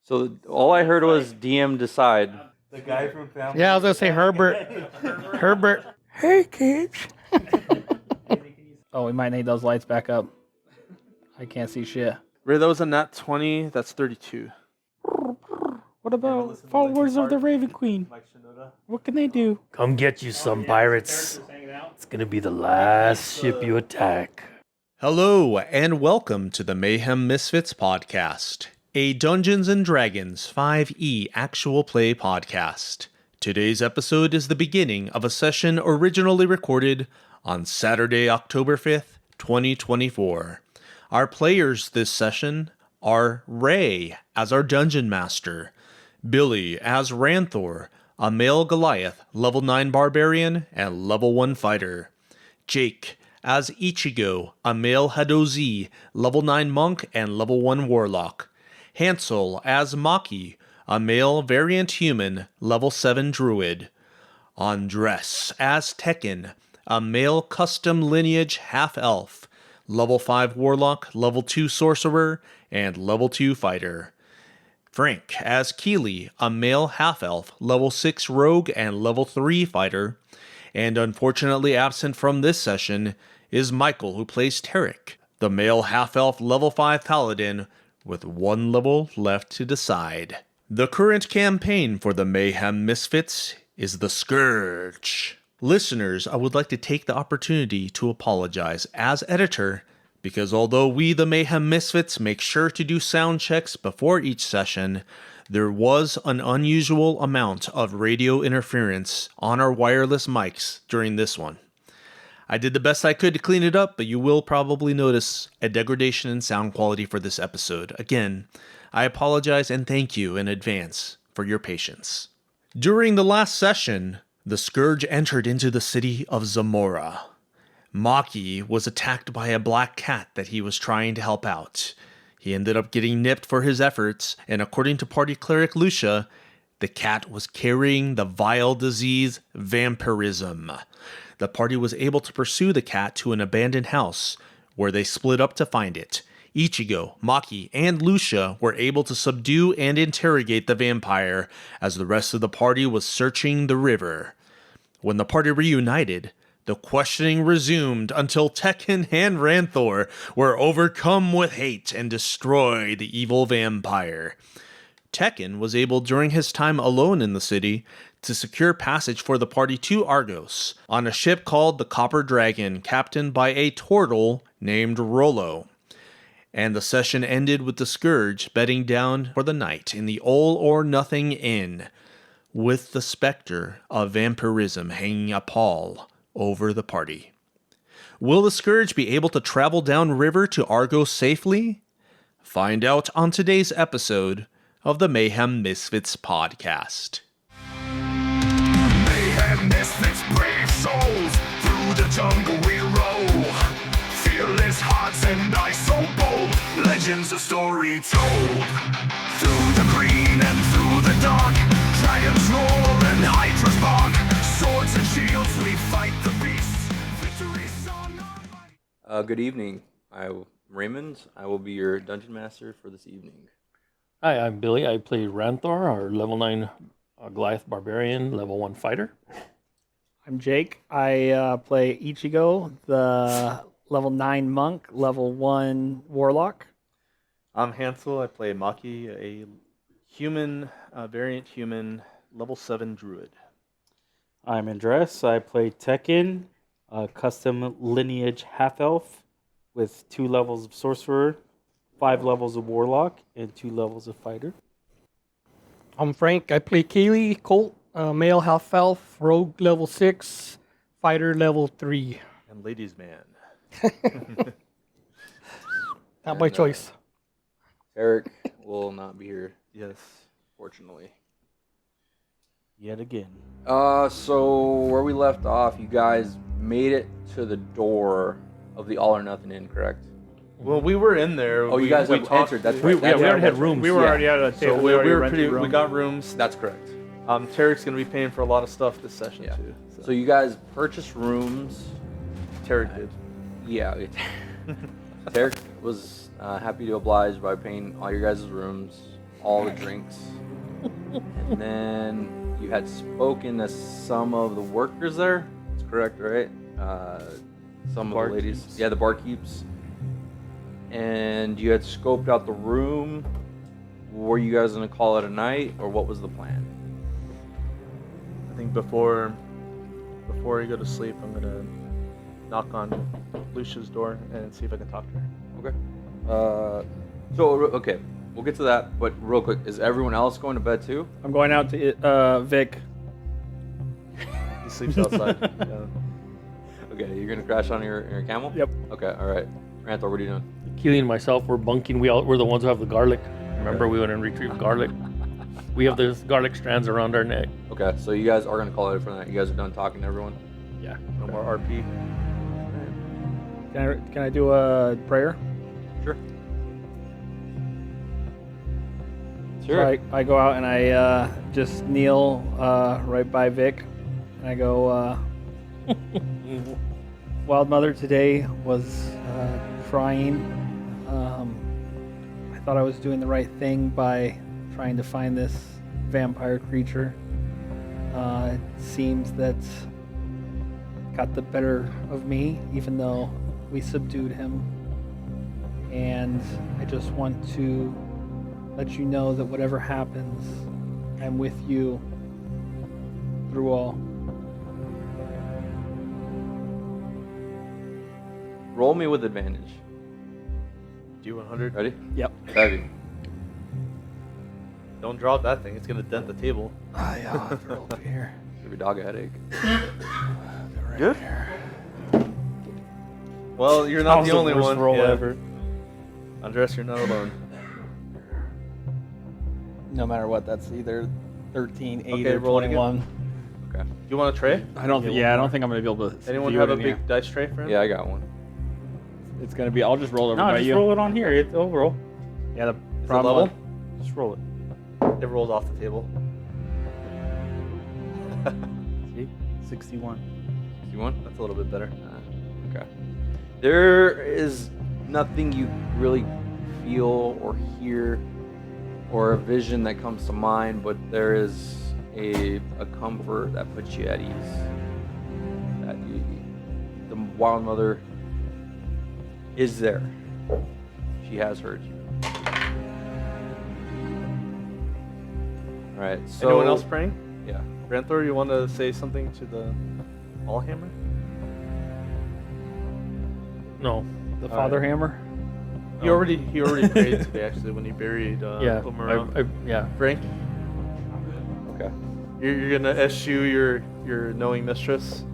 So all I heard was DM decide. The guy from Family. Yeah, I was gonna say Herbert. Herbert. Hey, kids. Oh, we might need those lights back up. I can't see shit. Ray, that was a nat 20. That's 32. What about followers of the Raven Queen? What can they do? Come get you some pirates. It's gonna be the last ship you attack. Hello, and welcome to the Mayhem Misfits podcast, a Dungeons & Dragons 5e actual play podcast. Today's episode is the beginning of a session originally recorded on Saturday, October 5th, 2024. Our players this session are Ray as our Dungeon Master, Billy as Ranthor, a male Goliath, level 9 Barbarian, and level 1 Fighter, Jake as Ichigo, a male Hadozi, level 9 Monk and level 1 Warlock, Hansel as Maki, a male Variant Human, level 7 Druid, Andres as Tekin, a male Custom Lineage Half-Elf, level 5 Warlock, level 2 Sorcerer, and level 2 Fighter, Frank as Keely, a male half-elf, level 6 rogue and level 3 fighter, and unfortunately absent from this session is Michael, who plays Tarek, the male half-elf level 5 paladin, with 1 level left to decide. The current campaign for the Mayhem Misfits is the Scourge. Listeners, I would like to take the opportunity to apologize as editor, because although we, the Mayhem Misfits, make sure to do sound checks before each session, there was an unusual amount of radio interference on our wireless mics during this one. I did the best I could to clean it up, but you will probably notice a degradation in sound quality for this episode. Again, I apologize and thank you in advance for your patience. During the last session, the Scourge entered into the city of Zamora. Maki was attacked by a black cat that he was trying to help out. He ended up getting nipped for his efforts, and according to party cleric Lucia, the cat was carrying the vile disease vampirism. The party was able to pursue the cat to an abandoned house, where they split up to find it. Ichigo, Maki, and Lucia were able to subdue and interrogate the vampire, as the rest of the party was searching the river. When the party reunited, the questioning resumed until Tekin and Ranthor were overcome with hate and destroyed the evil vampire. Tekin was able, during his time alone in the city, to secure passage for the party to Argos on a ship called the Copper Dragon, captained by a turtle named Rollo. And the session ended with the Scourge bedding down for the night in the All or Nothing Inn, with the specter of vampirism hanging a pall over the party. Will the Scourge be able to travel downriver to Argos safely? Find out on today's episode of the Mayhem Misfits podcast. Mayhem Misfits, brave souls, through the jungle we roll. Fearless hearts and eyes so bold, legends of story told. Through the green and through the dark, dragons roar and hydras bark. Swords and shields, we fight the beasts. Victory song on. Good evening. I'm Raymond. I will be your dungeon master for this evening. Hi, I'm Billy. I play Ranthor, our level 9 Goliath Barbarian, level 1 Fighter. I'm Jake. I play Ichigo, the level 9 Monk, level 1 Warlock. I'm Hansel. I play Maki, a human, Variant Human, level 7 Druid. I'm Andres. I play Tekin, a custom lineage half-elf with 2 levels of sorcerer, 5 levels of warlock, and 2 levels of fighter. I'm Frank. I play Keely, Colt, male half-elf, rogue level 6, fighter level 3. And Ladies Man. Not by choice. Eric will not be here, Yes. fortunately. Yet again. So where we left off, you guys made it to the door of the All or Nothing Inn, correct? Well, we were in there. Oh, you guys have entered. That's right. We already had rooms. We were Yeah. already at a So table. we already were rented pretty. a room. We got rooms. That's correct. Tarek's gonna be paying for a lot of stuff this session Yeah. too. So you guys purchased rooms. Tarek did. Yeah. Tarek was happy to oblige by paying all your guys' rooms. all the drinks. And then you had spoken to some of the workers there. That's correct, right? Some of the ladies. Barkeeps. Yeah, the barkeeps. And you had scoped out the room. Were you guys going to call it a night, or what was the plan? I think before you go to sleep, I'm gonna knock on Lucia's door and see if I can talk to her. Okay. Okay, we'll get to that. But real quick, is everyone else going to bed too? I'm going out to Vic. He sleeps outside. Yeah. Okay, you're gonna crash on your camel? Yep. Okay, all right. Ranthor, what are you doing? Keely and myself, we're bunking. We're the ones who have the garlic. Remember, we went and retrieved garlic. We have the garlic strands around our neck. Okay, so you guys are gonna call it for the night. You guys are done talking to everyone. Yeah. No more RP. Can I do a prayer? Sure. So I go out and I just kneel right by Vic, and I go, Wild Mother, today was trying. I thought I was doing the right thing by trying to find this vampire creature. It seems that got the better of me, even though we subdued him. And I just want to let you know that whatever happens, I'm with you through all. Roll me with advantage. D100. Ready? Yep. Heavy. Don't drop that thing. It's gonna dent the table. Yeah, I'll have to roll over here. Give your dog a headache. Good. Well, you're not That was the only worst one. roll Yeah. ever. Andres, you're not alone. No matter what, that's either 13, 8, Okay, or roll it again. 21. Okay. You want a tray? I don't. Yeah, I don't think I'm gonna be able to. Anyone view have it a in big here. dice tray for him? Yeah, I got one. It's gonna be. I'll just roll over No, by just you. roll it on here. It'll roll. Yeah, the Is it problem. level? Just roll it. It rolls off the table. See? 61. You want? That's a little bit better. Okay. There is nothing you really feel or hear or a vision that comes to mind, but there is a comfort that puts you at ease. That the Wild Mother is there. She has heard you. All right. So Anyone else praying? Yeah. Ranthor, you want to say something to the Allhammer? No. The All Father right. Hammer. He already prayed today actually when he buried Yeah. Boomerang. Yeah. Frank, Okay. you're gonna eschew your knowing mistress.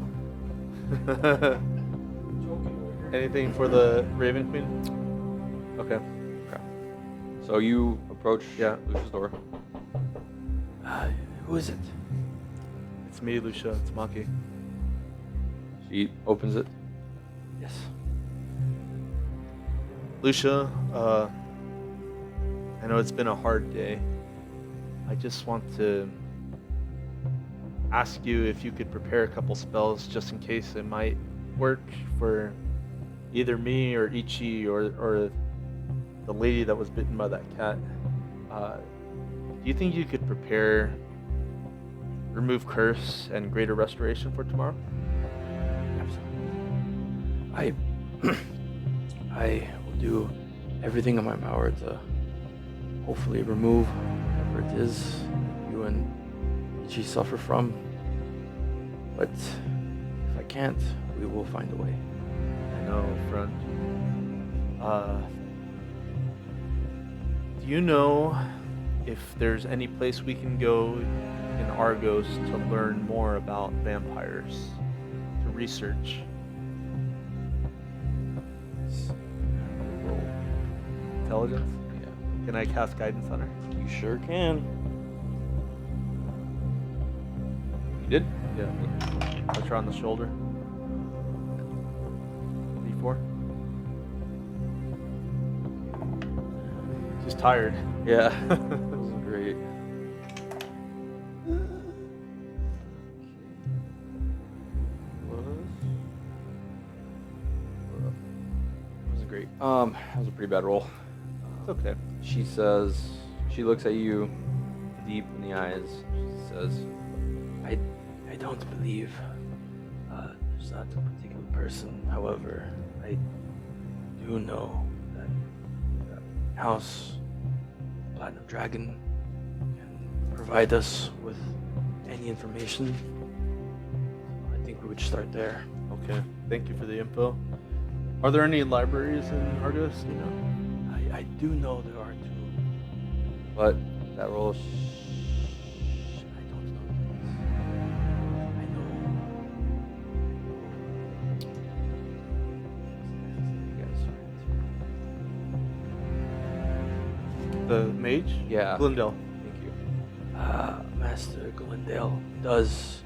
Anything for the Raven Queen? Okay. So you approach Yeah. Lucia's door. Who is it? It's me, Lucia. It's Maki. She opens it. Yes. Lucia, I know it's been a hard day. I just want to ask you if you could prepare a couple spells just in case it might work for either me or Ichi or the lady that was bitten by that cat. Do you think you could prepare remove curse and greater restoration for tomorrow? I will do everything in my power to hopefully remove whatever it is you and Ichi suffer from. But if I can't, we will find a way. I know, friend. Do you know if there's any place we can go in Argos to learn more about vampires, to research? Roll. Intelligence? Yeah. Can I cast guidance on her? You sure can. You did? Yeah. Touch her on the shoulder. D4. She's tired. Yeah. That wasn't great. That wasn't great. That was a pretty bad roll. It's okay. She says, She looks at you deep in the eyes. She says, I don't believe there's not a particular person. However, I do know that the House Platinum Dragon can provide us with any information. I think we would start there. Okay. Thank you for the info. Are there any libraries in Argos? You know? I do know there are two. but that roll. I don't know. I know. The mage? Yeah. Glendale. Thank you. Master Glendale does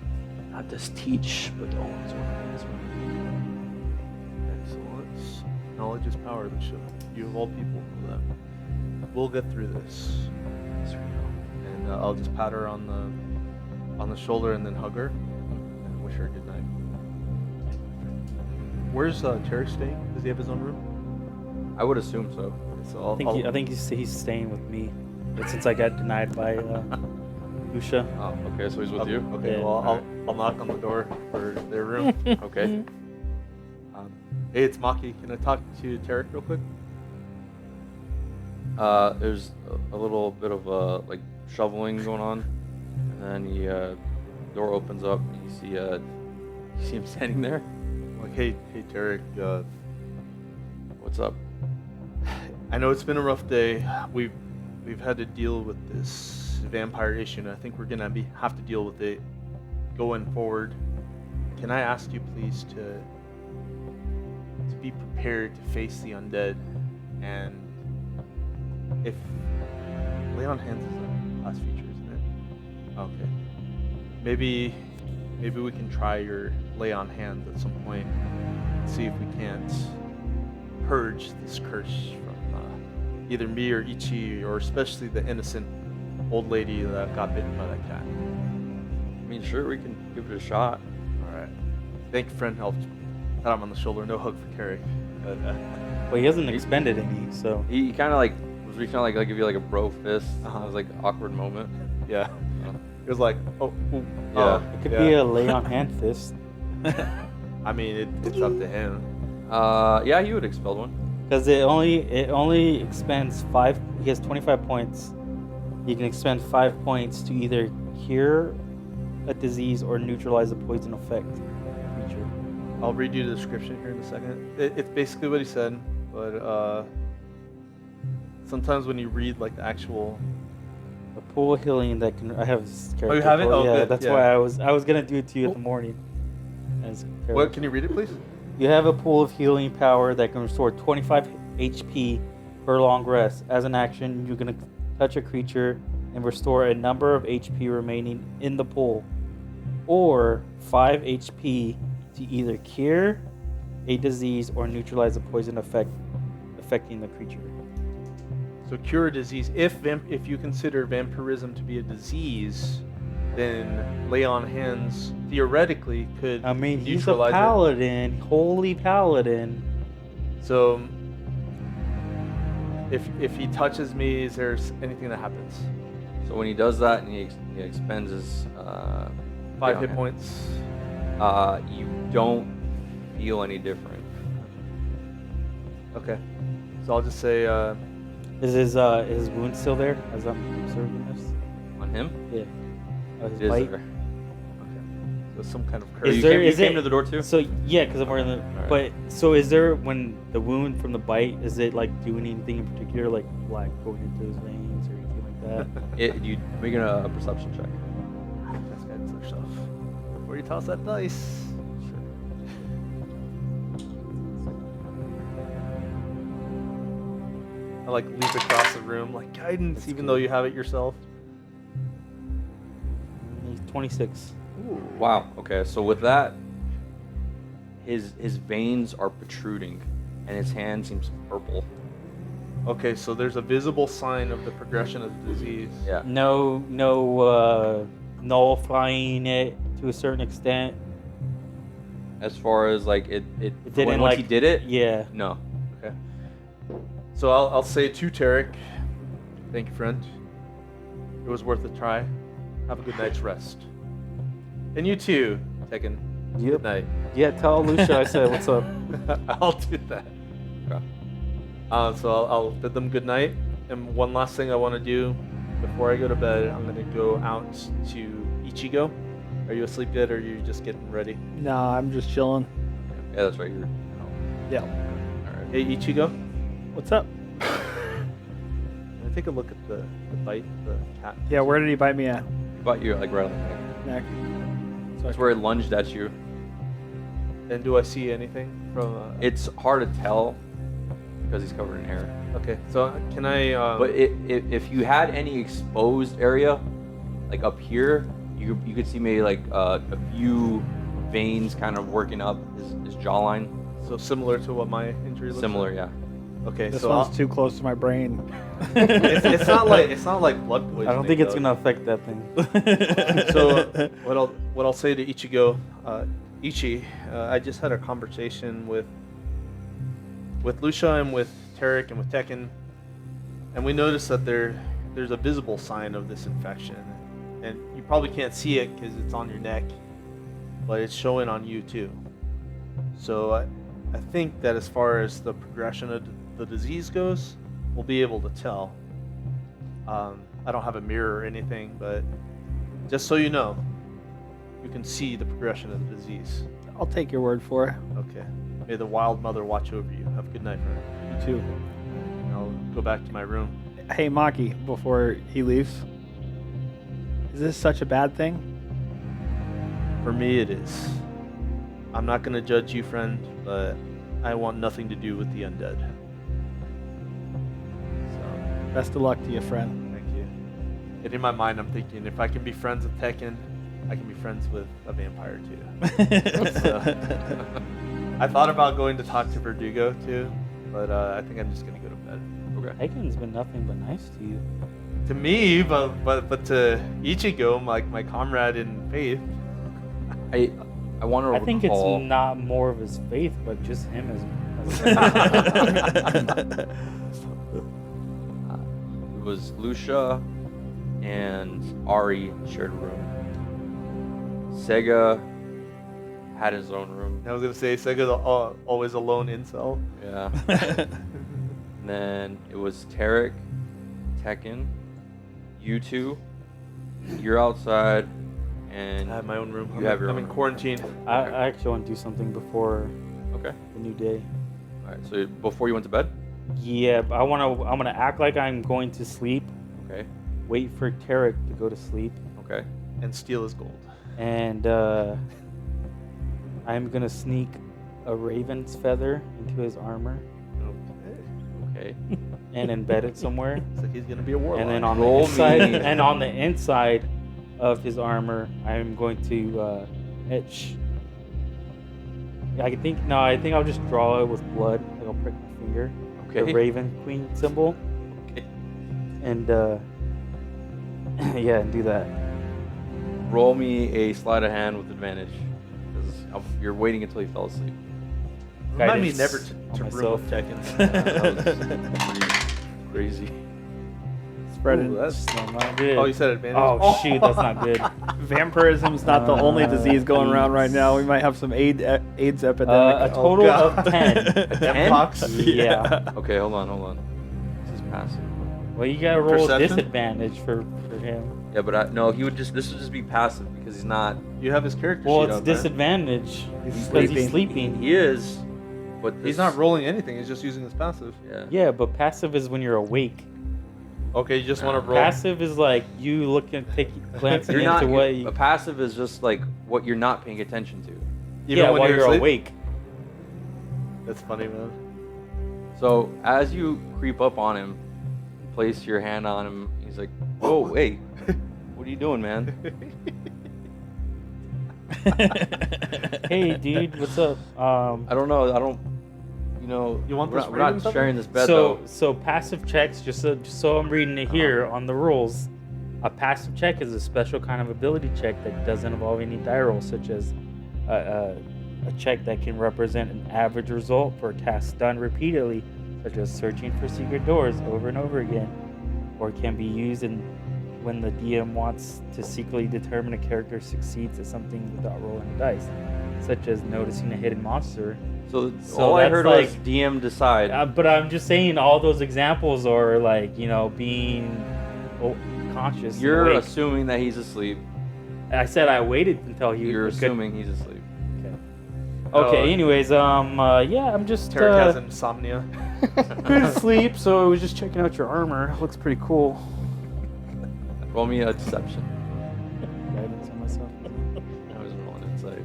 not just teach, but owns one as well. Excellent. Knowledge is power, Lucia. You of all people know that. We'll get through this. And I'll just pat her on the shoulder and then hug her and wish her a good night. Where's Tarek staying? Does he have his own room? I would assume so. So I think he's staying with me. But since I got denied by Lucia. Oh, okay. So he's with you. Okay, Yeah. well, I'll knock on the door for their room. Okay. Hey, it's Maki. Can I talk to Tarek real quick? There's a little bit of like shoveling going on, and then the door opens up, and you see him standing there. Like, hey, Tarek. What's up? I know it's been a rough day. We've had to deal with this vampire issue, and I think we're gonna have to deal with it going forward. Can I ask you, please, to be prepared to face the undead, and if lay on hands is a class feature, isn't it? Okay. Maybe we can try your lay on hands at some point. See if we can't purge this curse from either me or Ichi, or especially the innocent old lady that got bitten by that cat. I mean, sure, we can give it a shot. All right. Thank you, friend. Helped. Pat him on the shoulder. No hug for Carrie. But, Well, he hasn't expended any, so. He kind of like was reaching out, like give you like a bro fist. Uh-huh. It was like an awkward moment. yeah. It was like, oh, ooh, Yeah. It could be a lay on hand fist. I mean, it's up to him. Yeah, he would expel one. Because it only expends 5. He has 25 points. You can expend 5 points to either cure a disease or neutralize a poison effect creature. I'll read you the description here in a second. It's basically what he said, but sometimes when you read like the actual. A pool of healing that can. I have his character. Oh, you have it? quote. Oh, yeah, good, that's yeah. why I was gonna do it to you in the morning. As What? Can you read it, please? You have a pool of healing power that can restore 25 HP per long rest. As an action, you're gonna touch a creature and restore a number of HP remaining in the pool, or 5 HP to either cure a disease or neutralize a poison effect affecting the creature. So cure a disease. If you consider vampirism to be a disease, then lay on hands theoretically could I mean, he's a neutralize paladin, holy paladin. it. So if he touches me, is there anything that happens? So when he does that and he expends his 5 hit points. you don't feel any different. Okay. So I'll just say Is his wound still there as I'm observing this? On him, Yeah. it His is bite? there. so some kind of Oh, curse. Is you there- came, is you came it- to the door too? So yeah, because I'm wearing the. Alright. But so is there, when the wound from the bite, is it like doing anything in particular, like black going into his veins or anything like that? You making a perception check. This guy does stuff. Before you toss that dice. I like leap across the room like guidance, That's even cool. though you have it yourself. He's 26. Wow. Okay. So with that, his veins are protruding, and his hand seems purple. Okay, so there's a visible sign of the progression of the disease. Yeah. No nullifying it to a certain extent. As far as like it didn't, once like- he did it. Yeah. No. Okay. So I'll say to Tarek, thank you, friend. It was worth a try. Have a good night's rest. And you too, Tekin. Yep. Good night. Yeah, tell Lucia I said what's up. I'll do that. So I'll bid them good night. And one last thing I want to do before I go to bed, I'm going to go out to Ichigo. Are you asleep yet, or are you just getting ready? No, I'm just chilling. Yeah, that's right. You're. Yeah. All right. Hey, Ichigo. What's up? Can I take a look at the bite, the cat? Yeah, where did he bite me at? But you're like right on the neck. Neck. That's where it lunged at you. And do I see anything from? It's hard to tell because he's covered in hair. Okay, so can I? But if you had any exposed area, like up here, you could see maybe like a few veins kind of working up his jawline. So similar to what my injury looks Similar, like? yeah. Okay, This so one's too close to my brain. it's not like blood poisoning. I don't think it's though. gonna affect that thing. So what I'll say to Ichigo, Ichi, I just had a conversation with Lucia and with Tarek and with Tekin, and we noticed that there's a visible sign of this infection, and you probably can't see it because it's on your neck, but it's showing on you too. So I think that as far as the progression of the disease goes, we'll be able to tell. I don't have a mirror or anything, but just so you know, you can see the progression of the disease. I'll take your word for it. Okay. May the wild mother watch over you. Have a good night, friend. You too. And I'll go back to my room. Hey, Maki, before he leaves, is this such a bad thing? For me, it is. I'm not going to judge you, friend, but I want nothing to do with the undead. So, Best of luck to you, friend. thank you. And in my mind, I'm thinking, if I can be friends with Tekken, I can be friends with a vampire too. So, I thought about going to talk to Verdugo too, but I think I'm just going to go to bed. Okay. Tekin's been nothing but nice to you. To me, but to Ichigo, my comrade in faith. I want to I think recall. it's not more of his faith, but just him as It was Lucia and Ari shared a room. Sega had his own room. I was gonna say Sega's always alone incel. Yeah. And then it was Tarek, Tekken, you two. You're outside, and I have my own room. You have your I'm own in room. quarantine. I actually want to do something before Okay. the new day. All right. So before you went to bed. Yeah, but I'm gonna act like I'm going to sleep. Okay. Wait for Tarek to go to sleep, Okay. And steal his gold. and I'm gonna sneak a raven's feather into his armor Okay. Okay. and embed it somewhere. Looks like he's gonna be a warlock. And then on Roll the inside, me. and on the inside of his armor, I'm going to etch. I think I'll just draw it with blood. Like I'll prick my finger. Okay. The Raven Queen symbol. Okay. And yeah, and do that. Roll me a sleight of hand with advantage, because you're waiting until he fell asleep. Remind me Guidance never on to room myself. with Tekken. That was pretty crazy. Spreading. Ooh, that's- No, not good. Oh, you said advantage. Oh, shoot, that's not good. Vampirism's not the only disease going around right now. We might have some AIDS epidemic. A total God. of 10. Mpox. Yeah. Okay, hold on. This is passive. Well, you gotta roll Perception? disadvantage for him. Yeah, but no, this would just be passive because he's not. You have his character Well, sheet it's up, man. disadvantage He's because he's sleeping. He is, but He's not rolling anything. He's just using his passive. Yeah. Yeah, but passive is when you're awake. Okay, you just want to roll. Passive is like you glancing You're into not. what. A passive is just like what you're not paying attention to. Even Yeah, when while you're asleep? awake. That's funny, man. So as you creep up on him, place your hand on him. He's like, "Whoa, hey, what are you doing, man?" Hey, dude, what's up? I don't know. You know, You want we're this not, we're not raven feather? sharing this bed though. So passive checks, just so I'm reading it here on the rules. A passive check is a special kind of ability check that doesn't involve any die rolls, such as a check that can represent an average result for a task done repeatedly, such as searching for secret doors over and over again, or can be used in when the DM wants to secretly determine a character succeeds at something without rolling a dice, such as noticing a hidden monster. So So all I that's heard like- was DM decide. But I'm just saying, all those examples are like, being conscious. and You're awake. assuming that he's asleep. I said I waited until he. You're could- assuming he's asleep. Okay. Anyways, I'm just Tarek has insomnia. couldn't sleep, so I was just checking out your armor. It looks pretty cool. Roll me a deception. Guidance on myself. I was rolling insight.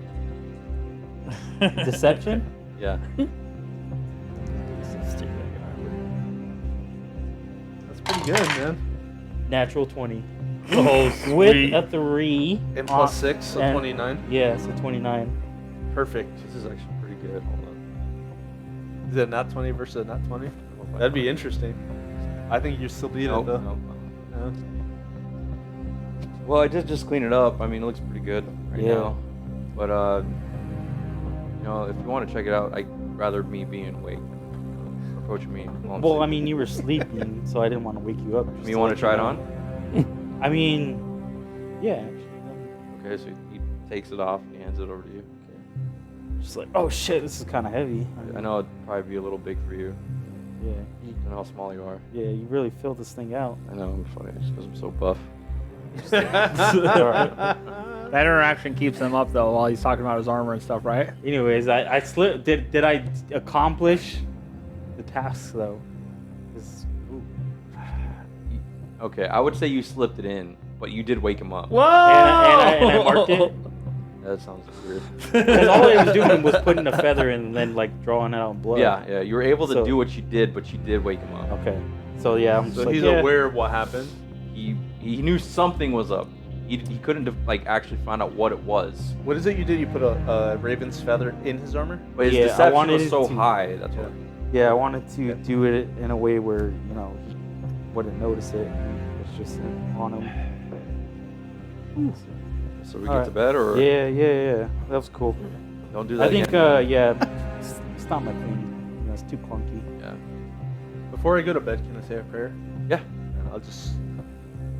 Deception. Yeah. That's pretty good, man. Natural 20. Oh, With sweet. a 3. And plus 6, so and- 29. Yeah, so 29. Perfect. This is actually pretty good. Hold on. Is it a nat 20 versus a nat 20? That'd be interesting. I think you're still beating Nope, it, though. nope. Yeah. Well, I did just clean it up. I mean, it looks pretty good right Yeah. now. But if you want to check it out, I'd rather me being awake than approaching me. while I'm Well, I sleeping. mean, you were sleeping, so I didn't want to wake you up. I mean, you want to try it on? I mean, yeah, actually. Okay, so he takes it off and he hands it over to you. Just like, oh shit, this is kind of heavy. I know it'd probably be a little big for you. Yeah, I know how small you are. yeah, you really fill this thing out. I know, I'm funny. It's because I'm so buff. Alright. That interaction keeps him up though while he's talking about his armor and stuff, right? Anyways, I slipped. Did I accomplish the task though? 'Cause- ooh. Okay, I would say you slipped it in, but you did wake him up. Whoa! And I marked it. That sounds weird. Because all I was doing was putting a feather in and then like drawing out blood. Yeah, you were able to So- do what you did, but you did wake him up. Okay. So yeah, I'm just So like, he's yeah. aware of what happened. He knew something was up. He couldn't actually find out what it was. What is it you did? You put a raven's feather in his armor? But his Yeah, I deception wanted was it so to- high. That's what. Yeah, I wanted to do it in a way where he wouldn't notice it. It's just on him. So we All get right. to bed, or Yeah. That was cool. don't do that I think, again. it's not my thing. It's too clunky. Yeah. Before I go to bed, can I say a prayer? Yeah. I'll just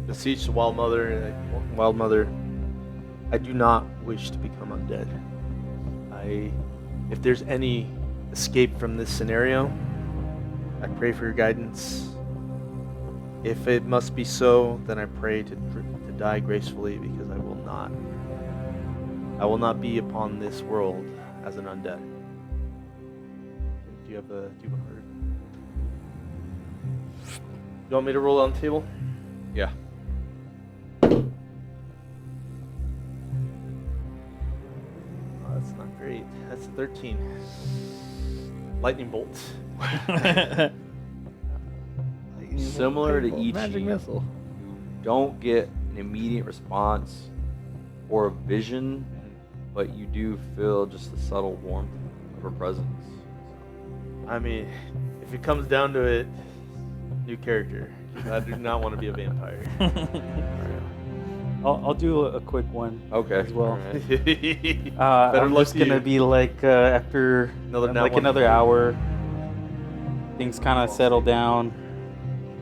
beseech the Wild Mother. Wild Mother, I do not wish to become undead. If there's any escape from this scenario, I pray for your guidance. If it must be so, then I pray to die gracefully, because I will not be upon this world as an undead. Do you have a word? You want me to roll on the table? Yeah. Oh, that's not great. That's a 13. Lightning bolt. Similar to Magic Ichi, missile. you don't get an immediate response or a vision, but you do feel just the subtle warmth of her presence. I mean, if it comes down to it, new character. I do not want to be a vampire. I'll do a quick one Okay. as well. alright. Better I'm luck just to gonna you. be like after another hour, things kind of settle down,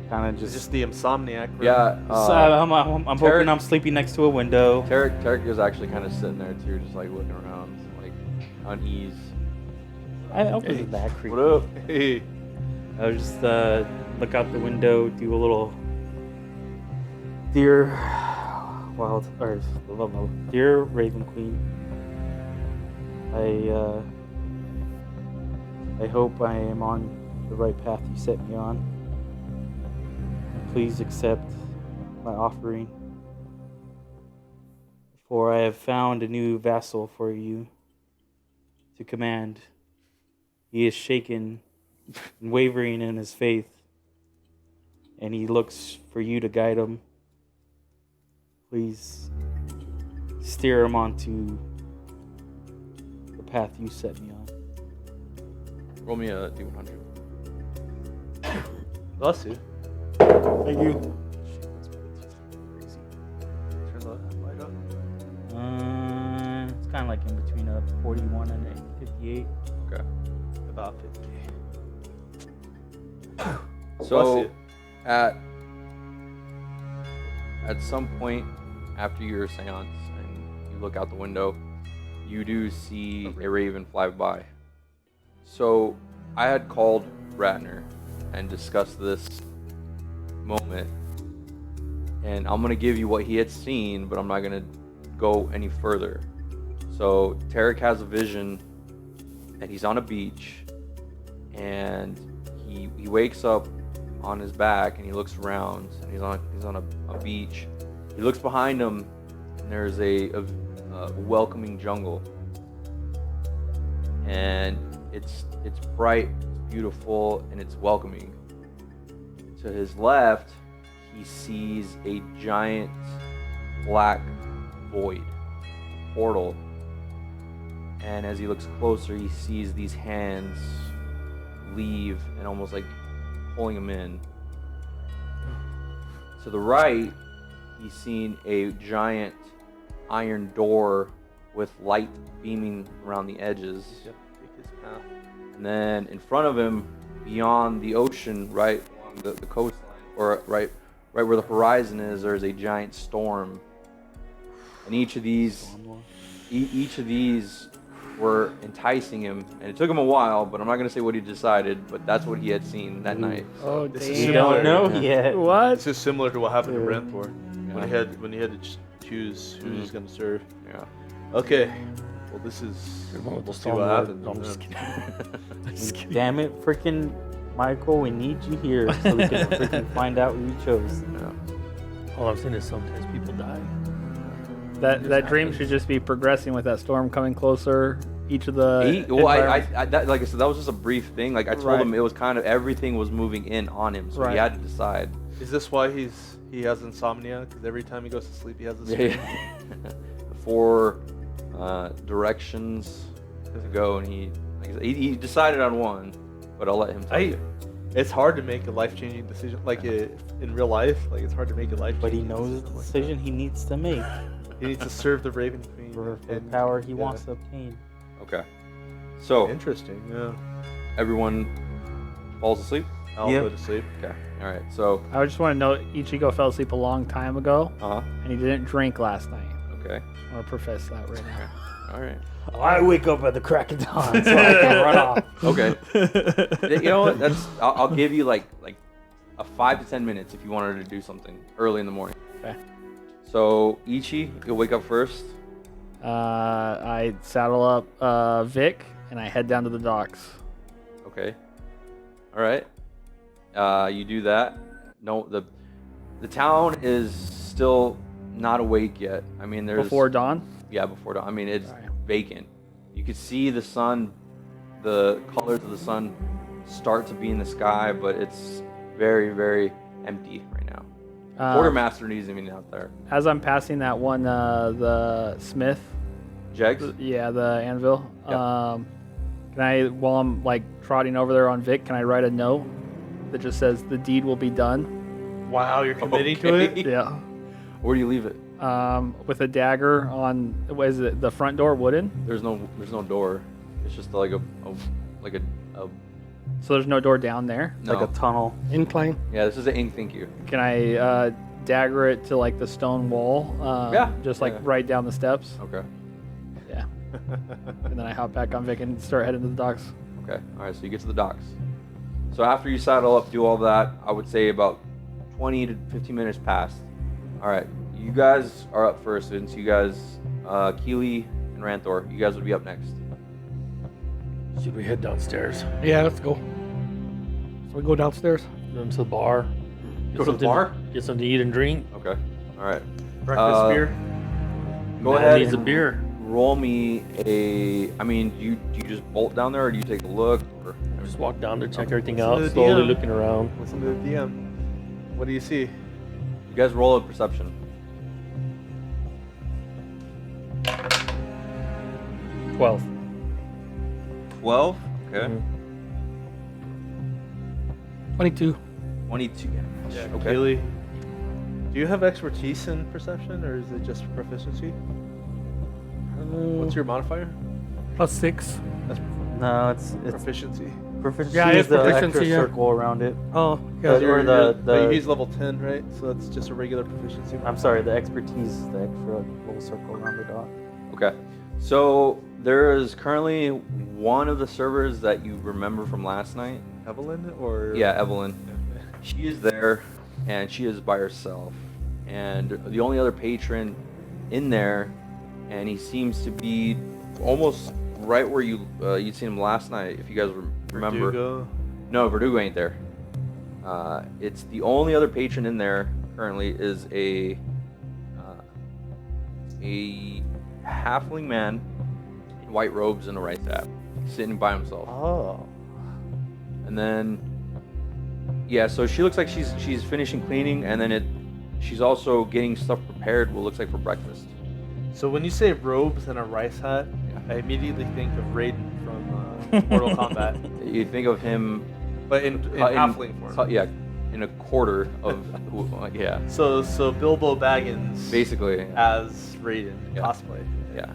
kind of It's just. just the insomniac. Right? Yeah. So I'm hoping Tarek- I'm sleeping next to a window. Tarek is actually kind of sitting there too, just like looking around, like unease. I wasn't that creepy. What up? Hey. I would just look out the window, do a little dear dear Raven Queen. I hope I am on the right path you set me on. Please accept my offering, for I have found a new vassal for you to command. He is shaken and wavering in his faith, and he looks for you to guide him. Please steer him onto the path you set me on. Roll me a D100. Bless you. Thank you. Turn the light up. It's kind of like in between a 41 and a 58. Okay. About 50. So you. at at some point after your seance and you look out the window, you do see a raven fly by. So I had called Ratner and discussed this moment, and I'm gonna give you what he had seen, but I'm not gonna go any further. So Tarek has a vision, and he's on a beach, and he wakes up on his back, and he looks around, and he's on a beach. He looks behind him, and there's a welcoming jungle, and it's bright, it's beautiful, and it's welcoming. To his left, he sees a giant black void, portal, and as he looks closer, he sees these hands leave and almost like pulling him in. To the right, he's seen a giant iron door with light beaming around the edges. Yep, take his path. And then in front of him, beyond the ocean, right along the coastline, or right where the horizon is, there's a giant storm. And each of these were enticing him, and it took him a while, but I'm not gonna say what he decided, but that's what he had seen that night. Oh, This damn. is You don't know Yeah. yet. What? This is similar to what happened to Yeah. Renthor when he had to choose who he's gonna serve. Yeah. Okay. Well, this is. Good one with the We'll see storm what lord. happens. No, I'm just kidding. I'm just kidding. Damn it, freaking Michael, we need you here so we can freaking find out who you chose. All I'm saying is sometimes people die. That dream should just be progressing with that storm coming closer. Each of the Well, environments- that, like I said, that was just a brief thing. Like I told Right. him, it was kind of everything was moving in on him, so he Right. had to decide. Is this why he has insomnia? Because every time he goes to sleep, he has this. Yeah. 4 directions to go, and he he decided on one, but I'll let him tell you. It's hard to make a life-changing decision, like in real life. Like it's hard to make a life. But he knows the decision he needs to make He needs to serve the Raven Queen for the and power he yeah. wants to obtain. Okay. So Interesting. Yeah. everyone falls asleep. I'll Yep. go to sleep. Okay. All right. So I just want to note Ichigo fell asleep a long time ago, uh huh. and he didn't drink last night. Okay. I want to profess that right now. All right. I wake up at the crack of dawn so I can run off. Okay. You know what? I'll give you like a 5 to 10 minutes if you wanted to do something early in the morning. Okay. So Ichi, you'll wake up first. I saddle up Vic, and I head down to the docks. Okay. All right. You do that. No, the town is still not awake yet. I mean, there's Before dawn? Yeah, before dawn. I mean, it's Alright. vacant. You can see the sun, the colors of the sun start to be in the sky, but it's very, very empty right now. Quartermaster needs to be out there. As I'm passing that one, the smith, Jegs? yeah, the anvil. Yeah. Can I, while I'm like trotting over there on Vic, can I write a note that just says the deed will be done? Wow, you're committing to Okay. it. Yeah. Where do you leave it? With a dagger on, what is it, the front door, wooden? There's no door. It's just like a So there's no door down there. no. Like a tunnel. Incline. Yeah, this is an ink. Thank you. Can I dagger it to like the stone wall? Yeah, Just like yeah. right down the steps. Okay. Yeah. And then I hop back on Vic and start heading to the docks. Okay. All right. So you get to the docks. So after you saddle up, do all that, I would say about 20 to 15 minutes passed. All right. You guys are up first, since you guys, Keely and Ranthor, you guys would be up next. Should we head downstairs? Yeah, let's go. So we go downstairs. Go to the bar. Go to the bar? Get something to eat and drink. Okay. All right. Breakfast beer. Go Man ahead needs a and beer. roll me a. I mean, do you just bolt down there, or do you take a look? Or Just walk down to check Okay. everything Listen out, to the slowly DM. looking around. Listen to the DM. What do you see? you guys roll a perception. 12. 12. Okay. 22. 22. Yeah. Okay. Kaylee, do you have expertise in perception, or is it just proficiency? What's your modifier? +6. That's No, it's proficiency. Proficiency Yeah, it is is the proficiency, extra yeah. circle around it. Oh, Or yeah. the he's level 10, right? So that's just a regular proficiency. I'm sorry, the expertise is the extra little circle around the dot. Okay. So there is currently one of the servers that you remember from last night. Evelyn or Yeah, Evelyn. Okay. She is there, and she is by herself. And the only other patron in there, and he seems to be almost right where you'd seen him last night, if you guys remember. Verdugo. No, Verdugo ain't there. It's the only other patron in there currently is a halfling man in white robes and a rice hat, sitting by himself. Oh. And then, yeah, so she looks like she's finishing cleaning, and then she's also getting stuff prepared. What looks like for breakfast. So when you say robes and a rice hat, I immediately think of Raiden from Mortal Kombat, You think of him, but in halfling form. yeah, in a quarter of, yeah, So Bilbo Baggins basically, as Raiden Yeah. cosplay. yeah.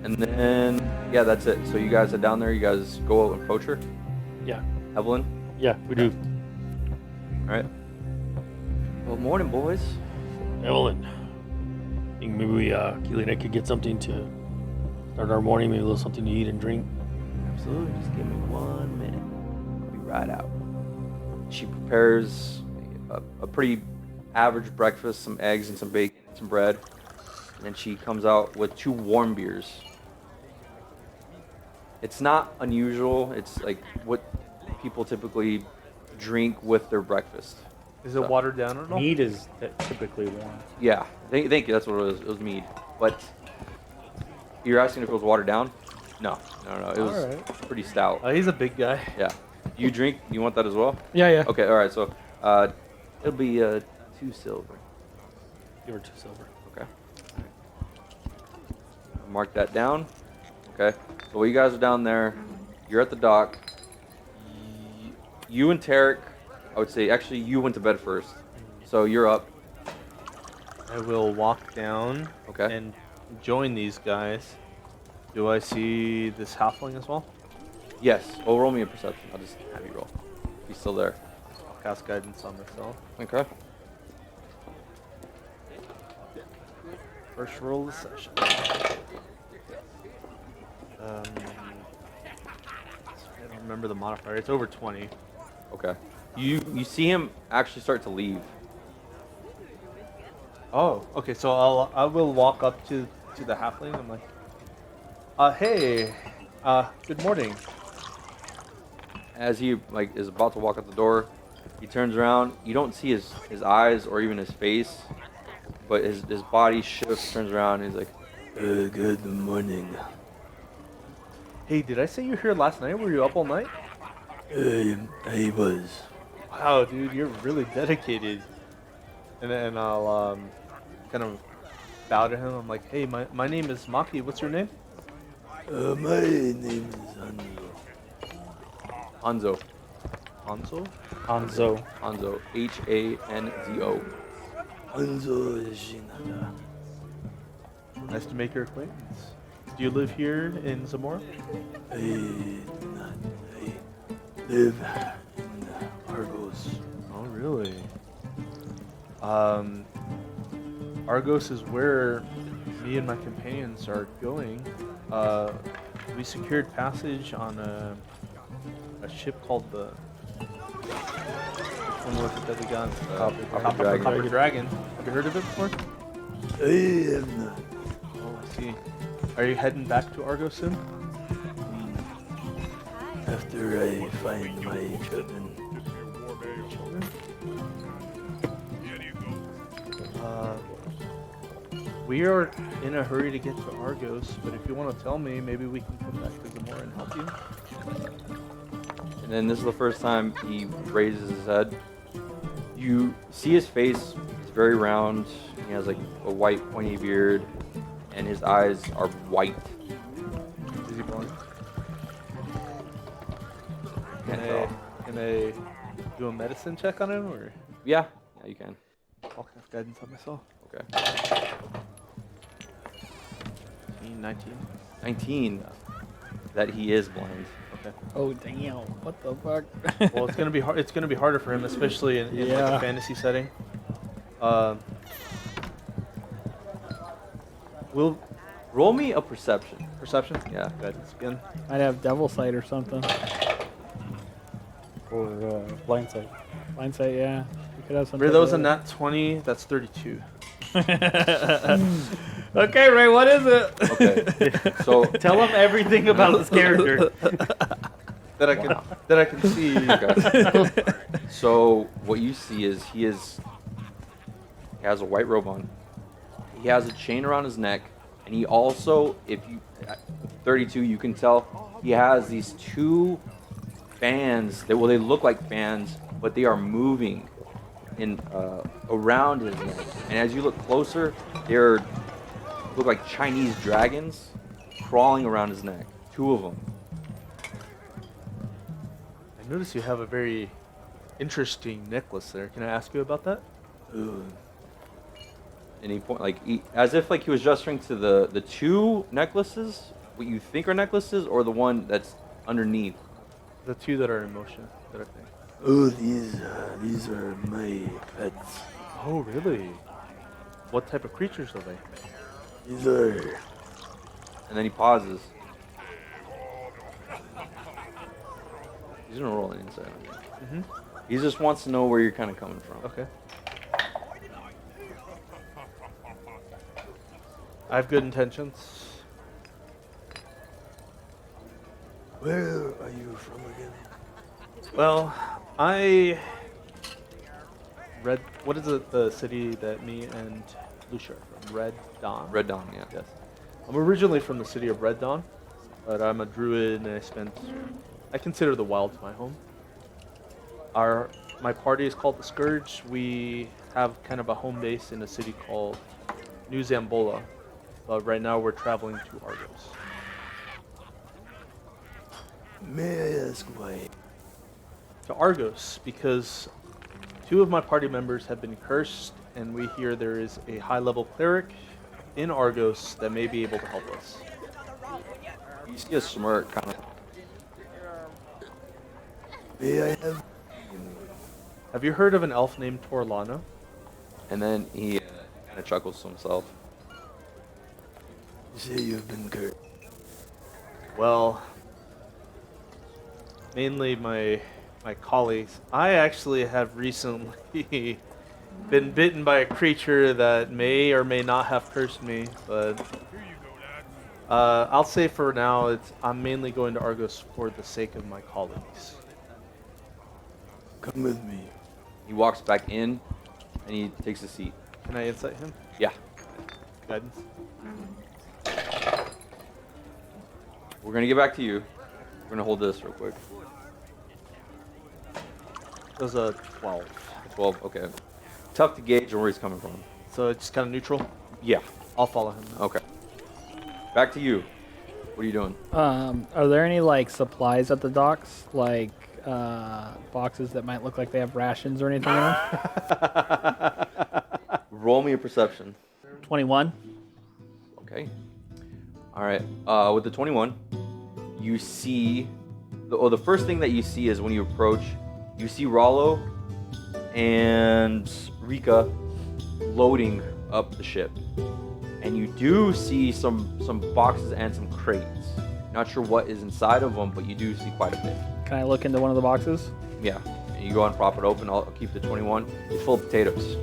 And then, yeah, that's it. So you guys are down there. You guys go out and poach her. Yeah. Evelyn. Yeah, we do. All right. Well, morning, boys. Evelyn. I think maybe Keely and I could get something to start our morning, maybe a little something to eat and drink. Absolutely. Just give me 1 minute. I'll be right out. She prepares a pretty average breakfast, some eggs and some bacon and some bread. And then she comes out with 2 warm beers. It's not unusual. It's like what people typically drink with their breakfast. Is it watered down at all? Mead is typically warm. Yeah, thank you. That's what it was. It was mead. But you're asking if it was watered down? No. It was Alright. pretty stout. He's a big guy. Yeah. You drink? You want that as well? Yeah, yeah. Okay. All right. So it'll be 2 silver. Give her 2 silver. Okay. Mark that down. Okay. So while you guys are down there, you're at the dock. You and Tarek, I would say, actually, you went to bed first. So you're up. I will walk down Okay. and join these guys. Do I see this halfling as well? Yes. Well, roll me a perception. I'll just have you roll. He's still there. I'll cast guidance on myself. Okay. First roll of the session. I don't remember the modifier. It's over 20. Okay. You see him actually start to leave. Oh, okay. So I will walk up to the halfling. I'm like, hey, good morning. As he is about to walk out the door, he turns around. You don't see his eyes or even his face, but his body shifts, turns around, and he's like, good morning. Hey, did I say you were here last night? Were you up all night? I was. Wow, dude, you're really dedicated. And then I'll kind of bow to him. I'm like, hey, my name is Maki. What's your name? My name is Hanzo. Hanzo? Hanzo. Hanzo. Hanzo. Hanzo Shinada. Nice to make your acquaintance. Do you live here in Zamora? I live in Argos. Oh, really? Argos is where me and my companions are going. We secured passage on a ship called the... Which one was it that we got? Copper Dragon. Have you heard of it before? I am not. Oh, I see. Are you heading back to Argos soon? After I find my children. We are in a hurry to get to Argos, but if you want to tell me, maybe we can come back to Zamora and help you. And then this is the first time he raises his head. You see his face, it's very round. He has like a white pointy beard, and his eyes are white. Is he blind? Can't tell. Can I do a medicine check on him, or? Yeah, you can. I'll cast guidance on myself. Okay. 19. 19. that he is blind. Okay. Oh damn! What the fuck? Well, it's gonna be hard. It's gonna be harder for him, especially in like Yeah. a fantasy setting. Will Roll me a perception. perception? Yeah. Good. Again. I'd have devil sight or something. Or blind sight. Blind sight, yeah. You could have For something. those a nat 20, that's 32. Okay, Ray, what is it? Okay. So Tell him everything about his character. That I can see. Okay. So what you see is he has a white robe on. He has a chain around his neck, and he also, if you, at 32, you can tell he has these two fans. They look like fans, but they are moving in around his neck. And as you look closer, they're look like Chinese dragons crawling around his neck. Two of them. I notice you have a very interesting necklace there. Can I ask you about that? And he point as if like he was gesturing to the two necklaces, what you think are necklaces, or the one that's underneath. The two that are in motion that I think. Oh, these are my pets. Oh, really? What type of creatures are they? These are And then he pauses. He's gonna roll an insight on you. He just wants to know where you're kind of coming from. Okay. I have good intentions. Where are you from again? Well, I read. What is it? The city that me and Lucia are from? Red Dawn. Red Dawn, yeah. Yes. I'm originally from the city of Red Dawn, but I'm a druid and I consider the wilds my home. My party is called the Scourge. We have kind of a home base in a city called New Zamora, but right now we're traveling to Argos. May I ask why? To Argos because two of my party members have been cursed, and we hear there is a high-level cleric in Argos that may be able to help us. You see a smirk kind of. May I have? Have you heard of an elf named Torlana? And then he kind of chuckles to himself. You say you've been cursed. Well, mainly my colleagues. I actually have recently been bitten by a creature that may or may not have cursed me, but I'll say for now I'm mainly going to Argos for the sake of my colleagues. Come with me. He walks back in, and he takes a seat. Can I insight him? Yeah. Guidance. We're gonna get back to you. We're gonna hold this real quick. It was a 12. 12. Okay. Tough to gauge where he's coming from. So it's kind of neutral. Yeah. I'll follow him. Okay. Back to you. What are you doing? Are there any like supplies at the docks, like boxes that might look like they have rations or anything in them? Roll me a perception. 21. Okay. All right. With the 21, you see the first thing that you see is when you approach, you see Rollo and Rika loading up the ship, and you do see some boxes and some crates. Not sure what is inside of them, but you do see quite a bit. Can I look into one of the boxes? Yeah. And you go and prop it open. I'll keep the 21. It's full of potatoes.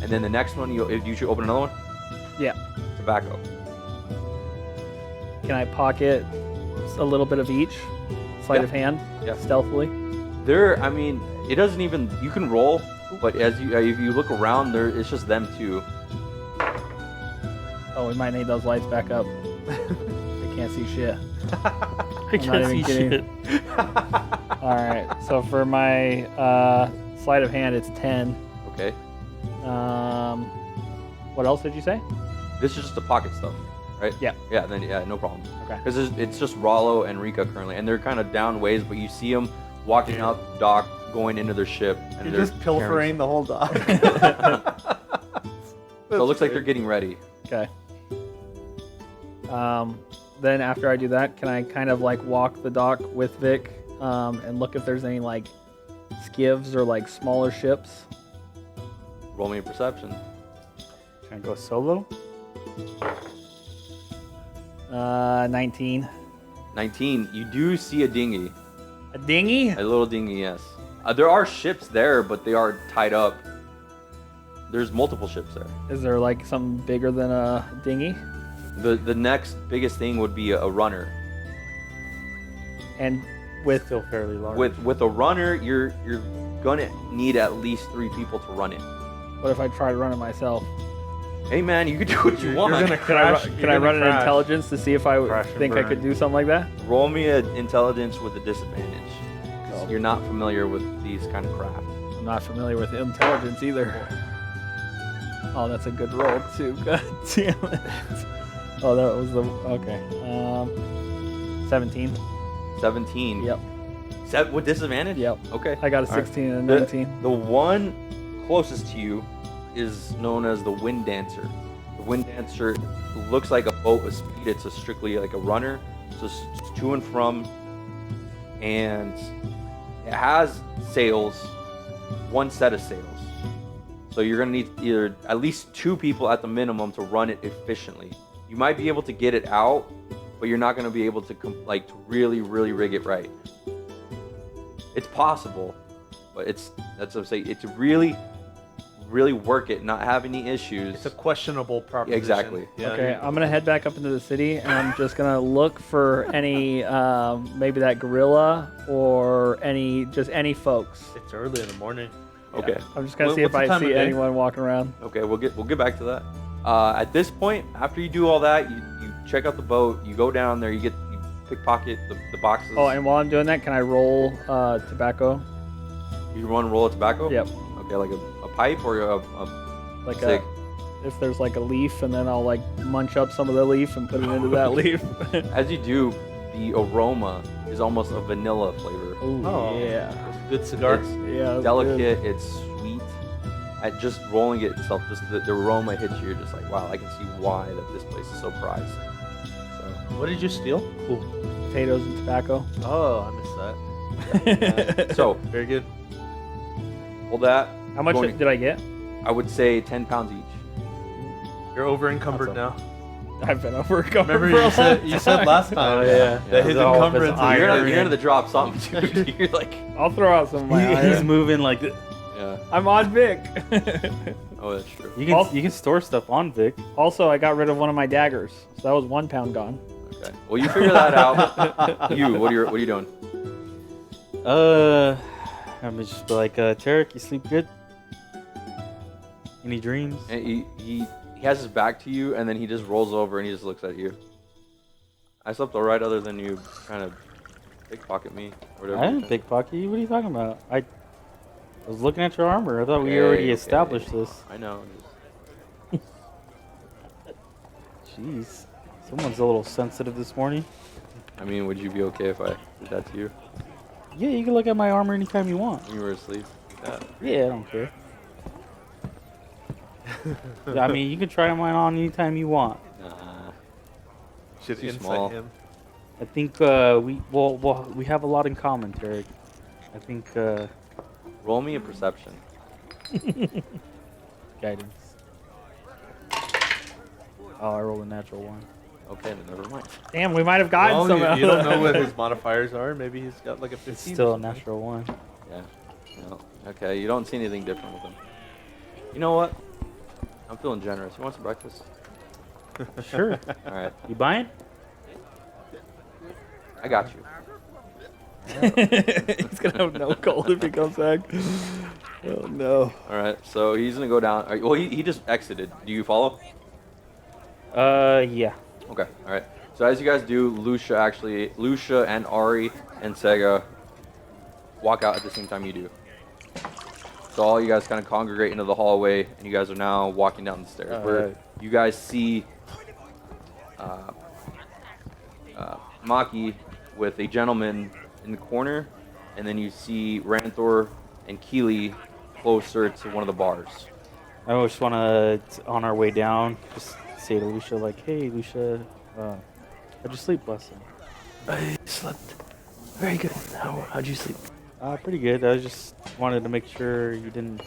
And then the next one, you should open another one. Yeah. Tobacco. Can I pocket a little bit of each? Sleight of hand? Yeah. Stealthily? I mean, it doesn't even, you can roll, but if you look around, it's just them two. Oh, we might need those lights back up. I can't see shit. I not can't see even shit. Alright, so for my sleight of hand, it's 10. Okay. What else did you say? This is just the pocket stuff, right? Yeah. Yeah, then no problem. Okay. Because it's just Rollo and Rika currently, and they're kind of down ways, but you see them walking out the dock, going into their ship. And You're they're just pilfering the whole dock. So it looks like they're getting ready. Okay. then after I do that, can I kind of like walk the dock with Vic and look if there's any like skivs or like smaller ships? Roll me a perception. Can I go solo? 19. 19. You do see a dinghy. A dinghy? A little dinghy, yes. There are ships there, but they are tied up. There's multiple ships there. Is there like something bigger than a dinghy? The next biggest thing would be a runner. And with Still fairly large. With a runner, you're gonna need at least 3 people to run it. what if I try to run it myself? Hey man, you can do what you want. You're gonna Can I, crash. ru- you're can I gonna run an crash. intelligence to see if I Crash and think I burn. could do something like that? Roll me an intelligence with a disadvantage. 'Cause you're not familiar with these kind of craft. I'm not familiar with intelligence either. Oh, that's a good roll too. God damn it. Oh, that was the okay. 17. 17. Yep. With disadvantage? Yep. Okay. I got a All right. 16 and a The- 19. The one closest to you is known as the Wind Dancer. The Wind Dancer looks like a boat with speed. It's strictly like a runner, so it's just to and from, and it has sails, one set of sails. So you're gonna need either at least 2 people at the minimum to run it efficiently. You might be able to get it out, but you're not gonna be able to to really rig it right. It's possible, but that's what I'm saying. It's really work it, not have any issues. It's a questionable proposition. Exactly. Yeah, Okay, I'm gonna head back up into the city and I'm just gonna look for any maybe that gorilla or any folks. It's early in the morning. Okay. I'm just gonna What- see if what's the I time see of day? anyone walking around. Okay, we'll get back to that. At this point, after you do all that, you check out the boat, you go down there, you pickpocket the boxes. Oh, and while I'm doing that, can I roll tobacco? You want to roll a tobacco? Yep. Okay, like a pipe or a Like cig? if there's like a leaf, and then I'll like munch up some of the leaf and put it into that leaf. As you do, the aroma is almost a vanilla flavor. Ooh, Oh. yeah. It's a good cigar. It's Yeah. that's delicate, it's sweet. At just rolling it itself, just the aroma hits you, you're just like, wow, I can see why that this place is so prized. So, What did you steal? good. Potatoes and tobacco. Oh, I missed that. so Very good. hold that. How much Going- did I get? I would say 10 pounds each. You're over encumbered now. I've been over. Remember you said last time. Oh, yeah. That his All of his encumbrance. iron. You're gonna drop something, dude. You're like, I'll throw out some of my He's iron. moving like yeah. I'm on Vic. Oh, that's true. you can store stuff on Vic. Also, I got rid of one of my daggers, so that was 1 pound gone. Okay. Well, you figure that out. What are you doing? I'm just be like, Tarek, you sleep good? Any dreams? And he has his back to you, and then he just rolls over and he just looks at you. I slept all right, other than you kind of pickpocket me or whatever. I didn't pickpocket you. What are you talking about? I was looking at your armor. I thought we Okay, already okay. established this. I know. Jeez. Someone's a little sensitive this morning. I mean, would you be okay if I did that to you Yeah, you can look at my armor anytime you want. when you were asleep? Yeah. Yeah, I don't care. I mean, you can try mine on anytime you want. Nah. Should Too insight small. him. I think we have a lot in common, Tarek. I think Roll me a perception. guidance. Oh, I rolled a natural 1. Okay, then never mind. Damn, we might have gotten Well, some. you don't know what his modifiers are. Maybe he's got like a 15. It's still a natural 1. Yeah. No. Okay, you don't see anything different with him. You know what? I'm feeling generous. You want some breakfast? Sure. All right, You buying? I got you. He's gonna have no cold if he comes back. Oh no. All right, so he's gonna go down. Well, he just exited. Do you follow? Yeah. Okay, all right. So as you guys do, Lucia and Ari and Sega walk out at the same time you do. So all you guys kind of congregate into the hallway, and you guys are now walking down the stairs. Where you guys see Maki with a gentleman in the corner, and then you see Ranthor and Keely closer to one of the bars. I just want to, on our way down, just say to Lucia, like, hey, Lucia, How'd you sleep last night? I slept very good. How'd you sleep? Pretty good. I just wanted to make sure you didn't,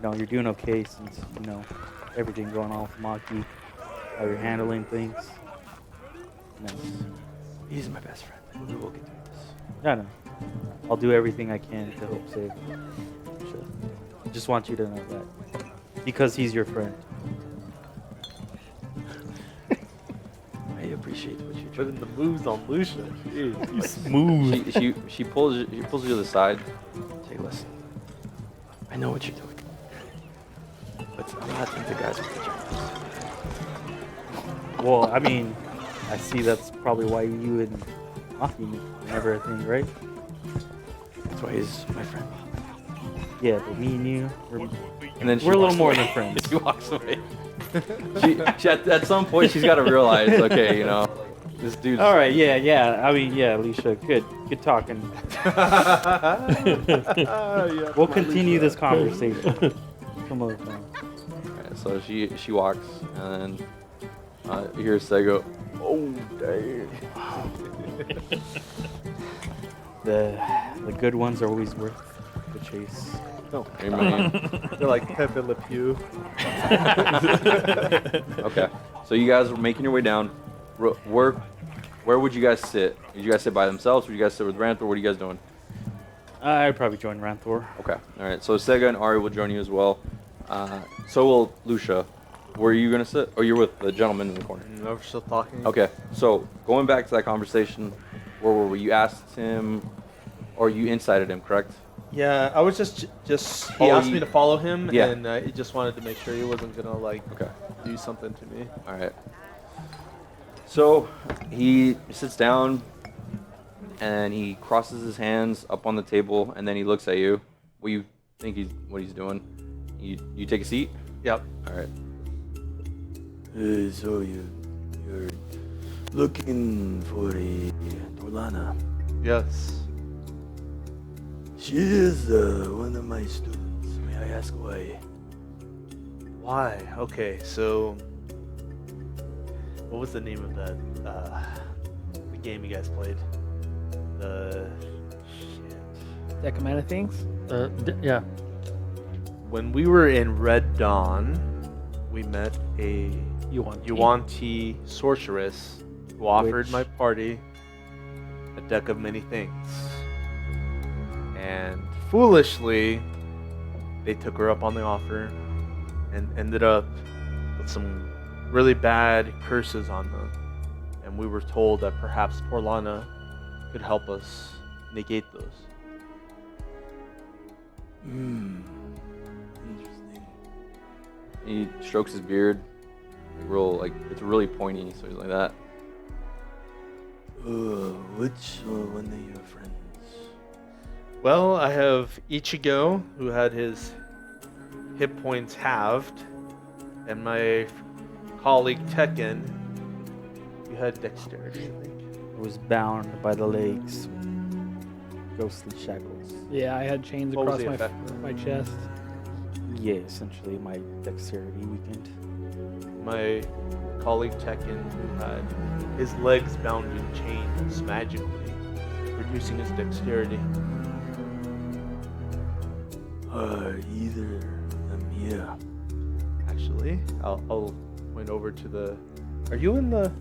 you're doing okay since, everything going on with Maki, how you're handling things. He's my best friend. We will get through this. Yeah, no. I'll do everything I can to help save him. Sure. I just want you to know that. Because he's your friend. I appreciate what you're Putting the moves on Lucia. Jeez. You smooth. She pulls you to the side. Take a listen. I know what you're doing. But I'm not into guys with the journalists. Well, I mean, I see that's probably why you and Maki never a thing, right? That's why he's my friend. Yeah, but me and you, And then she we're a little walks more away. than friends. She walks away. she at some point she's got to realize, okay, this dude's. All right, yeah. I mean, yeah, Alicia, good talking. We'll continue this conversation some other time. Alright, so she walks, and then you hear Seg go, "Oh damn!" The good ones are always worth the chase. No, Amen. they're like Pepe Le Pew. Okay, so you guys are making your way down. Where would you guys sit? Did you guys sit by themselves? Would you guys sit with Ranthor? What are you guys doing? I'd probably join Ranthor. Okay, all right. So Sega and Ari will join you as well. So will Lucia. Where are you gonna sit? Oh, you're with the gentleman in the corner. No, we're still talking. Okay, so going back to that conversation, where were we? You asked him, or you incited him, correct? Yeah, I was just he Oh, asked me to follow him, Yeah. and he just wanted to make sure he wasn't gonna Okay. do something to me. All right. So he sits down, and he crosses his hands up on the table, and then he looks at you. What do you think what he's doing? You take a seat. Yep. All right. So you're looking for a Torlana. Yes. She is one of my students. May I ask why? Why? Okay, so what was the name of that the game you guys played? The shit. Deck of Mana things? Yeah. When we were in Red Dawn, we met a Yuan-Ti sorceress who offered my party a deck of many things. And foolishly, they took her up on the offer and ended up with some really bad curses on them. And we were told that perhaps Torlana could help us negate those. Interesting. He strokes his beard, it's really pointy, so he's like that. Which one of your friends? Well, I have Ichigo, who had his hit points halved, and my colleague Tekin, who had dexterity, I think. It was bound by the legs with ghostly shackles. Yeah, I had chains What was across the my effect? my chest. Yeah, essentially my dexterity weakened. My colleague Tekin, who had his legs bound in chains magically, reducing his dexterity. Either of them here. Actually, I'll point over to the. Are you in the?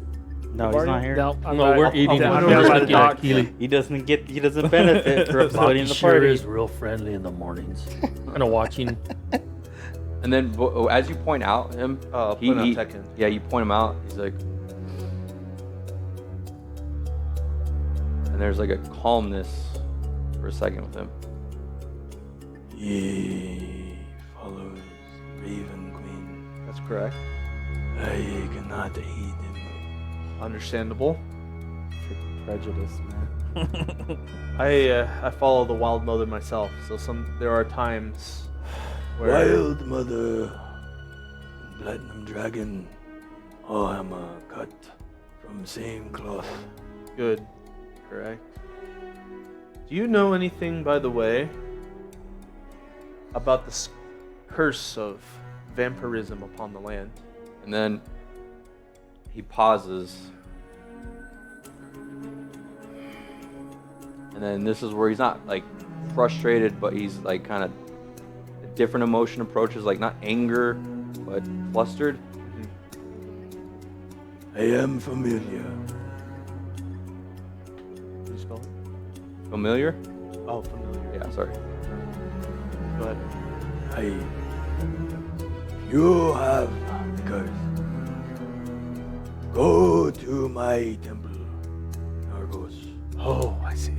No, he's party? not here. No, I'm No, not- we're I'm eating. down I'm by down the by the dock. Keely. He doesn't benefit for uploading the Sure party. is real friendly in the mornings. Kind of watching. And then as you point out him, Point out Tekin. yeah, you point him out. He's like, and there's like a calmness for a second with him. He follows Raven Queen. That's correct. I cannot aid him. Understandable. Prejudice, man. I follow the Wild Mother myself, so there are times where Wild Mother and Platinum Dragon. Oh, I'm cut from same cloth. good, correct. Do you know anything, by the way, about the curse of vampirism upon the land? And then he pauses, And then this is where he's not like frustrated, but he's like kind of a different emotion approaches, like not anger, but flustered. I am familiar. Can you spell it? Familiar? Oh, familiar. Yeah, sorry. Go ahead. You have the curse. Go to my temple, Argos. Oh, I see.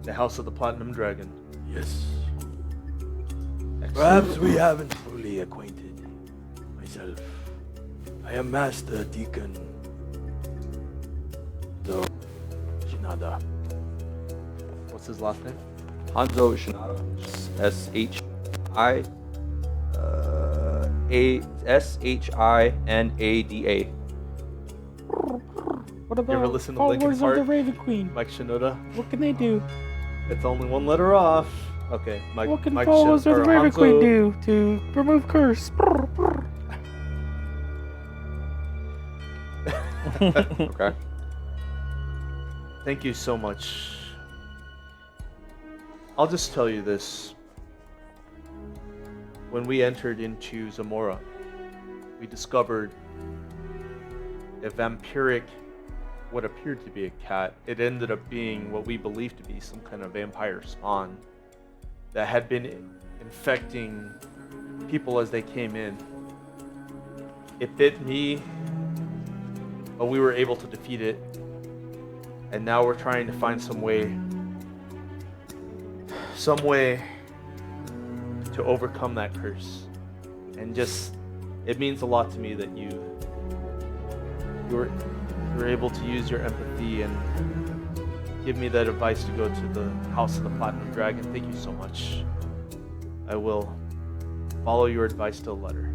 The House of the Platinum Dragon. Yes. Excellent. Perhaps we haven't fully acquainted. Myself, I am Master Deacon. So, Shinada. What's his last name? Hanzo Shinada. Shinada. What about You ever listen to Linkin followers of the Park? Raven Queen? Mike Shinoda. What can they do? It's only one letter off. Okay, Mike. What can Mike followers of the or Raven Hanzo- Queen do to remove curse? Okay. Thank you so much. I'll just tell you this. When we entered into Zamora, we discovered a vampiric, what appeared to be a cat. It ended up being what we believed to be some kind of vampire spawn that had been infecting people as they came in. It bit me, but we were able to defeat it. And now we're trying to find some way to overcome that curse. And just, it means a lot to me that you were able to use your empathy and give me that advice to go to the House of the Platinum Dragon. Thank you so much. I will follow your advice to the letter.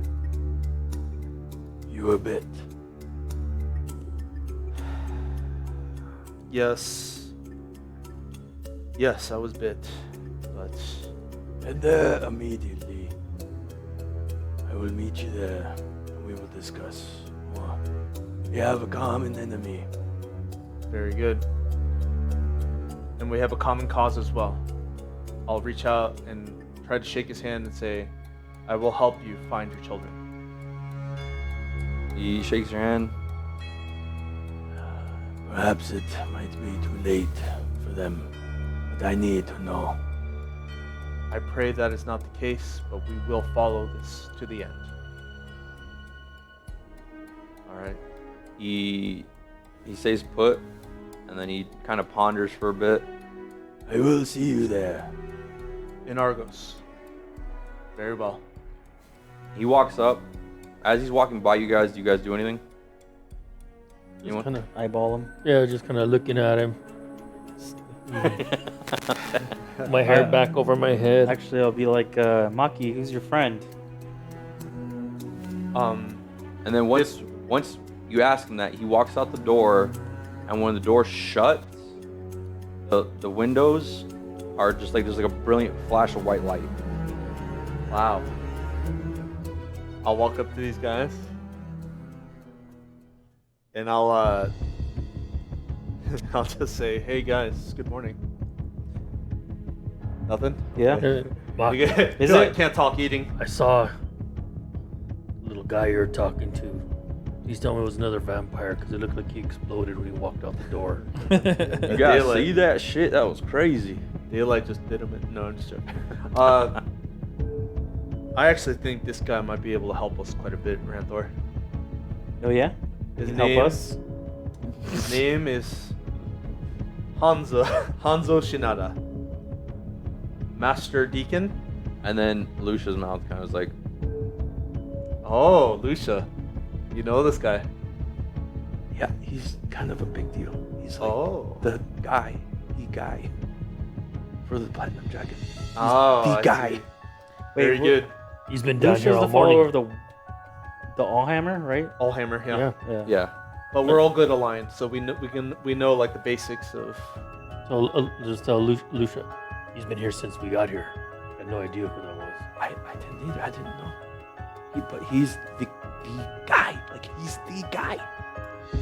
You a bit. Yes. Yes, I was bit. But And immediately, I will meet you there, and we will discuss more. We have a common enemy. very good. And we have a common cause as well. I'll reach out and try to shake his hand and say, I will help you find your children. He shakes your hand. Perhaps it might be too late for them, but I need to know. I pray that is not the case, but we will follow this to the end. Alright. He stays put, and then he kind of ponders for a bit. I will see you there. In Argos. Very well. He walks up. As he's walking by you guys, do you guys do anything? Just kind of, Eyeball him. yeah, just kind of looking at him. My hair back over my head. Actually, I'll be like, Maki, who's your friend? And then once you ask him that, he walks out the door, and when the door shuts, the windows are just like there's like a brilliant flash of white light. Wow. I'll walk up to these guys. And I'll I'll just say, hey guys, good morning. Nothing? Yeah. Maki, You get- Is I it? can't talk eating. I saw a little guy you're talking to. Please tell me it was another vampire because it looked like he exploded when he walked out the door. You guys Daylight. see that shit? That was crazy. Daylight just did him. No, I'm just joking. I actually think this guy might be able to help us quite a bit, Ranthor. Oh yeah? His Can name, help us? His name is Hanzo Shinada. Master Deacon. And then Lucia's mouth kind of was like, Oh, Lucia. You know this guy. Yeah, he's kind of a big deal. He's like Oh. the guy for the Platinum Dragon. He's Oh, the I guy. see. Very what- good. He's been down here Lucia's all the follower morning. of the Allhammer, right? Allhammer, yeah. Yeah. yeah. But we're all good aligned, so we know like the basics of. Just tell Lucia. He's been here since we got here. I had no idea who that was. I didn't either. I didn't know. But he's the guy. Like he's the guy.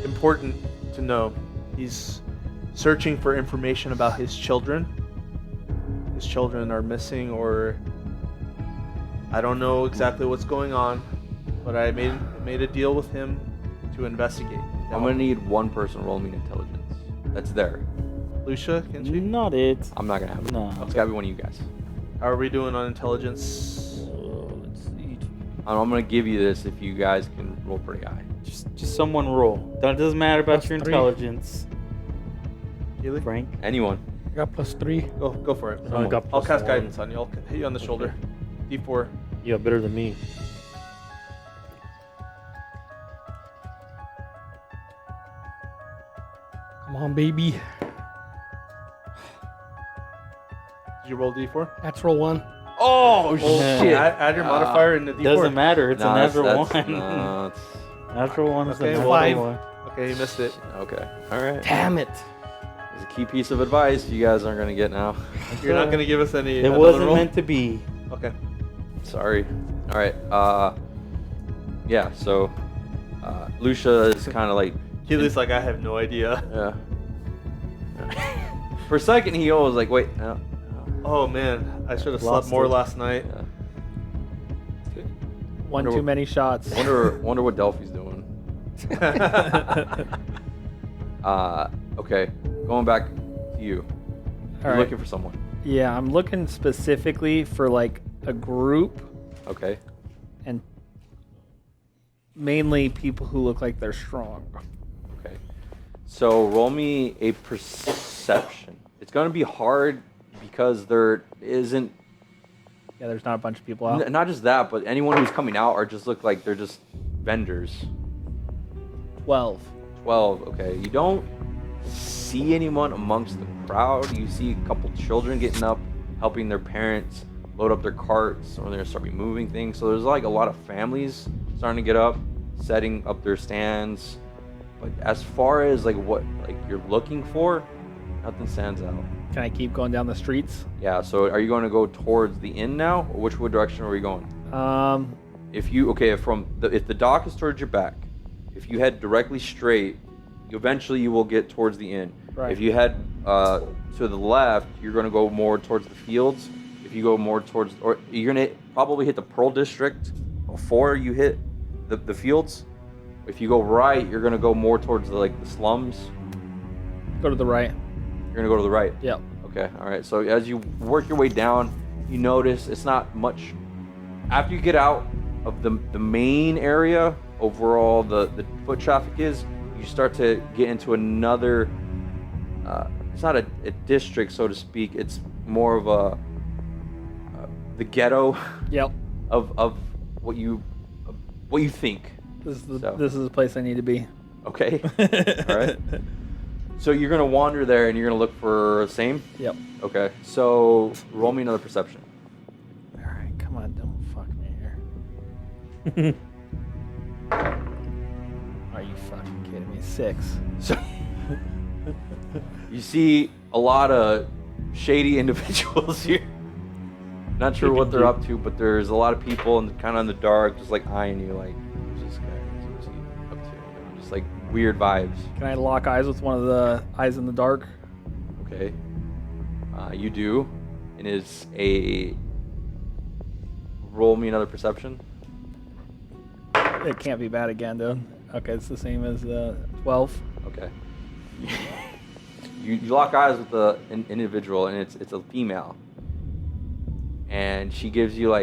Important to know, he's searching for information about his children. His children are missing, or I don't know exactly what's going on, but I made a deal with him to investigate. I'm gonna need one person roll me an intelligence. That's there. Lucia, can she? Not it. I'm not gonna have it. No. It's gotta be one of you guys. How are we doing on intelligence? Let's see. I'm gonna give you this if you guys can roll pretty high. Just someone roll. Doesn't matter about Plus your 3. intelligence, Keely? Frank. Anyone? I got +3. Go for it. I got I'll plus cast 1. guidance on you. I'll hit you on the shoulder. D4. Yeah, better than me. Come on, baby. Did you roll D4? Natural 1. Oh shit. Add your modifier in the D4. Doesn't matter. It's a natural that's, one. no, Natural one is Okay, a well, natural one. Okay, you missed it. okay. All right. Damn it. There's a key piece of advice you guys aren't gonna get now. You're not gonna give us any. It another wasn't roll? meant to be. Okay. Sorry. All right. Yeah. So, Lucia is kind of like, Keely's like, I have no idea. yeah. For a second, he was like, wait, no. Oh man, I should have Lost slept more it. last night. Yeah. One Wonder too what- many shots. Wonder what Delphi's doing. Okay. Going back to you. All You're right. looking for someone. Yeah, I'm looking specifically for like a group Okay. and mainly people who look like they're strong. Okay. So roll me a perception. It's gonna be hard because there isn't Yeah, there's not a bunch of people out. not just that, but anyone who's coming out are just look like they're just vendors. 12. 12. Okay. You don't see anyone amongst the crowd. You see a couple children getting up, helping their parents load up their carts, or they're gonna start moving things. So there's like a lot of families starting to get up, setting up their stands. But as far as like what like you're looking for, nothing stands out. Can I keep going down the streets? Yeah. So are you going to go towards the inn now, or which direction are we going? If the dock is towards your back, if you head directly straight, eventually you will get towards the inn. Right. If you head to the left, you're going to go more towards the fields. If you go more towards, or you're going to probably hit the Pearl District before you hit the fields. If you go right, you're going to go more towards the slums. Go to the right. You're going to go to the right. Yep. Okay, all right. So as you work your way down, you notice it's not much. After you get out of the main area, overall the foot traffic is, you start to get into another. It's not a district, so to speak. It's more of the ghetto Yep. of what you think. This is So. this is the place I need to be. Okay. All right. So you're gonna wander there and you're gonna look for the same. Yep. Okay. So roll me another perception. All right, come on, don't fuck me here. Are you fucking kidding me? 6. So you see a lot of shady individuals here. Not sure what they're up to, but there's a lot of people and kind of in the dark, just like eyeing you, like, who's this guy? What's he up to? Just like weird vibes. Can I lock eyes with one of the eyes in the dark? Okay. You do. It is a. Roll me another perception. It can't be bad again, dude. Okay, it's the same as 12. Okay. You lock eyes with an individual, and it's a female. And she gives you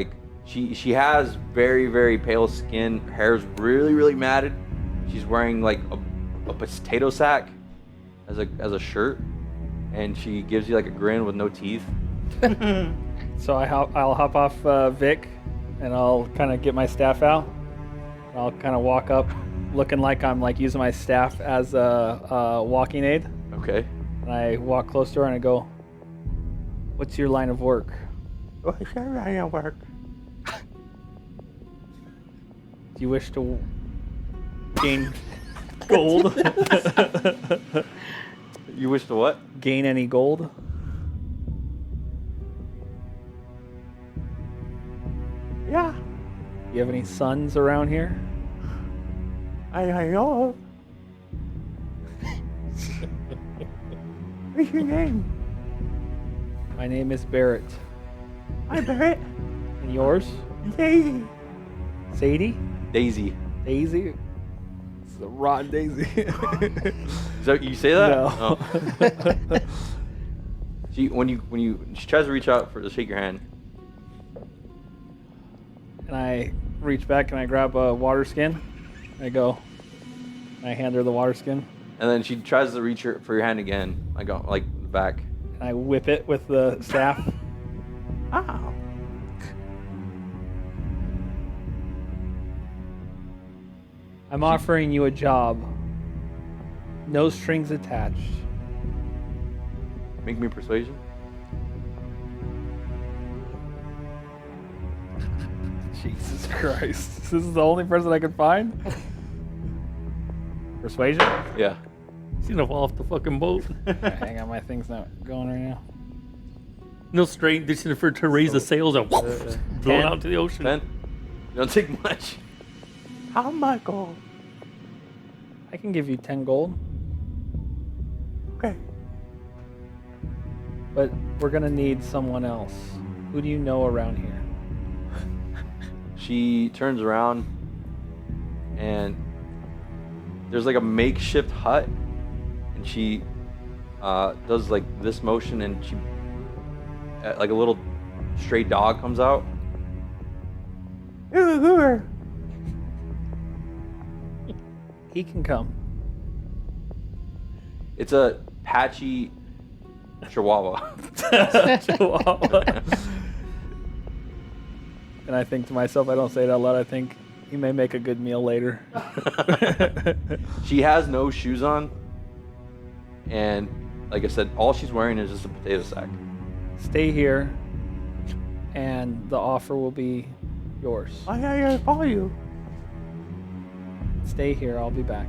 she has very, very pale skin. Her hair's really, really matted. She's wearing like a potato sack as a shirt, and she gives you like a grin with no teeth. So I'll hop off Vic, and I'll kind of get my staff out. I'll kind of walk up, looking like I'm like using my staff as a walking aid. Okay. And I walk close to her and I go, "What's your line of work?" What's your line of work? Do you wish to gain gold? You wish to what? Gain any gold? Yeah. You have any sons around here? I know. What's your name? My name is Barrett. Hi, Barrett. And yours? Daisy. Sadie? Daisy. Daisy? This is a rotten Daisy. Is that you say that? No. Oh. She she tries to reach out to shake your hand. And I reach back and I grab a water skin. I go. And I hand her the water skin. And then she tries to reach for your hand again. I go like back. And I whip it with the staff. Ow. I'm offering you a job. No strings attached. Make me persuasion. Jesus Christ. This is the only person I can find? Persuasion? Yeah. Seen him fall off the fucking boat. Alright, hang on, my thing's not going right now. No straight. Just for to raise the sails and blown 10. out to the ocean. 10. You don't take much. How much gold? I can give you 10 gold. Okay. But we're gonna need someone else. Who do you know around here? She turns around and there's like a makeshift hut, and she does like this motion, and she like a little stray dog comes out. He can come. It's a patchy chihuahua. Chihuahua. And I think to myself, I don't say it out loud, I think he may make a good meal later. She has no shoes on, and like I said, all she's wearing is just a potato sack. Stay here, and the offer will be yours. I gotta follow you. Stay here, I'll be back.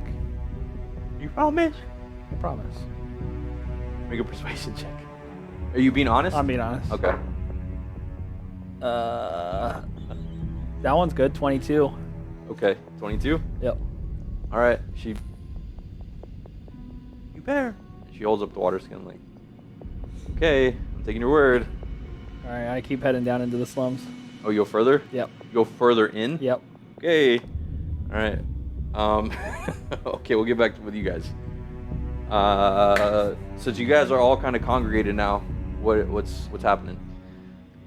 You promise? I promise. Make a persuasion check. Are you being honest? I'm being honest. Okay. That one's good, 22. Okay. 22. Yep. All right. She You better. holds up the water skin like, okay, I'm taking your word. All right, I keep heading down into the slums. Oh, you go further? Yep. You go further in? Yep. Okay. All right. Okay, we'll get back with you guys. Since you guys are all kind of congregated now, what's happening?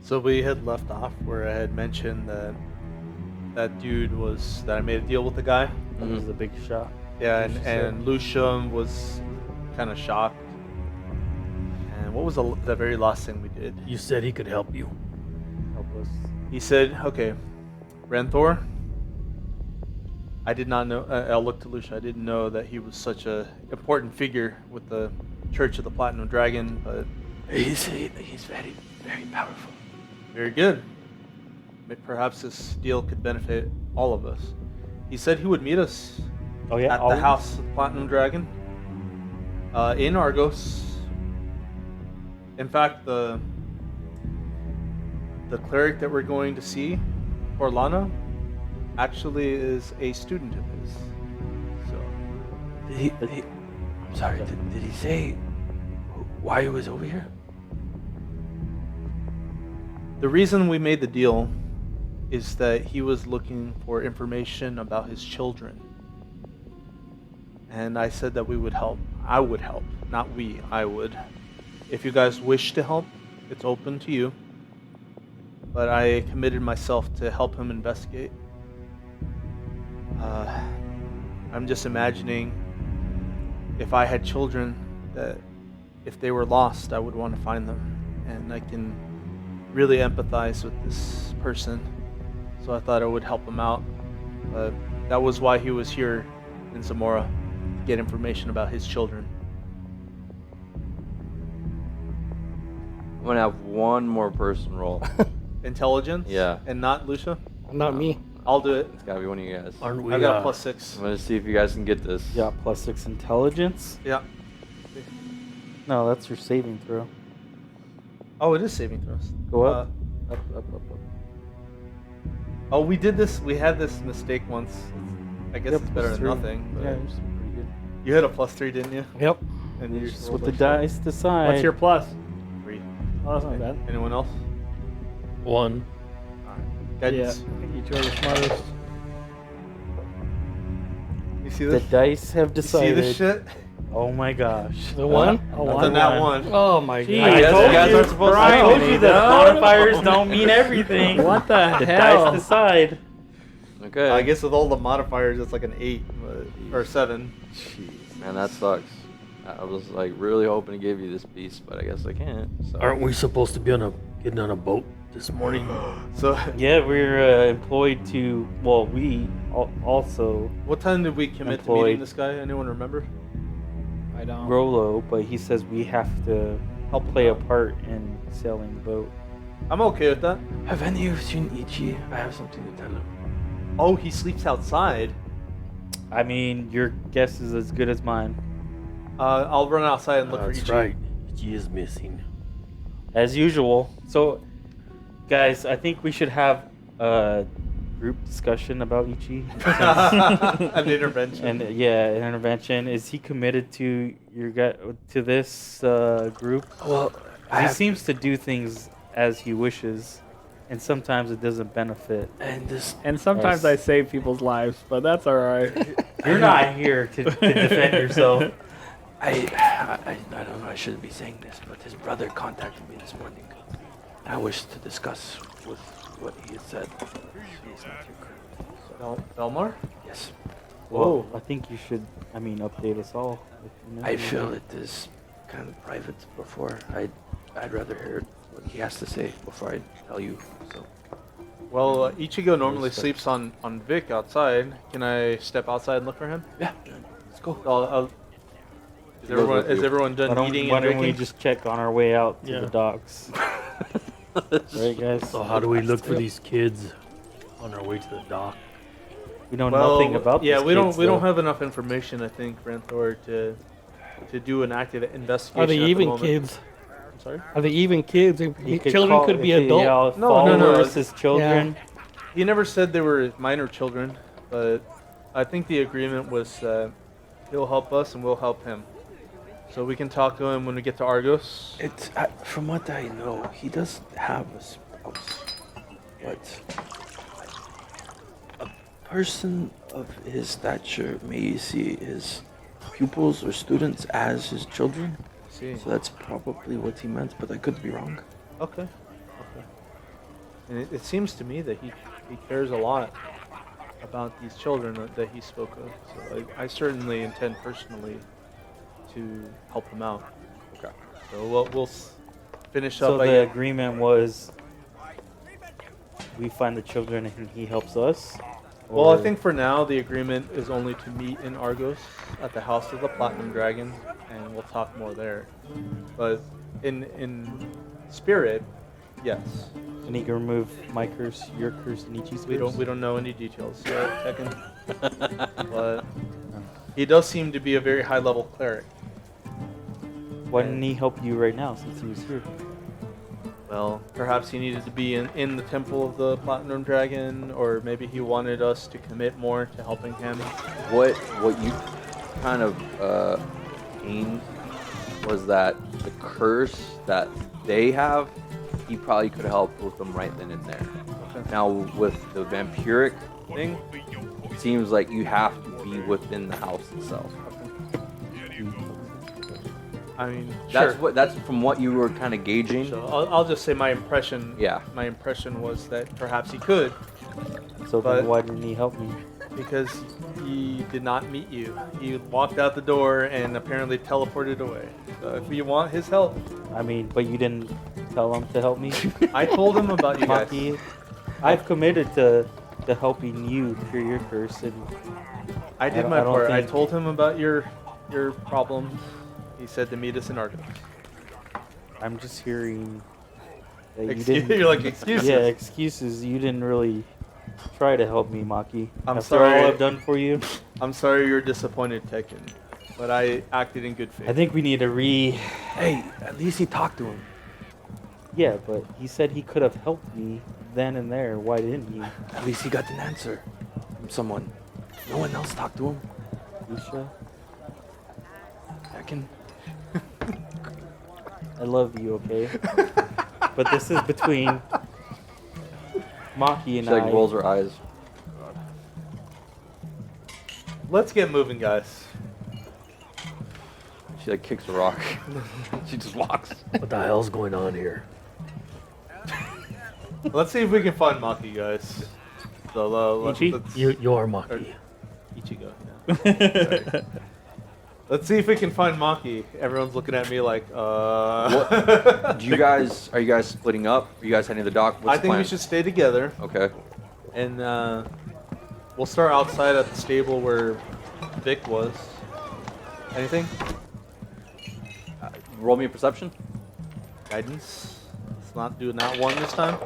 So we had left off where I had mentioned that dude was that I made a deal with the guy. That was the big shot. Yeah, Lucia and Lucian was kind of shocked. And what was the very last thing we did? You said he could help you. Help us. He said, "Okay, Ranthor. I did not know. I'll look to Lucia. I didn't know that he was such a important figure with the Church of the Platinum Dragon, but He's very, very powerful. very good. Perhaps this deal could benefit all of us." He said he would meet us Oh yeah, at the always? House of the Platinum Dragon in Argos. In fact, the cleric that we're going to see, Orlana, actually is a student of his. So I'm sorry, did he say why he was over here? the reason we made the deal is that he was looking for information about his children. And I said that we would help. I would help, not we, I would. If you guys wish to help, it's open to you. But I committed myself to help him investigate. I'm just imagining if I had children that if they were lost, I would want to find them. And I can really empathize with this person. So I thought I would help him out. But that was why he was here in Zamora, to get information about his children. I'm gonna have one more person roll. Intelligence? Yeah. And not Lucia? Not me. I'll do it. It's gotta be one of you guys. Aren't we? I got a +6. I'm gonna see if you guys can get this. Yeah, +6 intelligence. Yeah. No, that's your saving throw. Oh, it is saving throws. Go up. Up. Oh, we did this. We had this mistake once. I guess Yep, it's better than +3. nothing. But Yeah, it's pretty good. you had a +3, didn't you? Yep. And you Just what the dice decide. What's your plus? 3. Oh, that's not bad. Anyone else? 1. Guidance. Yeah, you two are the smartest. You see The this? dice have You see decided. this shit? Oh my gosh. The one? Oh, Nothing one. that one. Oh my Gee, god. I guess told you guys you, aren't supposed to I say told you anything. that modifiers don't mean everything. What the The hell? dice decide. Okay. I guess with all the modifiers, it's like an 8 or 7. Man, that sucks. I was like really hoping to give you this piece, but I guess I can't. So. Aren't we supposed to be getting on a boat this morning? So, Yeah, we're employed to. Well, we also what time did we commit to meeting Employed. this guy? Anyone remember? I don't. Rolo, but he says we have to Help play a him out. part in sailing the boat. I'm okay with that. Have any of you seen Ichi? I have something to tell him. Oh, he sleeps outside. I mean, your guess is as good as mine. I'll run outside and look for That's Ichi. right. Ichi is missing. As usual. So, guys, I think we should have a group discussion about Ichi. An intervention. And yeah, intervention. Is he committed to to this group? Well, He seems to do things as he wishes, and sometimes it doesn't benefit. and this And sometimes Yes. I save people's lives, but that's all right. You're not here to defend yourself. I don't know. I shouldn't be saying this, but his brother contacted me this morning. I wish to discuss with what he has said. He is not here currently. Belmar? Yes, Well, I think you should. I mean, update us all. If you know. I feel it is kind of private. Before I'd rather hear what he has to say before I tell you. So Well, Ichigo normally sleeps on Vic outside. Can I step outside and look for him? yeah, let's go. Is everyone done eating Why and don't we drinking? just check on our way out to Yeah. the docks? Right, guys? So how do we look for these kids on our way to the dock? We know nothing about yeah, these we don't kids, we don't though. have enough information, I think, Ranthor, to do an active investigation. Are they at the even moment. kids? I'm sorry. Are they even kids? You could Children call- could be if you- adult. Yeah, No, no, no. followers as children. He never said they were minor children, but I think the agreement was he'll help us and we'll help him. So we can talk to him when we get to Argos. It's from what I know, he doesn't have a spouse, but a person of his stature may see his pupils or students as his children. See. So that's probably what he meant, but I could be wrong. Okay. And it seems to me that he cares a lot about these children that he spoke of. So I certainly intend personally to help him out. Okay. So we'll finish So up by the agreement was we find the children and he helps us? Well, I Or- think for now the agreement is only to meet in Argos at the House of the Platinum Dragon, and we'll talk more there. But in spirit, yes. And he can remove my curse, your curse, and Ichi's curse? We don't know any details yet, Tekken. But he does seem to be a very high level cleric. Why didn't he help you right now since he was here? Well, perhaps he needed to be in the Temple of the Platinum Dragon, or maybe he wanted us to commit more to helping him. What you kind of gained was that the curse that they have, he probably could help with them right then and there. Okay. Now with the vampiric thing, it seems like you have to be within the house itself. I mean, That's sure. that's from what you were kind of gauging. So I'll just say my impression. Yeah. My impression was that perhaps he could, So But- then why didn't he help me? because he did not meet you. He walked out the door and apparently teleported away. So if you want his help, I mean, but you didn't tell him to help me? I told him about you guys. Maki, I've committed to helping you cure your curse, and I did don't- my I don't part. I think- told him about your problems. He said to meet us in Argos. I'm just hearing that you Excuse- didn't. You're like, excuses. Yeah, excuses. You didn't really try to help me, Maki. I'm After sorry. all I've done for you, I'm sorry you're disappointed, Tekken, but I acted in good faith. I think we need to Hey, at least he talked to him. Yeah, but he said he could have helped me then and there. Why didn't he? At least he got an answer from someone. No one else talked to him. You sure? I can. I love you, okay? But this is between Maki She and like I. rolls her eyes. Let's get moving, guys. She like kicks a rock. She just walks. What the hell's going on here? Let's see if we can find Maki, guys. So, Ichi? let's- You are Maki. Ichigo. Yeah. Sorry. Let's see if we can find Maki. Everyone's looking at me like, Do you guys are you guys splitting up? Are you guys heading to the dock? What's I the think plan? we should stay together, Okay. and we'll start outside at the stable where Vic was. Anything? Roll me a perception. Guidance. Let's not do that one this time.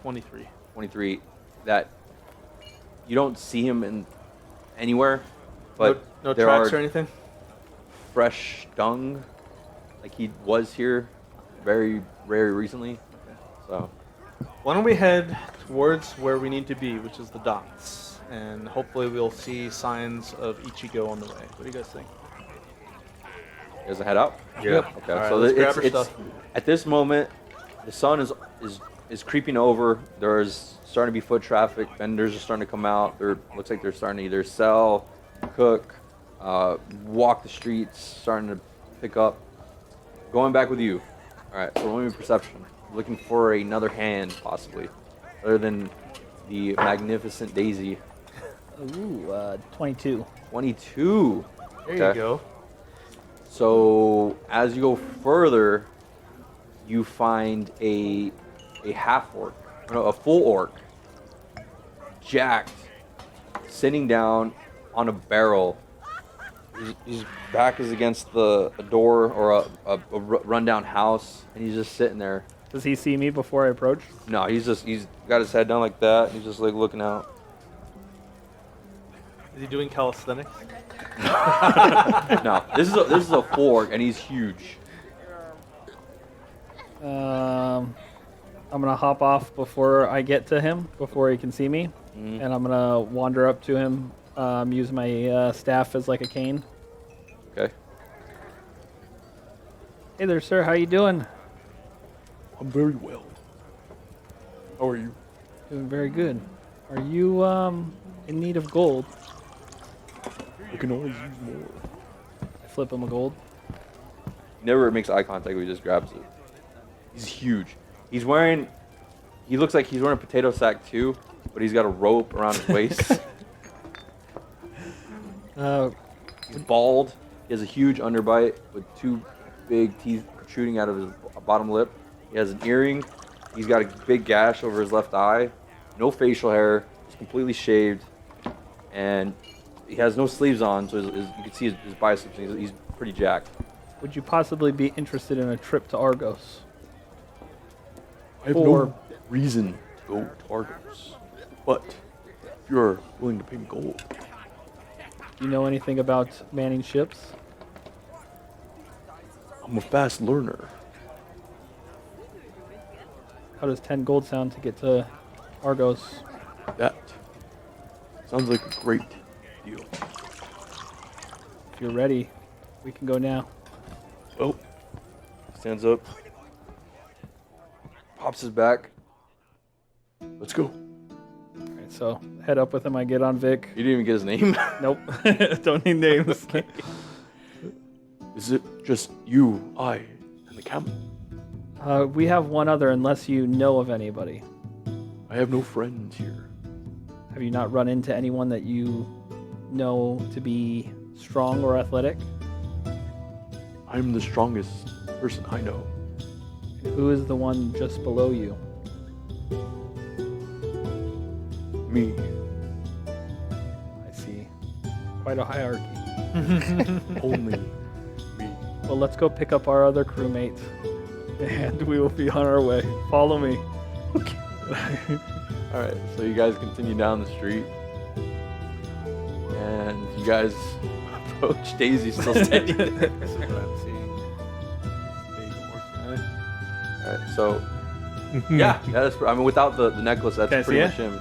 23. 23. That you don't see him in anywhere, but no there tracks are or anything? fresh dung. Like he was here very recently. So Why don't we head towards where we need to be, which is the docks, and hopefully we'll see signs of Ichigo on the way. What do you guys think? you guys head out. Yeah. Okay. All right, so let's grab it's, our it's stuff. at this moment the sun is creeping over. There's starting to be foot traffic. Vendors are starting to come out. Looks like they're starting to either sell, cook, walk the streets, starting to pick up. Going back with you. All right. So roll me perception. Looking for another hand, possibly, other than the magnificent Daisy. Ooh, 22. 22. There you Okay. go. So as you go further, you find a half orc, no, a full orc, jacked, sitting down on a barrel. His back is against a door or a rundown house, and he's just sitting there. Does he see me before I approach? No, he's got his head down like that. And he's just like looking out. Is he doing calisthenics? No, this is a full orc, and he's huge. I'm gonna hop off before I get to him, before he can see me, Mhm. and I'm gonna wander up to him, use my staff as like a cane. Okay. Hey there, sir. How you doing? I'm very well. How are you? Doing very good. Are you in need of gold? I can always use more. I flip him a gold. He never makes eye contact. He just grabs it. He's huge. He looks like he's wearing a potato sack too, but he's got a rope around his waist. He's bald. He has a huge underbite with two big teeth protruding out of his bottom lip. He has an earring. He's got a big gash over his left eye. No facial hair. He's completely shaved. And he has no sleeves on, so you can see his biceps. He's pretty jacked. Would you possibly be interested in a trip to Argos? I have Or- no reason to go to Argos. But if you're willing to pay me gold, Do you know anything about manning ships? I'm a fast learner. How does 10 gold sound to get to Argos? That sounds like a great deal. If you're ready, we can go now. Well, stands up, pops his back. Let's go. Alright, so head up with him. I get on Vic. You didn't even get his name. Nope. Don't need names. Is it just you, I, and the camel? We have one other, unless you know of anybody. I have no friends here. Have you not run into anyone that you know to be strong or athletic? I'm the strongest person I know. Who is the one just below you? Me. I see. Quite a hierarchy. Only me. Well, let's go pick up our other crewmate, and we will be on our way. Follow me. All right, so you guys continue down the street, and you guys approach Daisy still standing there. This is what I'm seeing. Big orc guy. All right, so yeah, that's. I mean, without the necklace, that's Can I pretty see much him.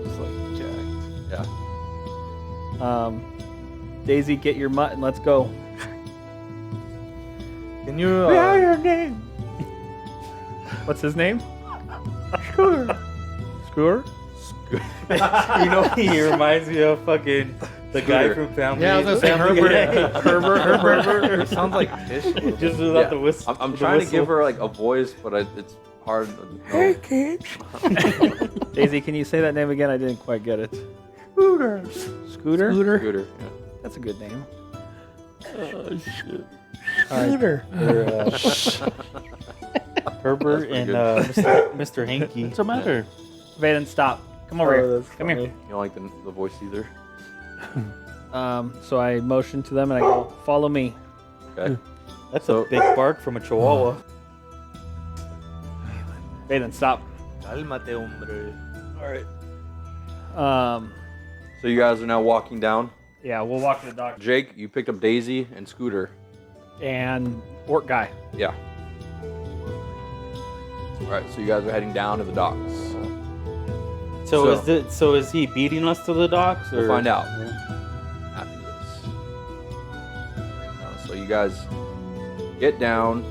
Just like jacked. Yeah. Daisy, get your mutt and let's go. you? your name? What's his name? Scourge. Scourge? You know, he reminds me of fucking the guy Scooter. from Family. Yeah, I was gonna say Family Herbert. Guy. Herbert. It sounds like fish. Just without Yeah. the whistle. I'm the trying to whistle. give her like a voice, but it's hard. Hey, kids. Daisy, can you say that name again? I didn't quite get it. Scooter. Scooter? Scooter. Yeah. That's a good name. Oh shit. Scooter. Herbert pretty and good. Mr. Hanky. What's the matter? Vaden, stop. Come over here. Come here. You don't like the voice either. So I motion to them and I go, follow me. Okay. That's So- a big bark from a chihuahua. Vaden, stop. Cálmate, hombre. So you guys are now walking down. Yeah, we'll walk to the dock. Jake, you picked up Daisy and Scooter. And Orc guy. Yeah. All right. So you guys are heading down to the docks. So is he beating us to the docks? Or? We'll find out Yeah. after this. So you guys get down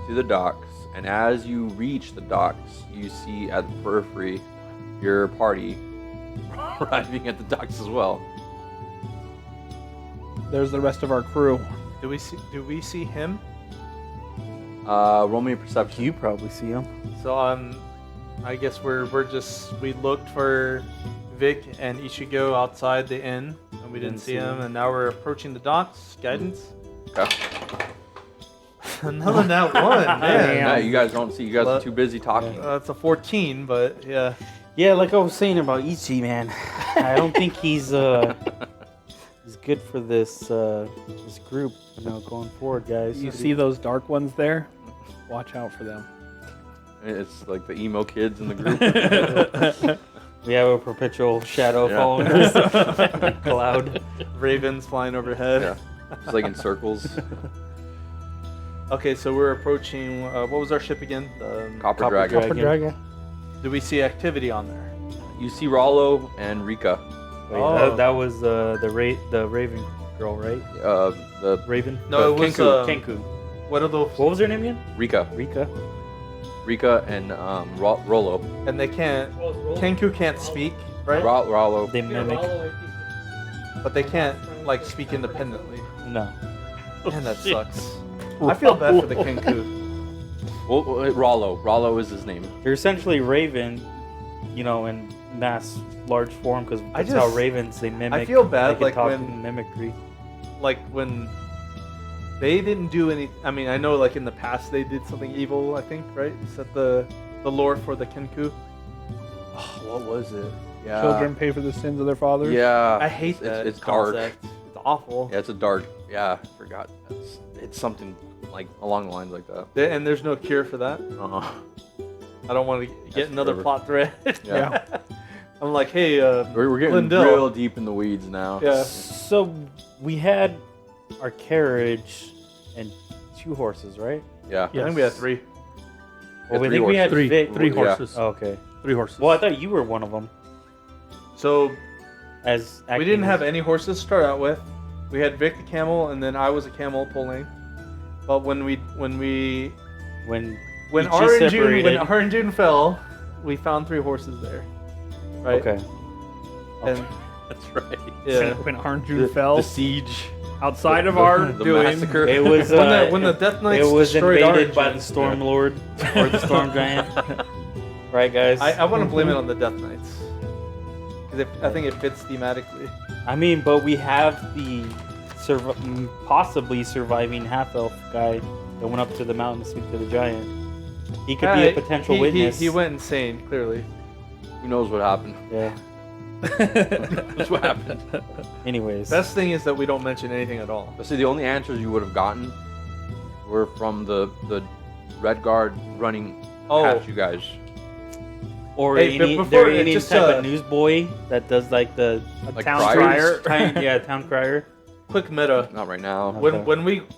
to the docks, and as you reach the docks, you see at the periphery your party arriving at the docks as well. There's the rest of our crew. Do we see him? Roll me a perception. You probably see him. So I guess we looked for Vic and Ichigo outside the inn, and we didn't see him, and now we're approaching the docks. Guidance. Okay. Another nat one, man. No, you guys don't see. You guys are But- too busy talking. It's a 14, but yeah. Yeah, like I was saying about Ichi, man. I don't think he's good for this group, going forward, guys. You see those dark ones there? Watch out for them. It's like the emo kids in the group. We have a perpetual shadow Yeah. following us. Cloud. Ravens flying overhead. Yeah. It's like in circles. Okay, so we're approaching. What was our ship again? The Copper, Copper Dragon. Copper Dragon. Do we see activity on there? You see Rollo and Rika. Wait, Oh. that was the Raven girl, right? The Raven. No, it was Kenku. What are those? What was her name again? Rika Rika. and Rollo. And they can't. Kenku can't speak, right? Rollo. They mimic. But they can't like speak independently. No. Man, that sucks. I feel bad for the Kenku. Well, Rollo is his name. They're essentially Raven, in large form, because I that's how just- ravens, they mimic. I feel bad, they can like, talk when- in mimicry. Like when they didn't do any. I mean, I know like in the past they did something evil. I think, right? Is that the lore for the Kenku? Oh, what was it? Yeah. Children pay for the sins of their fathers. Yeah. I hate that. It's dark. concept. It's awful. Yeah, it's a dark. Yeah, I forgot. It's something like along the lines like that. And there's no cure for that. Uh-huh. I don't want to get That's another forever. plot thread. Yeah. I'm like, hey, We're getting Lindell. real deep in the weeds now. Yeah. So we had our carriage and 2 horses, right? Yeah. I think we had 3. Well, three we think we had Three Vic. three Yeah. horses. Oh, okay. 3 horses. Well, I thought you were one of them. So As we didn't have any horses to start out with. We had Vic the camel, and then I was a camel pulling. But when when Ichi Orange separated. June fell, we found 3 horses there. Right. Okay. And That's right. yeah. When Arjun fell The siege. outside of our The doing. massacre. It was when the Death Knights it was destroyed invaded by Arjun. the Storm Lord or the Storm Giant. Right, guys. I want to blame it on the Death Knights. Because I think it fits thematically. I mean, but we have the possibly surviving half-elf guy that went up to the mountain to speak to the giant. He could be a potential witness. He went insane, clearly. Who knows what happened? Yeah. That's what happened. Anyways. Best thing is that we don't mention anything at all. But see, the only answers you would have gotten were from the Red Guard running past you guys. or Hey, but any, before- there any just, type of newsboy that does like the Like town criers? crier. town crier. Quick meta. Not right now. Okay.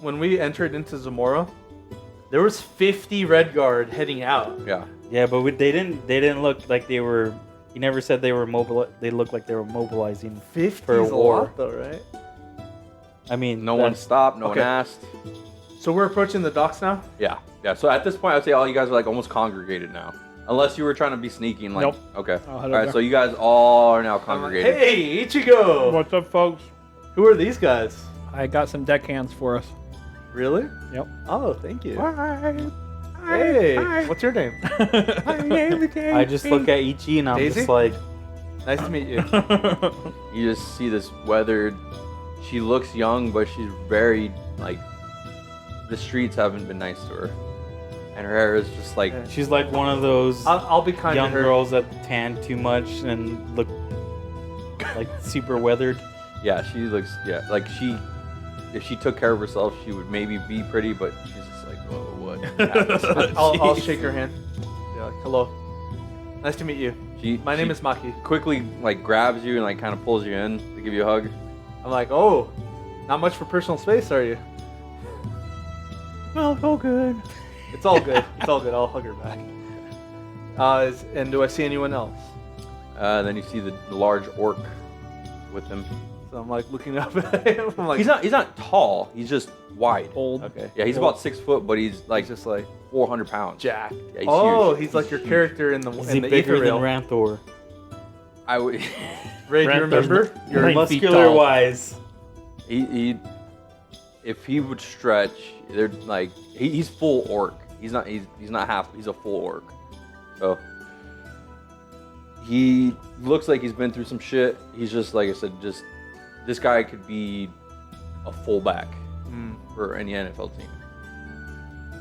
When we entered into Zamora, there was 50 Red Guard heading out. Yeah. Yeah, but they didn't look like they were. He never said they were mobile. They looked like they were mobilizing 50 for a is a war. lot, though, right? I mean, No one that's- stopped. No one Okay. asked. So we're approaching the docks now? Yeah. So at this point, I'd say all you guys are like almost congregated now. Unless you were trying to be sneaky and like. Nope. Okay. I'll All head right. over. So you guys all are now I'm like, congregated. hey, Ichigo! What's up, folks? Who are these guys? I got some deckhands for us. Really? Yep. Oh, thank you. Hi. Hey, what's your name? My name is I just look at Ichi and I'm Daisy? just like, Nice to meet you. You just see this weathered. She looks young, but she's very like. The streets haven't been nice to her, and her hair is just like. Yeah. she's like one of those I'll be kind young to her. girls that tan too much and look like super weathered. Yeah, she looks. Yeah, like she. If she took care of herself, she would maybe be pretty, but she's just like, whoa, what? happened? I'll shake her hand. Yeah, like, hello. Nice to meet you. My name she is Maki. quickly like grabs you and like kind of pulls you in to give you a hug. I'm like, oh, not much for personal space, are you? Oh, so good. It's all good. It's all good. I'll hug her back. And do I see anyone else? Then you see the large orc with him. So I'm like looking up at him. I'm like, He's not tall. He's just wide. Old. okay. Yeah, he's about 6 foot, but he's like He's just like 400 pounds. Jack. Yeah, he's Oh, huge. he's like your huge. character in the Is in he the bigger ether than rail. Ranthor? I would. Ray, do you Ranthor's remember? not- Your 9 feet Muscular tall. wise. he if he would stretch, they're like he's full orc. He's not half. He's a full orc. So he looks like he's been through some shit. He's just like I said, just this guy could be a fullback for any NFL team.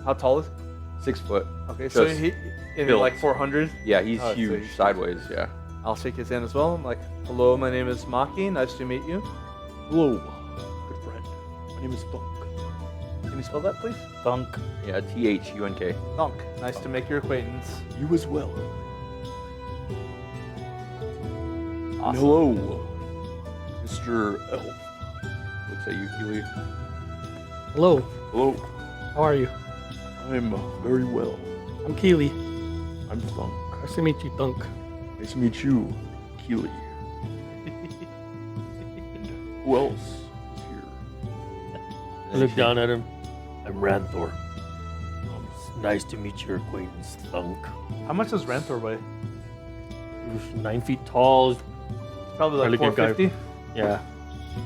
How tall is he? 6 foot. Okay, so Just he in built. like 400. Yeah, he's Oh, so huge he's- sideways. Yeah. I'll shake his hand as well. I'm like, hello, my name is Maki. Nice to meet you. Hello, good friend. My name is Thunk. Can you spell that, please? Thunk. Yeah. THUNK. Thunk. Nice to make your acquaintance. You as well. Awesome. Hello, Mr. Elf. Looks at you, Keely. Hello. Hello. How are you? I'm very well. I'm Keely. I'm Thunk. Nice to meet you, Thunk. Nice to meet you, Keely. Who else is here? I look down at him. I'm Ranthor. It's nice to meet your acquaintance, Thunk. How much does Ranthor weigh? He's 9 feet tall. Probably Really like good guy. 450. Yeah.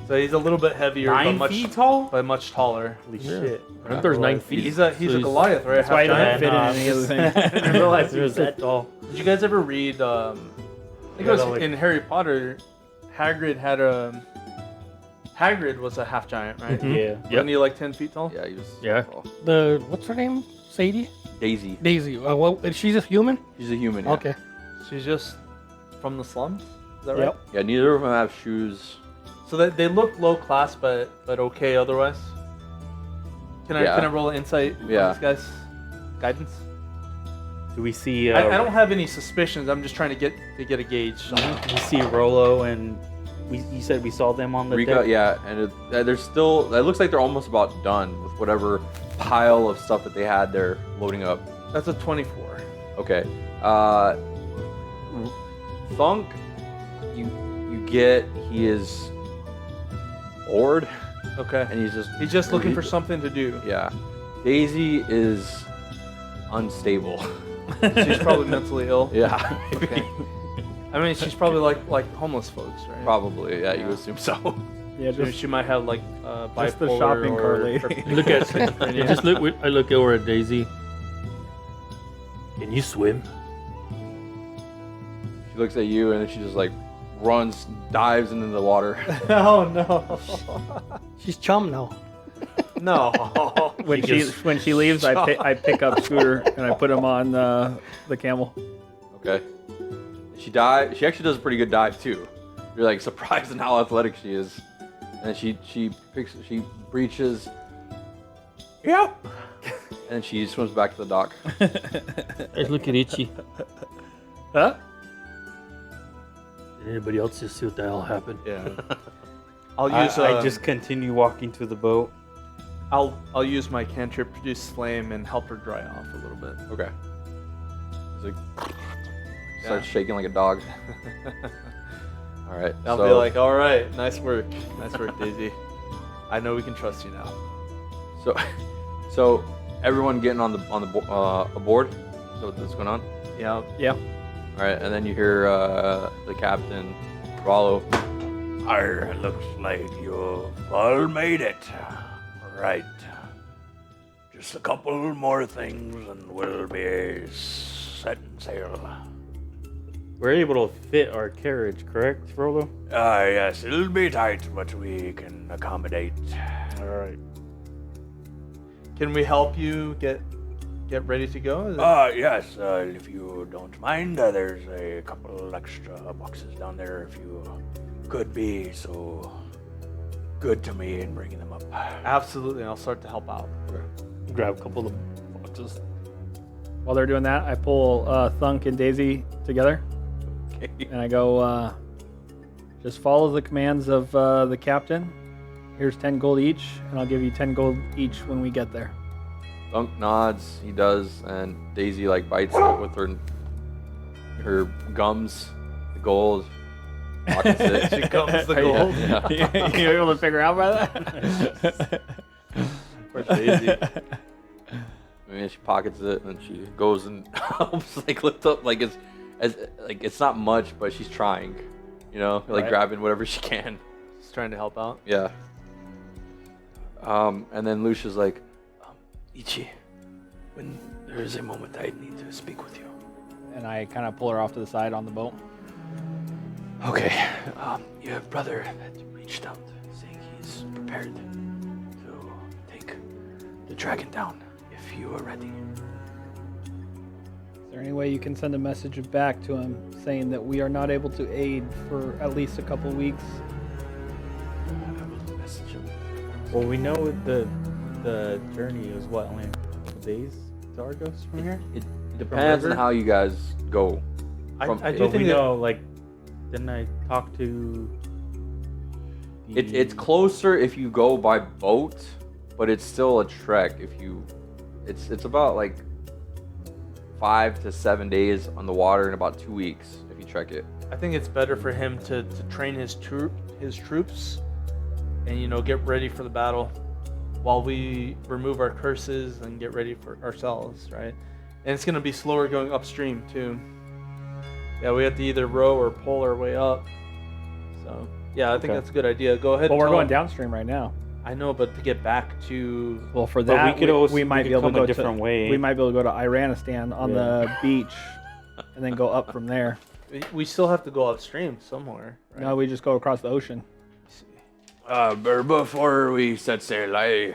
So he's a little bit heavier, but 9 much feet tall? but much taller. Holy Yeah. shit. Ranthor's 9 feet. He's a So Goliath, right? That's why I Half don't giant. fit in any other thing. I didn't realize he was that tall. Did you guys ever read? I think it was in Harry Potter. Hagrid had a. Hagrid was a half giant, right? Mhm. Yeah. Wasn't he like 10 feet tall? Yeah, he was. Yeah. tall. What's her name? Sadie? Daisy. Daisy. Well, she's a human? She's a human. Yeah. Okay. She's just from the slums. Is that right? Yep. Yeah. Neither of them have shoes. So they look low class, but okay otherwise. Can Yeah. I roll an insight Yeah. on this guy's guidance? Do we see? I don't have any suspicions. I'm just trying to get a gauge. We see Rolo and you said we saw them on the Rika, deck. yeah, and they're still. It looks like they're almost about done with whatever pile of stuff that they had there loading up. That's a 24. Okay. Thunk, you get he is bored Okay. and He's just looking for something to do. Yeah. Daisy is unstable. She's probably mentally ill. Yeah. Okay. I mean, she's probably like homeless folks, right? Probably. Yeah, you Yeah. assume so. Yeah, So just she might have like bipolar Just the shopping cart or lady. Look at schizophrenia. just look. I look over at Daisy. Can you swim? She looks at you and then she just like runs, dives into the water. Oh no. She's chum now. No. when she leaves, I pick up Scooter and I put him on the camel. Okay. She actually does a pretty good dive too. You're like surprised in how athletic she is. And she breaches. Yep. And she swims back to the dock. Let's look at Ichi. Huh? Did anybody else just see what the hell happened? Yeah. I'll I use. just continue walking to the boat. I'll use my cantrip, produce flame, and help her dry off a little bit. Okay. It's like starts shaking like a dog. All right. I'll so, be like, all right, nice work, Daisy. I know we can trust you now. So everyone getting on the aboard. So what's going on? Yeah. Yeah. All right, and then you hear the captain, Rollo. Arr, looks like you've all made it. Right. Just a couple more things and we'll be setting sail. We're able to fit our carriage, correct, Rolo? Yes, it'll be tight, but we can accommodate. All right. Can we help you get ready to go? Is it- Yes, if you don't mind, there's a couple extra boxes down there if you could be so good to me in bringing them up. Absolutely, and I'll start to help out. Grab a couple of boxes. While they're doing that, I pull Thunk and Daisy together, and I go, just follow the commands of the captain. Here's 10 gold each, and I'll give you 10 gold each when we get there. Dunk nods, he does, and Daisy like bites it with her gums, the gold, pockets it. She gums the gold. Yeah. You're able to figure out by that? Where's Daisy? I mean, she pockets it and she goes and helps like lift up like it's not much, but she's trying, you know, like Right. grabbing whatever she can. Just trying to help out. Yeah. And then Lucia's like, Ichi, when there is a moment I need to speak with you. And I kind of pull her off to the side on the boat. Okay, your brother had reached out saying he's prepared to take the dragon down if you are ready. Is there any way you can send a message back to him saying that we are not able to aid for at least a couple weeks? I will message him. Well, we know the journey is what, only a couple days to Argos from here? it depends on river? how you guys go. I do But we think that know, like, didn't I talk to It's closer if you go by boat, but it's still a trek if you. It's about like 5 to 7 days on the water and about 2 weeks if you trek it. I think it's better for him to train his troops and get ready for the battle while we remove our curses and get ready for ourselves, right? And it's gonna be slower going upstream too. Yeah, we have to either row or pull our way up. So yeah, I think Okay. that's a good idea. Go ahead. Well, and we're tell going him. downstream right now. I know, but to get back to Well, for But that, we could also we might could be able to come go a different way. We might be able to go to Iranistan on Yeah. the beach, and then go up from there. we still have to go upstream somewhere. Right? No, we just go across the ocean. But before we set sail, I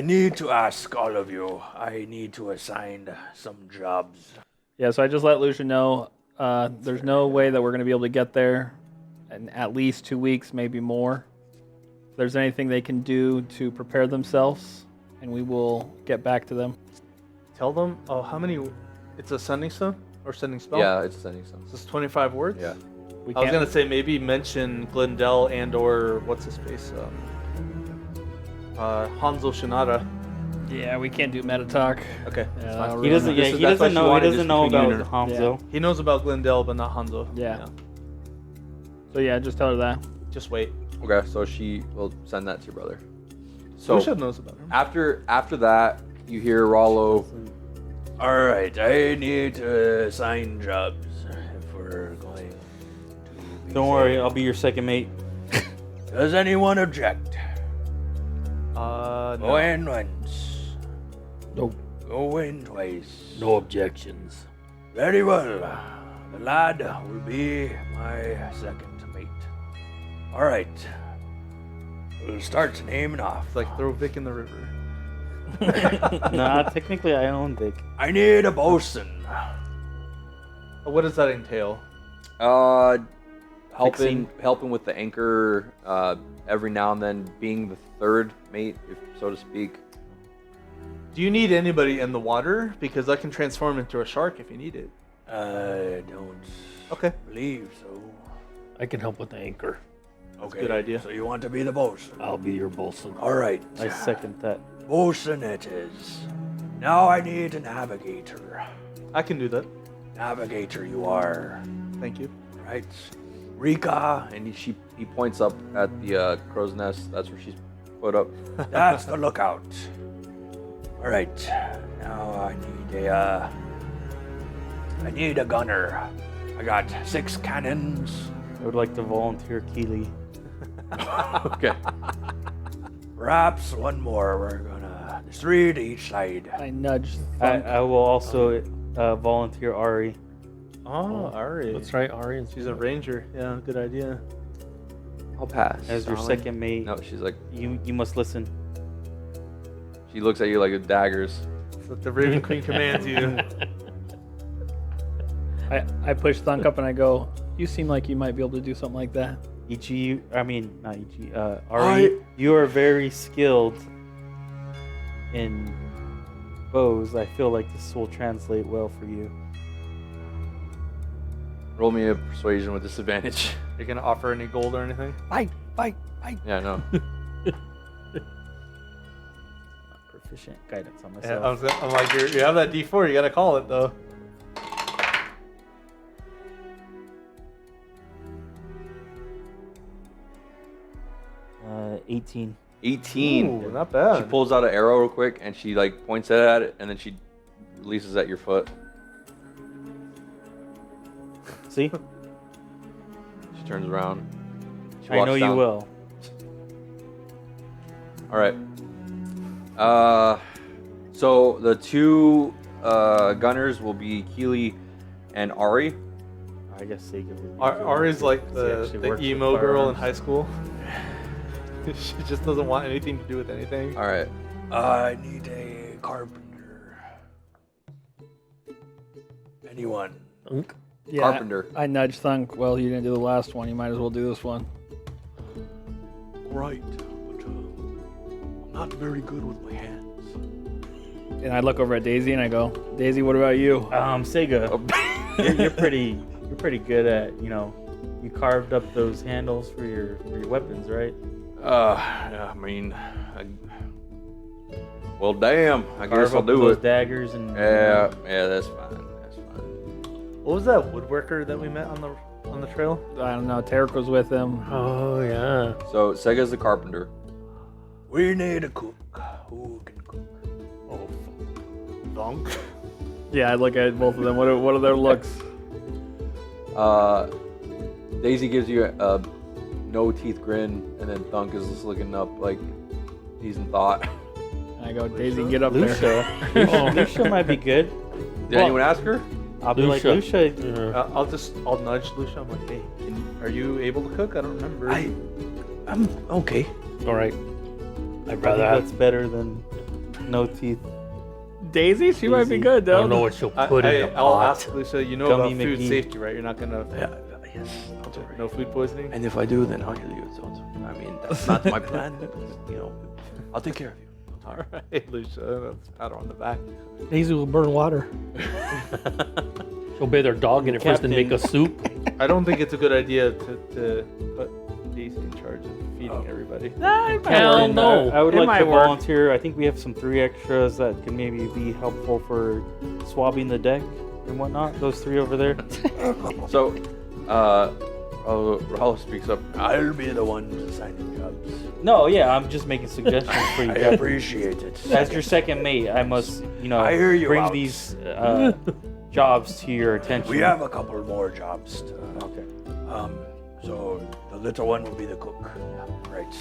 need to ask all of you. I need to assign some jobs. Yeah, so I just let Lucia know there's no way that we're going to be able to get there in at least 2 weeks, maybe more. If there's anything they can do to prepare themselves, and we will get back to them. Tell them. Oh, how many? It's a sending stone or sending spell. Yeah, it's sending some. This is 25 words. Yeah. We I was can't- gonna say maybe mention Glendale and or what's his face, Hanzo Shinada. Yeah, we can't do meta talk. Okay, Yeah, that's that'll fine. ruin He doesn't. it. Yeah, This is- he that's why doesn't she know. He wanted doesn't this know between about you and Hanzo. He knows about Glendale, but not Hanzo. Yeah. So yeah, just tell her that. Just wait. Okay, so she will send that to your brother. So Lucia knows about him. after that, you hear Rollo. All right, I need to assign jobs if we're going to be Don't worry, sail. I'll be your second mate. Does anyone object? No. Go in once. No. Go in twice. No objections. Very well. The lad will be my second mate. All right. We'll start naming off. It's like throw Vic in the river. Nah, technically I own Dick. I need a bosun. What does that entail? Helping with the anchor every now and then, being the third mate, if so to speak. Do you need anybody in the water? Because I can transform into a shark if you need it. I don't Okay. believe so. I can help with the anchor. Okay. good idea. So you want to be the bosun? I'll be your bosun. All right. I second that. Bosun it is. Now I need a navigator. I can do that. Navigator you are. Thank you. Right. Rika, And he points up at the crow's nest. That's where she's put up. that's the lookout. All right. Now I need a gunner. I got 6 cannons. I would like to volunteer Keely. Okay. Perhaps one more. There's 3 to each side. I nudge. I will also volunteer Ari. Oh, Ari. That's right, Ari. She's a ranger. Yeah, good idea. I'll pass. As your Sally. second mate. No, she's like, You must listen. she looks at you like with daggers. So the Raven Queen commands you. I push Thunk up and I go, you seem like you might be able to do something like that. Not Ichi, Ari, you are very skilled in bows. I feel like this will translate well for you. Roll me a persuasion with disadvantage. You're gonna offer any gold or anything? Fight. Yeah, no. Not proficient guidance on Yeah, myself. I'm like, you have that D4. You gotta call it though. 18. 18. Ooh, not bad. She pulls out an arrow real quick and she like points it at it and then she releases at your foot. See? She turns around. She I walks know you down. will. All right. So the 2 gunners will be Keely and Ari. I guess Sega would be Ari's like She the actually works with emo girl in firearms. high school. She just doesn't want anything to do with anything. All right. I need a carpenter. Anyone? Unk. Yeah, Carpenter. I nudge Thunk. Well, you didn't do the last one. You might as well do this one. Right, but I'm not very good with my hands. And I look over at Daisy and I go, Daisy, what about you? Sega. Oh. You're pretty good at, you carved up those handles for your weapons, right? Yeah, I mean, well, damn. I guess Carve I'll up do those it. daggers and Yeah, that's fine. That's fine. What was that woodworker that we met on the trail? I don't know. Tarek was with him. Oh, yeah. So Sega's the carpenter. We need a cook. Who can cook? Oh, Donk. Yeah, I look at both of them. What are their looks? Daisy gives you a no teeth grin, and then Thunk is just looking up like he's in thought. And I go, Daisy, get up there. Lucia. Lucia might be good. Did anyone ask her? I'll be like, Lucia. Lucia, Yeah. I'll nudge Lucia. I'm like, hey, are you able to cook? I don't remember. I'm okay. All right. I'd I think rather that's have. better than no teeth. Daisy, she might be Daisy. good I though. don't know what she'll put in the I'll pot. ask Lucia. You know Gummy about food McGee. safety, right? You're not gonna Yes, I'll do it. no food poisoning. And if I do, then I'll kill you. So I mean, that's not my plan. I'll take care of you. All right, Lucia. That's a pat her on the back. Daisy will burn water. She'll bathe her dog in it first and Captain. make a soup. I don't think it's a good idea to put Daisy in charge of feeding everybody. Hell And no. I would It like might to work. volunteer. I think we have some 3 extras that can maybe be helpful for swabbing the deck and whatnot. Those 3 over there. So, Raul speaks up. I'll be the one assigning jobs. No, yeah, I'm just making suggestions for you I guys. appreciate it. As your second mate, I must, I hear you bring out. these jobs to your attention. We have a couple more jobs. Okay. So the little one will be the cook. Right.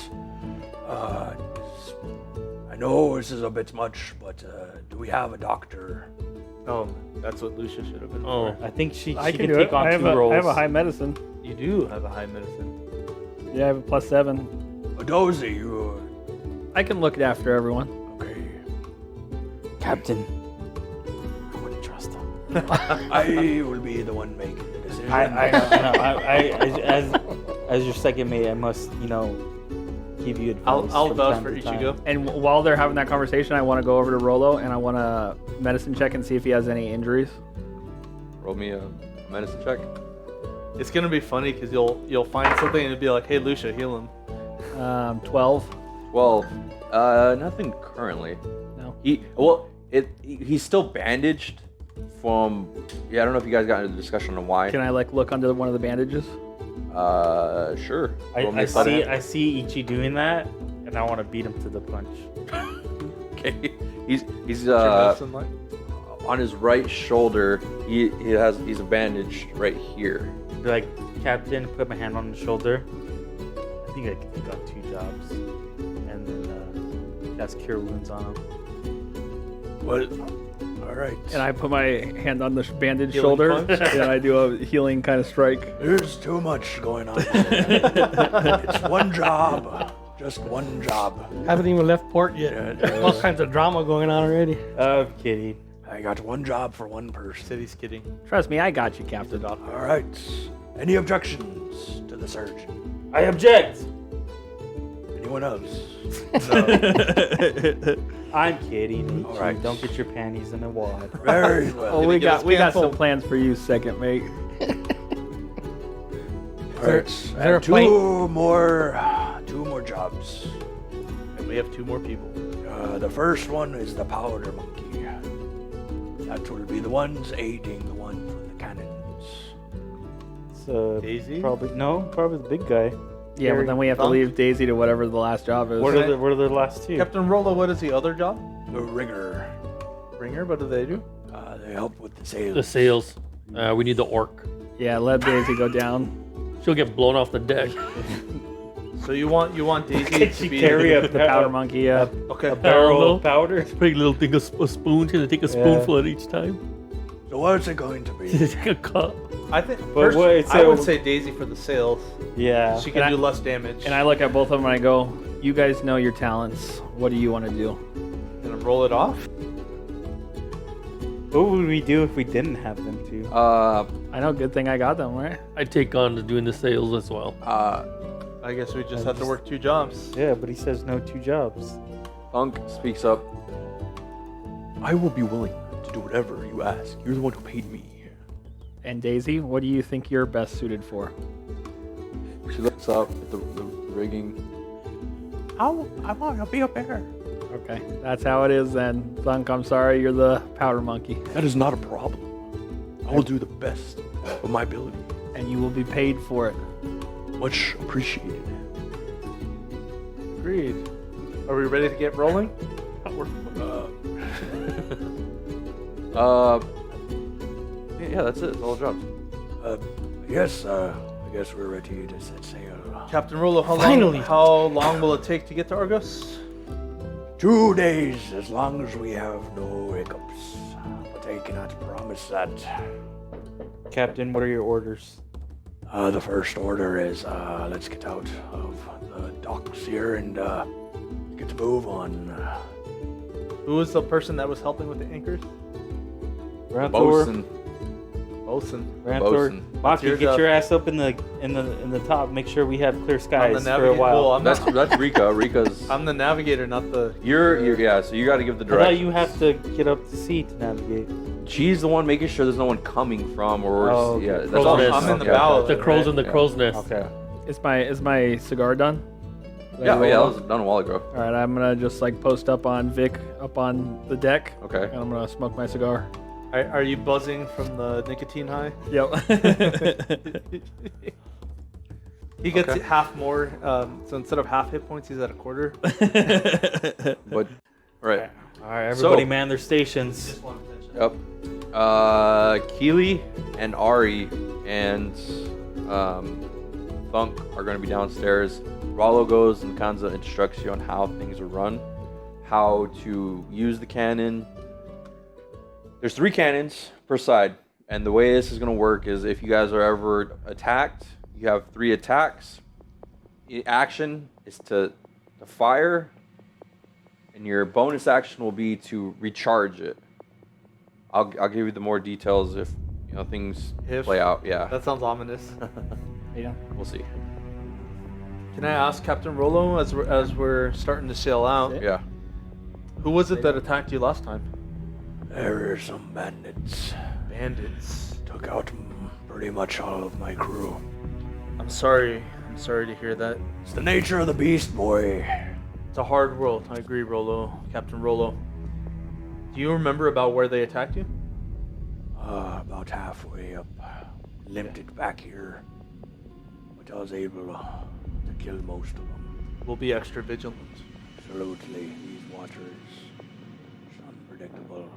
I know this is a bit much, but do we have a doctor? Oh, that's what Lucia should have been. Oh. for. I think she I can can do take it. on I 2 have roles. I have a high medicine. You do have a high medicine. Yeah, I have a +7. Dozy, you. I can look after everyone. Okay. Captain, I wouldn't trust him. I will be the one making the decision. As your second mate, I must, give you advice. I'll from vouch time for to time. Ichigo. And while they're having that conversation, I want to go over to Rolo and I want to medicine check and see if he has any injuries. Roll me a medicine check. It's gonna be funny because you'll find something and it'll be like, hey, Lucia, heal him. 12. 12. Nothing currently. No. He's still bandaged from. Yeah, I don't know if you guys got into the discussion on why. Can I look under one of the bandages? Sure. I Roll me a sleight of hand. see Ichi doing that, and I want to beat him to the punch. Okay. He's What's your medicine like? on his right shoulder. He's bandaged right here. Be like, Captain, put my hand on the shoulder. I think I can take on 2 jobs. And then cast Cure Wounds on him. Well, all right. And I put my hand on the bandaged Healing shoulder, punch? and I do a healing kind of strike. There's too much going on. It's one job. Just one job. Haven't even left port yet. All kinds of drama going on already. I'm kidding. I got one job for one person. City's kidding. Trust me, I got you, Captain. All right. Any objections to the surgeon? I object! Anyone else? I'm kidding. All right. Don't get your panties in a wad. Very well. Oh, we give us got some cancel? plans for you, second mate. All right. Is there a Two plane? more jobs. And we have 2 more people. The first one is the powder monkey. That will be the ones aiding the one for the cannons. So Daisy? probably the big guy. Yeah, but then we have to Thunk? leave Daisy to whatever the last job is. What are the last 2? Captain Rolo, what is the other job? The rigger. Ringer, what do they do? They help with the sales. The sails. We need the orc. Yeah, let Daisy go down. She'll get blown off the deck. So you want Daisy to She be carry The powder monkey, yeah. Okay. barrel of powder. Big little thing, a spoon. She'll take a spoonful at each time. So what's it going to be? Take a cup. I think But first, wait, I so- would say Daisy for the sales. Yeah. She can And do less damage. And I look at both of them and I go, you guys know your talents. What do you want to do? Gonna roll it off. What would we do if we didn't have them two? I know, good thing I got them, right? I take on to doing the sales as well. I guess we just have to work 2 jobs. Yeah, but he says no 2 jobs. Thunk speaks up. I will be willing to do whatever you ask. You're the one who paid me. And Daisy, what do you think you're best suited for? She looks up at the rigging. I want to be a bear. Okay, that's how it is then. Thunk, I'm sorry, you're the powder monkey. That is not a problem. I will do the best of my ability. And you will be paid for it. Much appreciated. Agreed. Are we ready to get rolling? Yeah, that's it. It's all jobs. Yes, I guess we're ready to set sail. Captain Rolo, Finally. how long will it take to get to Argos? 2 days, as long as we have no hiccups. But I cannot promise that. Captain, what are your orders? The first order is let's get out of the docks here and get to move on. Who was the person that was helping with the anchors? Ranthor. Bosun. Bosun. Ranthor. Maki, your get job. your ass up in the top. Make sure we have clear I'm skies the for a navigator. while. Well, That's Rika. Rika's. I'm the navigator, not the. You're yeah. So you got to give the I thought direction. you have to get up to sea to navigate. She's the one making sure there's no one coming from, or Oh, okay. yeah. That's Crow's all. nest. I'm in the Yeah. bow. The crows right? in the Yeah. crow's nest. Okay. Is my cigar done? Yeah, that was done a while ago. All right, I'm gonna just like post up on Vic up on the deck, Okay. and I'm gonna smoke my cigar. Are you buzzing from the nicotine high? Yep. He gets Okay. half more. So instead of half hit points, he's at a quarter. But right. All right, everybody So- man their stations. Yep. Keely and Ari and Thunk are going to be downstairs. Rollo goes and kind of instructs you on how things are run, how to use the cannon. There's 3 cannons per side, and the way this is going to work is if you guys are ever attacked, you have 3 attacks. Action is to fire, and your bonus action will be to recharge it. I'll give you the more details if things If. play out. Yeah, That sounds ominous. Yeah. we'll see. Can I ask Captain Rolo as we're starting to sail out? Yeah. Who was it that attacked you last time? There are some bandits. Bandits. Took out pretty much all of my crew. I'm sorry to hear that. It's the nature of the beast, boy. It's a hard world. I agree, Rolo. Captain Rolo. Do you remember about where they attacked you? About halfway up. Limped it back here. But I was able to kill most of them. We'll be extra vigilant. Absolutely, these waters unpredictable.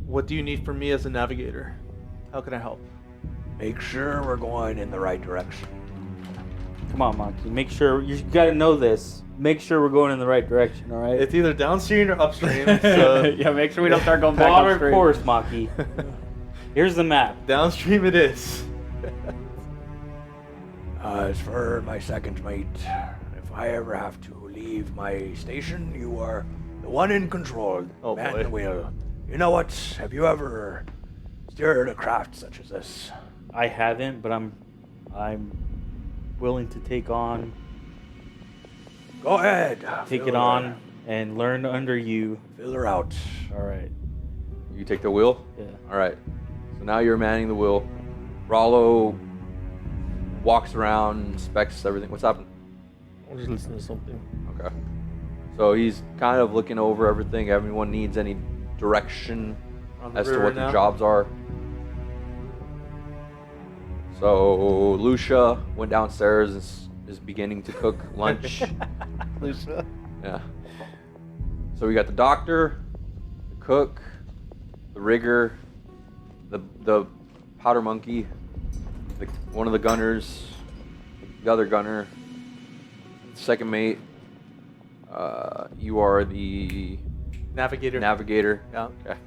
What do you need from me as a navigator? How can I help? Make sure we're going in the right direction. Come on, Monkey. Make sure you gotta know this. Make sure we're going in the right direction. All right. It's either downstream or upstream. So Yeah, make sure we don't start going back Water upstream. course, Monkey. Here's the map. downstream it is. As for my second mate, if I ever have to leave my station, you are the one in control. Oh, Man boy. the wheel. You know what? Have you ever steered a craft such as this? I haven't, but I'm willing to take Go ahead. it Fill on her- and learn under you. Fill her out. All right. You take the wheel? Yeah. All right. So now you're manning the wheel. Rollo walks around, inspects everything. What's happening? I'm just listening to something. Okay. So he's kind of looking over everything. Everyone needs any direction On the as to river what now. the jobs are. So Lucia went downstairs and is beginning to cook lunch. Lucia. Yeah. So we got the doctor, the cook, the rigger, the powder monkey, one of the gunners, the other gunner, second mate. You are the Navigator. navigator. Yeah. Okay.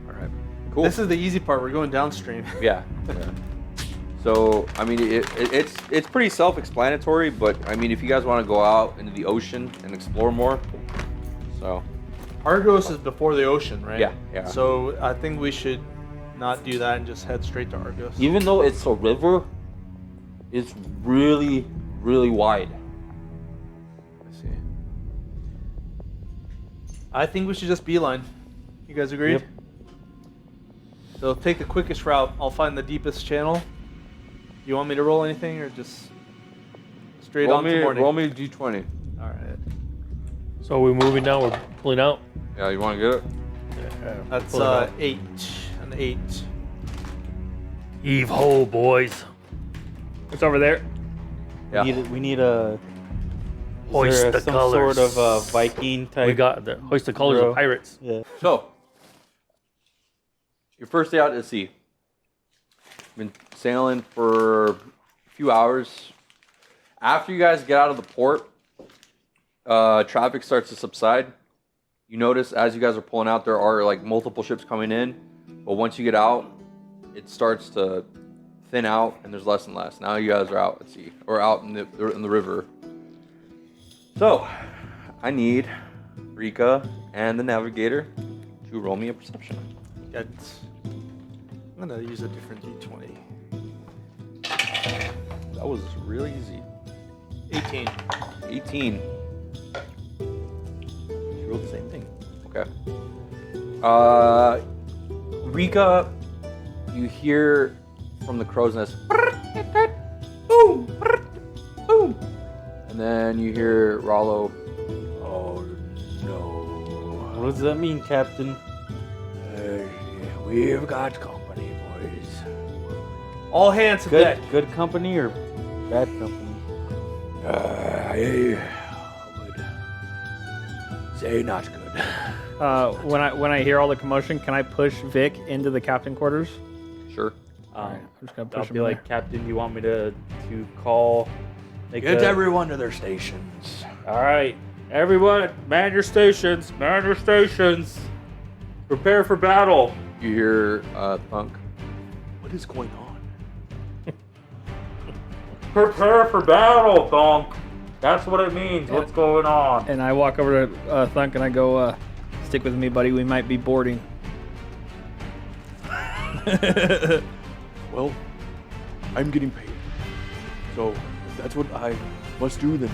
All right. Cool. This is the easy part. We're going downstream. Yeah. So I mean, it's pretty self-explanatory, but I mean, if you guys want to go out into the ocean and explore more, so Argos is before the ocean, right? Yeah, yeah. So I think we should not do that and just head straight to Argos. even though it's a river, it's really, really wide. Let's see. I think we should just beeline. You guys agreed? Yep. So take the quickest route. I'll find the deepest channel. You want me to roll anything or just straight on to morning? roll me a d20. All right. So we're moving now. We're pulling out. Yeah, you want to get it? That's Pull it out. 8. An 8. Heave ho, boys. It's over there. Yeah. We need a Hoist there the some colors. sort of Viking type. We got the hoist the colors Bro. of pirates. Yeah. So, your first day out at sea. Been sailing for a few hours. After you guys get out of the port, traffic starts to subside. You notice as you guys are pulling out, there are like multiple ships coming in, but once you get out, it starts to thin out, and there's less and less. Now you guys are out at sea or out in the river. So, I need Rika and the navigator to roll me a perception. I'm gonna use a different d20. That was really easy. 18. 18. You rolled the same thing. Okay. Rika, you hear from the crow's nest, boom, boom, and then you hear Rollo. Oh no. What does that mean, Captain? We've got company, boys. All hands to deck. Good company or bad company? I would say not good. When I hear all the commotion, can I push Vic into the captain quarters? Sure. I'm just gonna I'll push him be in like, Captain, you want me to call? Get everyone to their stations. All right, everyone, man your stations. Man your stations. Prepare for battle. You hear thunk. What is going on? Prepare for battle, Thunk. That's what it means. What's going on? and I walk over to Thunk and I go, "Stick with me, buddy. We might be boarding." Well, I'm getting paid. So if that's what I must do, then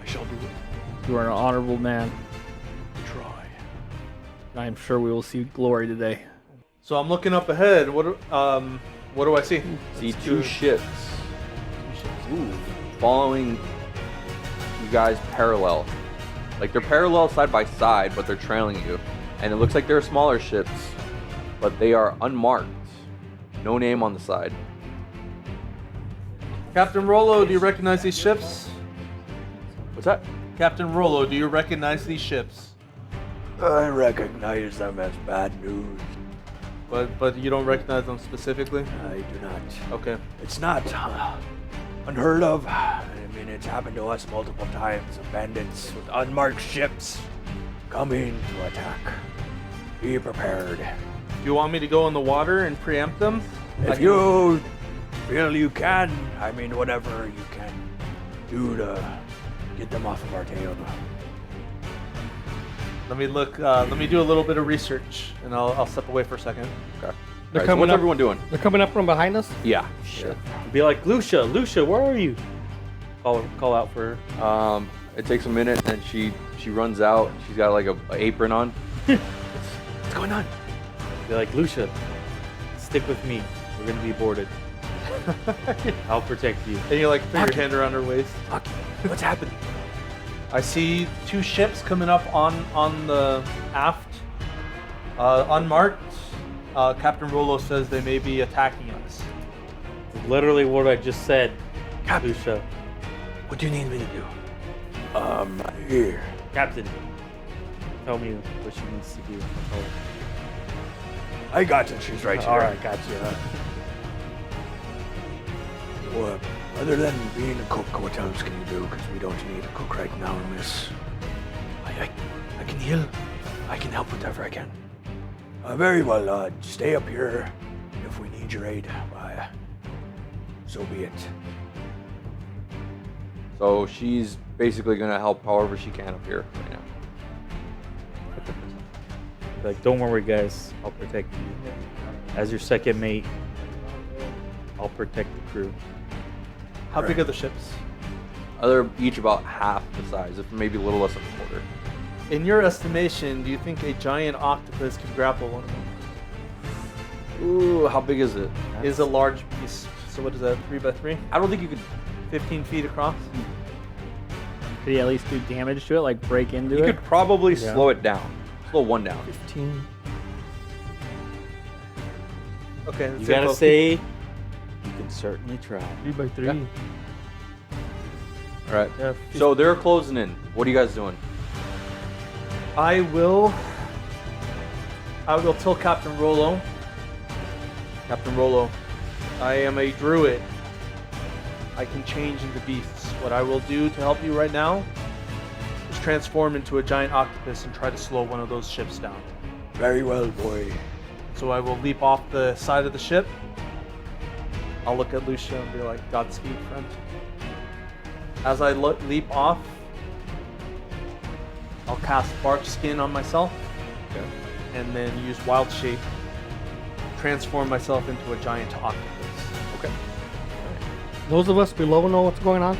I shall do it. You are an honorable man. Try. I am sure we will see glory today. So I'm looking up ahead. What do I see? See two ships. Ooh. Following you guys parallel. Like they're parallel side by side, but they're trailing you. And it looks like they're smaller ships, but they are unmarked. No name on the side. Captain Rollo, do you recognize these ships? What's that? Captain Rollo, do you recognize these ships? I recognize them as bad news. But you don't recognize them specifically? I do not. Okay. It's not unheard of. I mean, it's happened to us multiple times. Bandits with unmarked ships coming to attack. Be prepared. Do you want me to go in the water and preempt them? If you feel you can, I mean, whatever you can do to get them off of our tail. Let me look. Let me do a little bit of research, and I'll step away for a second. Okay. They're Alright, so coming what's up. everyone doing? They're coming up from behind us. Yeah. Be like, Lucia, where are you? Call out for her. It takes a minute, and she runs out. She's got like a apron on. What's going on? Be like, Lucia, stick with me. We're gonna be boarded. I'll protect you. And you like put your hand around her waist. What's happened? I see 2 ships coming up on the aft, unmarked. Captain Rolo says they may be attacking us. Literally what I just said, Captain, Lucia. what do you need me to do? Here. Captain, tell me what she needs to do. I got it. She's right here. All right, gotcha. Well, other than being a cook, what else can you do? Because we don't need a cook right now, miss. I can heal. I can help whatever I can. Very well, stay up here. If we need your aid, so be it. So she's basically gonna help however she can up here right now. Like, don't worry, guys. I'll protect you. As your second mate, I'll protect the crew. How big are the ships? They're each about half the size, if maybe a little less than a quarter. In your estimation, do you think a giant octopus can grapple one of them? Ooh, how big is it? Is a large piece. So what is that? 3x3? I don't think you could. 15 feet across? Could he at least do damage to it, like break into You it? could probably Yeah. slow it down. Slow one down. 15. Okay. You gotta say, you can certainly try. 3x3. Yeah. All right. Yeah, So they're closing in. What are you guys doing? I will tell Captain Rolo. Captain Rolo, I am a druid. I can change into beasts. What I will do to help you right now is transform into a giant octopus and try to slow one of those ships down. Very well, boy. So I will leap off the side of the ship. I'll look at Lucia and be like, Godspeed, friend. As I leap off, I'll cast Bark Skin on myself. Okay. And then use Wild Shape, transform myself into a giant octopus. Okay. Those of us below know what's going on.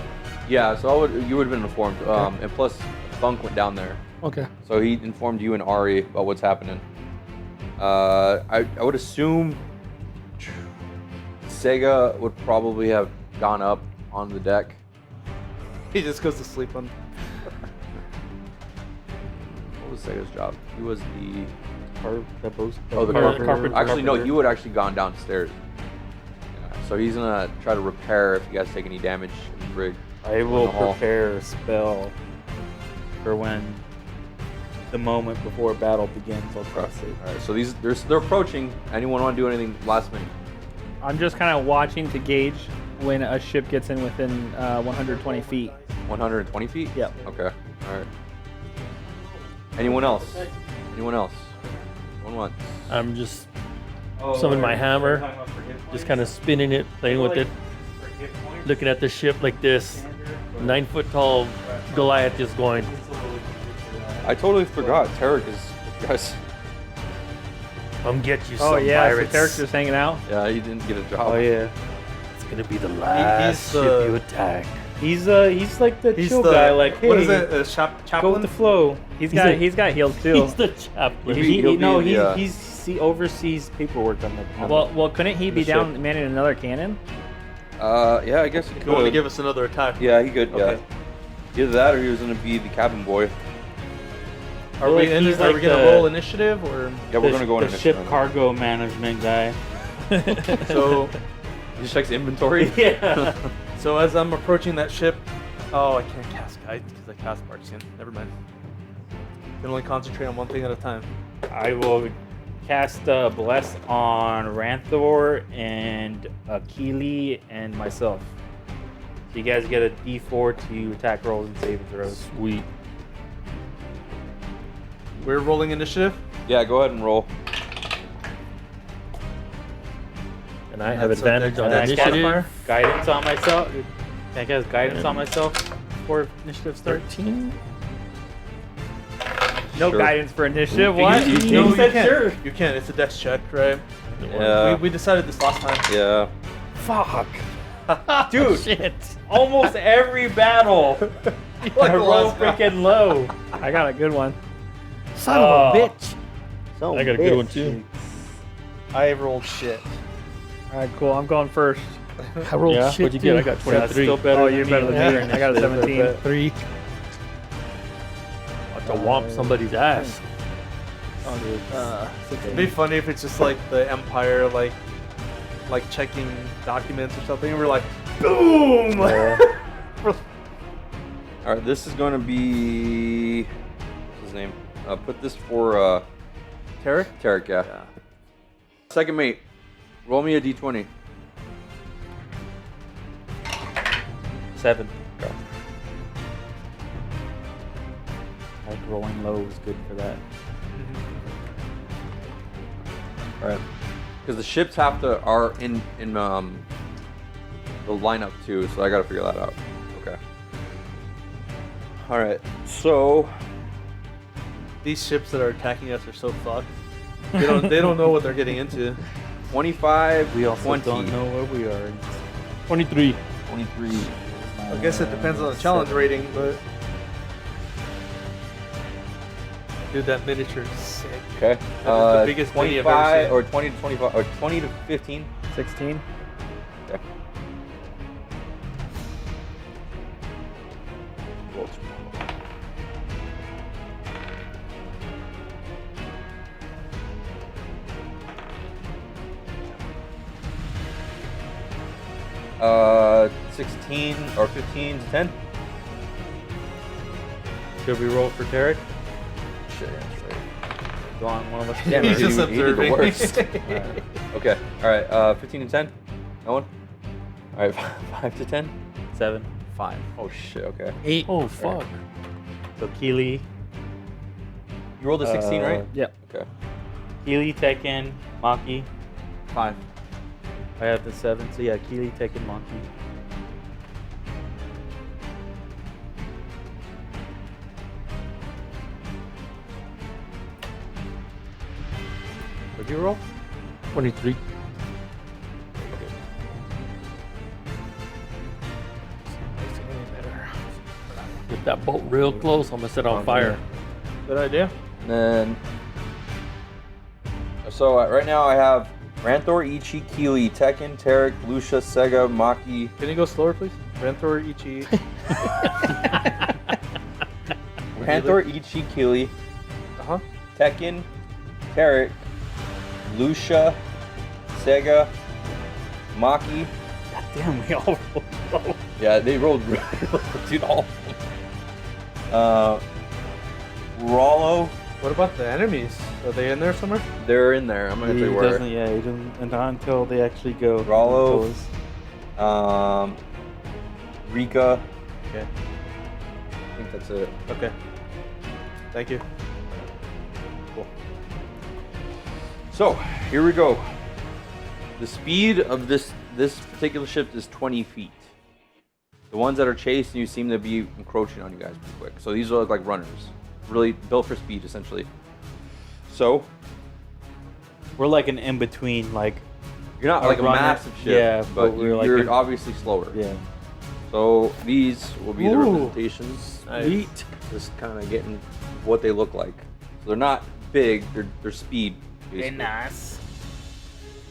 Yeah. So you would have been informed. And plus, Bunk went down there, Okay. so he informed you and Ari about what's happening. I would assume Sega would probably have gone up on the deck. He just goes to sleep on. What was Sega's job? He was the The carpenter. Actually, no, you would actually gone downstairs. Yeah, so he's gonna try to repair if you guys take any damage in the brig. I will the hall. prepare a spell for when the moment before battle begins. I'll cast it. All right. So they're approaching. Anyone want to do anything last minute? I'm just kind of watching to gauge when a ship gets in within 120 feet. 120 feet? Yep. Okay. All right. Anyone else? Anyone else? One once. I'm just summoning my hammer, just kind of spinning it, playing with it, looking at the ship like this. 9 foot tall Goliath just going. I totally forgot. Tarek is with you guys. Come get you Oh some yeah, pirates. so Tarek's just hanging out. Yeah, he didn't get a job. Oh yeah, It's gonna be the last the- ship you attack. he's like the He's chill the guy. Like, hey, what is it? Chaplain? go with the flow. He's got heels too. He's the chaplain. He oversees paperwork on the. Well, couldn't he be The down ship. manning another cannon? Yeah, I guess he You want to could. give us another attack? Yeah, he could. Okay. Yeah. Either that, or he was gonna be the cabin boy. Are Like, we he's are we like gonna the- roll initiative or? Yeah, we're gonna go in the ship initiative. cargo management guy. So He just checks inventory. Yeah. so as I'm approaching that ship, oh, I can't cast guidance because I cast Bark Skin. Never mind. You can only concentrate on one thing at a time. I will cast Bless on Ranthor and Keely and myself. So you guys get a D4 to attack rolls and saving throws. Sweet. We're rolling initiative. Yeah, go ahead and roll. And I have That's advantage a on dex initiative. modifier. Guidance on myself. Can I cast guidance on myself before initiative starts? 13. No Sure. guidance for initiative. What? No, You you said can't. sure. You can't. It's a dex check, right? Yeah. We decided this last time. Yeah. Fuck. Dude, Shit. almost every battle. Like I the roll last guy. freaking low. I got a good one. Son of a bitch. I got a good one too. I rolled shit. All right, cool. I'm going first. I rolled Yeah, shit what'd you get? I too. got That's 23. still better Oh, than you're me. better than Yeah. me. I got a 17. 3. About to whomp somebody's ass. It'd be funny if it's just like the Empire, like checking documents or something, and we're like, boom. All right, this is going to be what's his name? Put this for Tarek? Tarek. Yeah. Second mate, roll me a d20. 7. Like rolling low is good for that. All right, because the ships are in the lineup too, so I got to figure that out. Okay. All right, so These ships that are attacking us are so fucked. They don't know what they're getting into. 25, We also 20, don't know where we are. 23. 23. I guess it depends on the challenge rating, but dude, that miniature is sick. Okay. That is the biggest thing you've ever 25 seen. or 20 to 25 or 20 to 15. 16. Okay. Roll two. Uh, 16 or 15 to 10. Should we roll for Tarek? Shit, that's right. Go on, one of us. Damn, He's you just did the observing. worst. Okay. All right. 15 to 10. No one. All right. 5 to 10. 7. 5. Oh shit. Okay. 8. Oh, fuck. So Keely, You rolled a 16, right? Yep. Okay. Keely, Tekin, Maki. 5. I have the 7, so yeah, Keely, Tekin, Maki. What'd you roll? 23. Get that boat real close, I'm gonna set on fire. Good idea. And then. So right now I have Ranthor, Ichi, Keely, Tekin, Tarek, Lucia, Sega, Maki. Can you go slower, please? Ranthor, Ichi. Ranthor, Ichi, Keely, Uh-huh. Tekin, Tarek, Lucia, Sega, Maki. God damn, we all rolled low. Yeah, they rolled really low, dude. All of them. Rollo, What about the enemies? Are they in there somewhere? they're in there. I'm gonna tell you where. He doesn't, and not until they actually go. Rollo. Until it's- Rika. Okay. I think that's it. Okay. Thank you. Cool. So here we go. The speed of this particular ship is 20 feet. The ones that are chasing you seem to be encroaching on you guys pretty quick. So these are like runners, really built for speed essentially. So We're like an in between, like you're not A like a runner, massive ship, yeah, but but we're like you're in- obviously slower. yeah. So these will be the Ooh. representations. Sweet. Just kind of getting what they look like. So they're not big. They're speed. Basically. nice.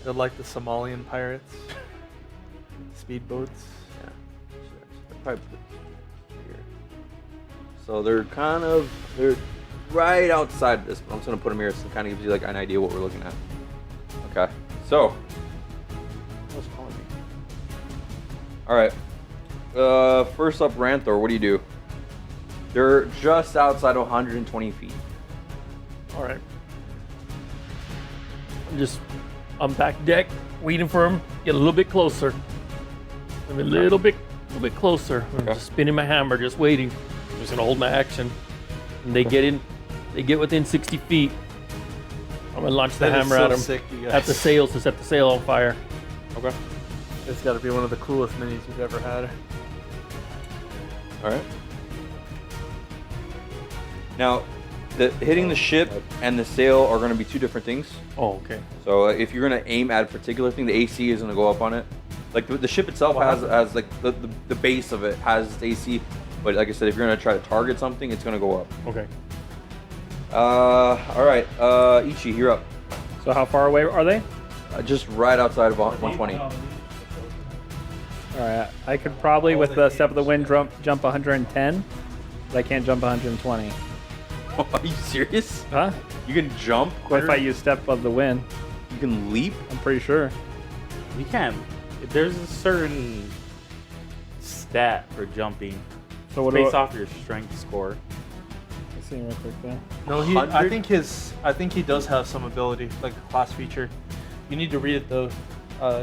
They're like the Somalian pirates. Speedboats. Yeah. They're probably here. So they're right outside this. But I'm just gonna put them here so it kind of gives you like an idea what we're looking at. Okay. So. What's calling me? All right. First up, Ranthor. What do you do? They're just outside of 120 feet. All right. I'm back deck, waiting for him. Get a little bit closer. A little bit closer. I'm just spinning my hammer, just waiting. I'm just gonna hold my action. And they get within 60 feet. I'm gonna launch the That is hammer so at him. sick, you guys. At the sails to set the sail on fire. Okay. It's got to be one of the coolest minis you've ever had. All right. Now, hitting the ship and the sail are going to be two different things. Oh, okay. So if you're going to aim at a particular thing, the AC is going to go up on it. Like the ship itself has like the base of it has its AC, but like I said, if you're going to try to target something, it's going to go up. Okay. All right. Ichi, you're up. So how far away are they? Just right outside of 120. All right, I could probably with the step of the wind jump 110, but I can't jump 120. Are you serious? Huh? You can jump? What if I use step of the wind? You can leap? I'm pretty sure. You can. There's a certain stat for jumping. So what based off your strength score. Let's see real quick there. No, I think he does have some ability, like a class feature. You need to read it though,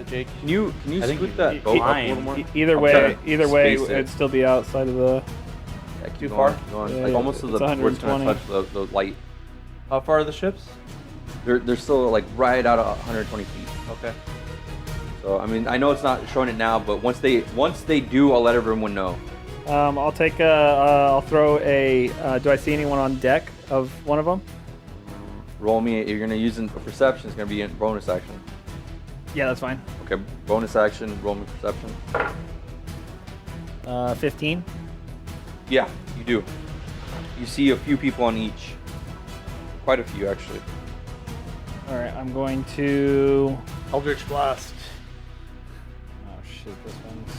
Jake. Can you I think scoot that boat up a little more? Either I'm way, trying to space it'd still be outside of the. Yeah, keep Too going, far? keep going. Yeah, Like almost to it's the where it's going to 120. touch the light. How far are the ships? They're still like right out of 120 feet. Okay. So I mean, I know it's not showing it now, but once they do, I'll let everyone know. I'll take I'll throw a. Do I see anyone on deck of one of them? Roll me. You're gonna use a perception. It's gonna be a bonus action. Yeah, that's fine. Okay, bonus action. Roll me perception. 15. Yeah, you do. You see a few people on each. Quite a few, actually. All right, I'm going to. Eldritch Blast. Oh shit, this one's.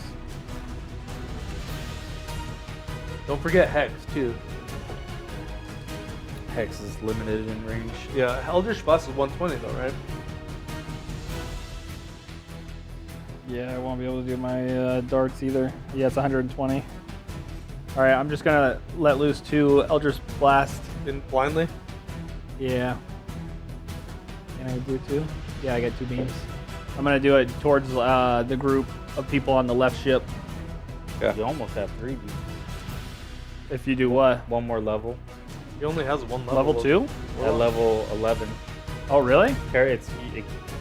Don't forget Hex too. Hex is limited in range. Yeah, Eldritch Blast is 120 though, right? Yeah, I won't be able to do my darts either. Yeah, it's 120. All right, I'm just gonna let loose 2 Eldritch Blast. In blindly. Yeah. Can I do 2? Yeah, I got 2 beams. I'm gonna do it towards the group of people on the left ship. You almost have 3 beams. If you do what? One more level. He only has one level. Level 2? At level 11. Oh, really? It's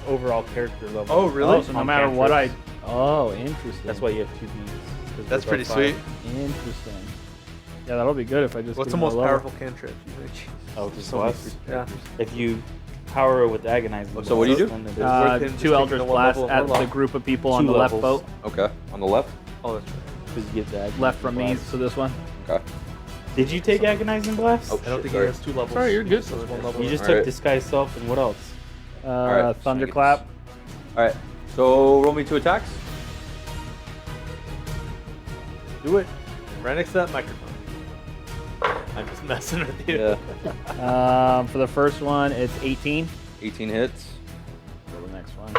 overall character level. Oh, really? Oh, so no matter what I. Oh, interesting. That's why you have 2 beams. 'cause That's they're pretty both sweet. 5. Interesting. Yeah, that'll be good if I just. What's get the most another level. powerful cantrip? Oh, just So many blast. Yeah. If you power it with agonizing. So what do you do? then it is. Worth it, just 2 taking Eldritch the one Blast level at warlock. the group of people on 2 the left levels. boat. Okay, on the left. Oh, that's right. Because you get the agonizing Left from me, blast. so this one. Okay. Did you take agonizing blast? Oh, I don't shit, think sorry. he has 2 levels. Sorry, you're He good. just has 1 level. You just Alright. took disguise self and what else? right, Thunderclap. All right. So roll me 2 attacks. Do it. Right next to that microphone. I'm just messing with you. Yeah. For the first one, it's 18. 18 hits. For the next one.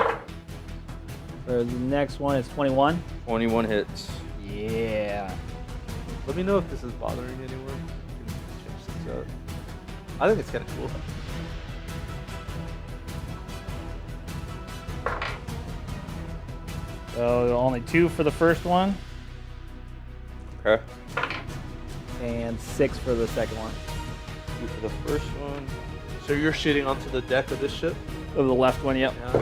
For the next one, it's 21. 21 hits. Yeah. Let me know if this is bothering anyone. We can change this up. I think it's kind of cool. So only 2 for the first one, Okay. and 6 for the second one. 2 for the first one. So you're shooting onto the deck of this ship? Of the left one, yep. Yeah.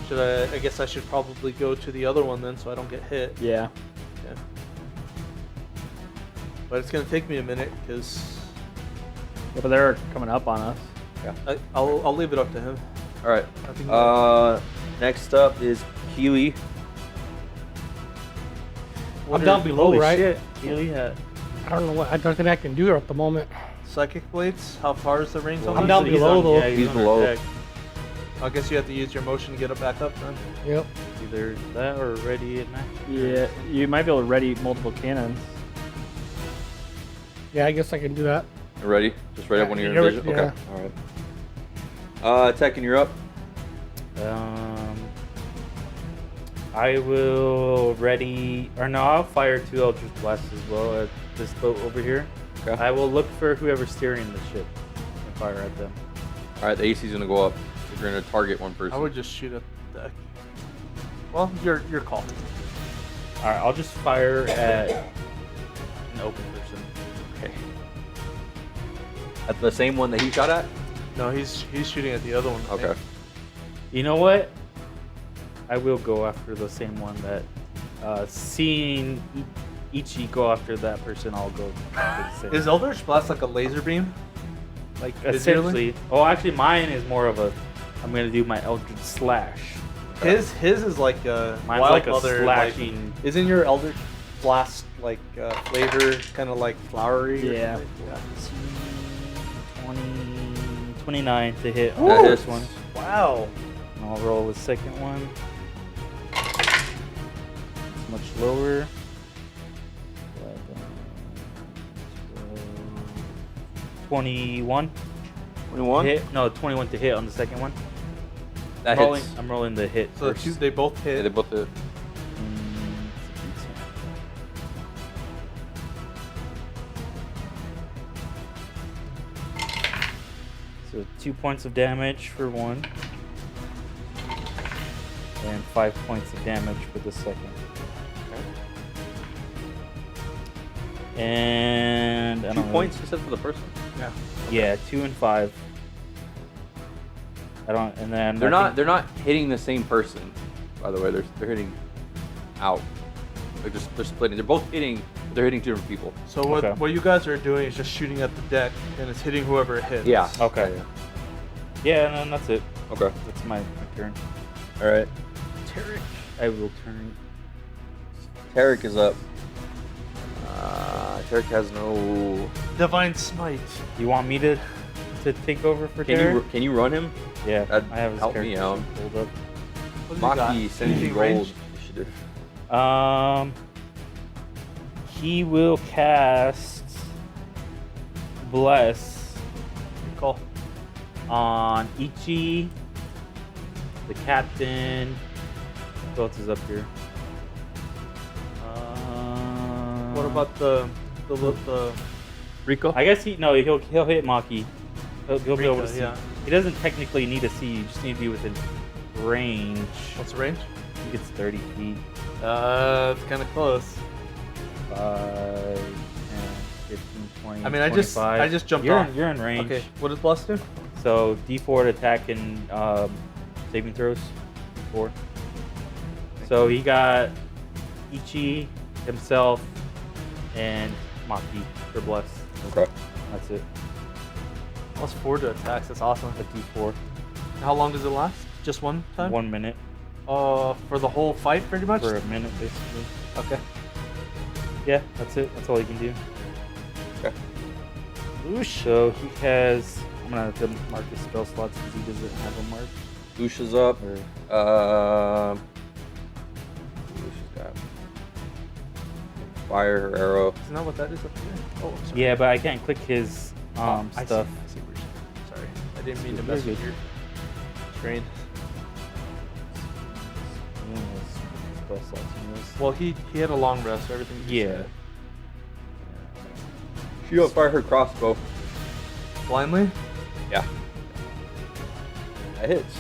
Should I guess I should probably go to the other one then so I don't get hit. Yeah. Okay. But it's gonna take me a minute because Yeah, but they're coming up on us. I'll leave it up to him. All right. I think Next up is Keely. I'm down below, Holy right? shit. Keely had. I don't know what. I don't think I can do it at the moment. Psychic blades. How far is the range on I'm these? down below, though. Yeah, He's under below. attack. I guess you have to use your motion to get it back up then. Yep. Either that or ready at match. Yeah, you might be able to ready multiple cannons. Yeah, I guess I can do that. You ready? Just right up when you're in Yeah, vision. yeah. Okay. All right. Tekin, you're up. I will ready, or no, I'll fire 2 Eldritch Blasts as well at this boat over here. Okay. I will look for whoever's steering the ship and fire at them. All right, the AC is gonna go up. You're gonna target one person. I would just shoot at the deck. Well, your call. All right, I'll just fire at an open person. Okay. At the same one that he shot at? No, he's shooting at the other one. I Okay. think. You know what? I will go after the same one that. Seeing Ichi go after that person, I'll go. After the Is same. Eldritch Blast like a laser beam? Like is essentially. Oh, actually, mine is more of a. I'm gonna do my Eldritch Slash. His is like a Mine's Wild like a Mother, slashing. isn't your Eldritch Blast like flavor kind of like flowery? or Yeah. something? 29 to hit on That the hits. first one. Wow. And I'll roll the second one. It's much lower. 21. 21? Hit? No, 21 to hit on the second one. That rolling, hits. I'm rolling the hit. So first. they both Yeah, hit. they both hit. So 2 points of damage for one. And 5 points of damage for the second. And I 2 don't know. points you said for the first one? Yeah. Yeah, 2 and 5. I don't, and then They're I not think- they're not hitting the same person, by the way. They're hitting out. They're splitting. They're both hitting, but they're hitting two different people. So what Okay. what you guys are doing is just shooting at the deck, and it's hitting whoever it hits. Yeah. Okay. Yeah, and then that's it. Okay. That's my turn. All right. Tarek. I will turn. Tarek is up. Tarek has no. Divine Smite. You want me to take over for Tarek? Can you run him? Yeah, That'd I have his help me character out. pulled up. What do you got? Maki sends you Anything gold range? initiative. He will cast Bless Good call. on Ichi, the captain. Who else is up here? What about the Rico? I guess he'll hit Maki. He'll be able to Rika, see. yeah. He doesn't technically need to see. You just need to be within range. What's the range? I think it's 30 feet. It's kind of close. 5, 10, 15, 20. I mean, I 25. just jumped you're off. You're in range. Okay. What does Bless do? So D4 to attack and saving throws. 4. So he got Ichi, himself, and Maki for Bless. Okay. That's it. Plus 4 to attacks. That's awesome. A D4. How long does it last? Just one time? 1 minute. For the whole fight, pretty much. For a minute, basically. Okay. Yeah, that's it. That's all he can do. Okay. Oosh. So he has. I'm gonna have to mark his spell slots because he doesn't have them marked. Lucia's up. Or Lucia's got fire, her arrow. Isn't that what that is up here? Oh, I'm sorry. yeah, but I can't click his I see. stuff. I see what you're saying. Sorry. I didn't mean to You're mess with good. your train. Spell slots in this. Well, he had a long rest, so everything. Yeah. She up fire her crossbow. Blindly? Yeah. That hits.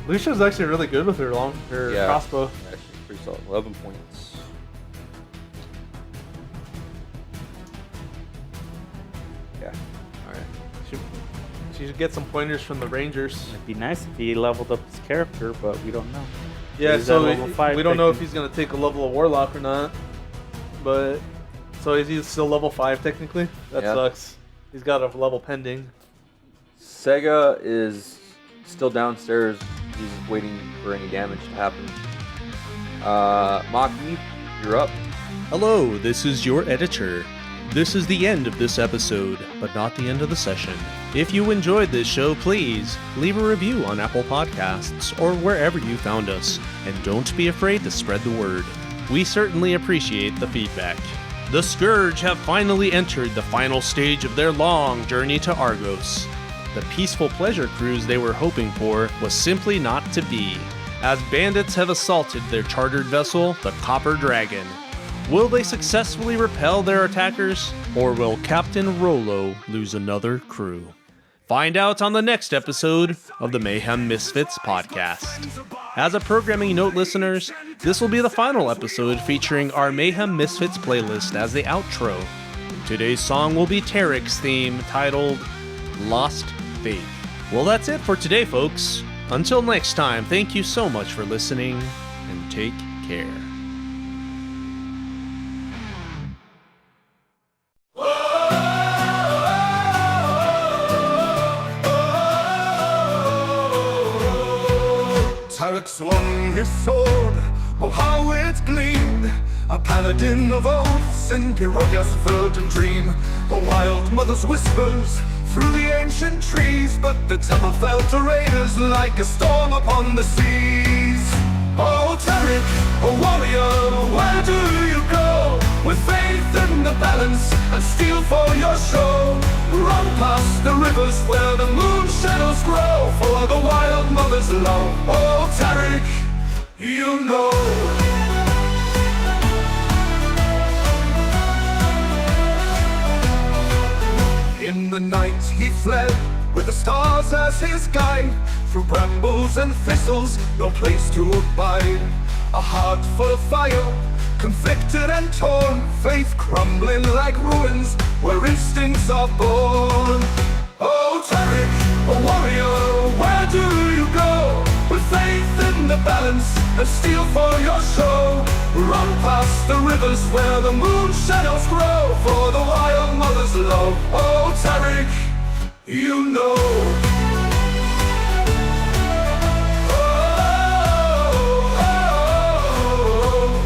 Lucia's actually really good with her Yeah. crossbow. Yeah, she's pretty solid. 11 points. Yeah. All right. She should get some pointers from the Rangers. It'd be nice if he leveled up his character, but we don't know. Yeah, He's so at level 5 we don't know if technically. he's gonna take a level of Warlock or not. But so is he still level 5 technically? That Yeah. sucks. He's got a level pending. Sega is still downstairs. He's waiting for any damage to happen. Maki, you're up. Hello, this is your editor. This is the end of this episode, but not the end of the session. If you enjoyed this show, please leave a review on Apple Podcasts or wherever you found us, and don't be afraid to spread the word. We certainly appreciate the feedback. The Scourge have finally entered the final stage of their long journey to Argos. The peaceful pleasure cruise they were hoping for was simply not to be, as bandits have assaulted their chartered vessel, the Copper Dragon. Will they successfully repel their attackers, or will Captain Rolo lose another crew? Find out on the next episode of the Mayhem Misfits podcast. As a programming note, listeners, this will be the final episode featuring our Mayhem Misfits playlist as the outro. Today's song will be Tarek's theme, titled Lost Faith. Well, that's it for today, folks. Until next time, thank you so much for listening, and take care. Tarek swung his sword, oh how it gleamed, a paladin of oaths in Pirogia's verdant dream. The wild mother's whispers through the ancient trees, but the temple fell to raiders like a storm upon the seas. Oh Tarek, a warrior, where do you go? With faith in the balance and steel for your show. Run past the rivers where the moon shadows grow, for the wild mother's love. Oh Tarek, you know. In the night he fled, with the stars as his guide. Through brambles and thistles, no place to abide. A heart full of fire, conflicted and torn. Faith crumbling like ruins, where instincts are born. Oh Tarek, a warrior, where do you go? With faith in the balance and steel for your show. Run past the rivers where the moon shadows grow, for the wild mother's love. Oh Tarek, you know.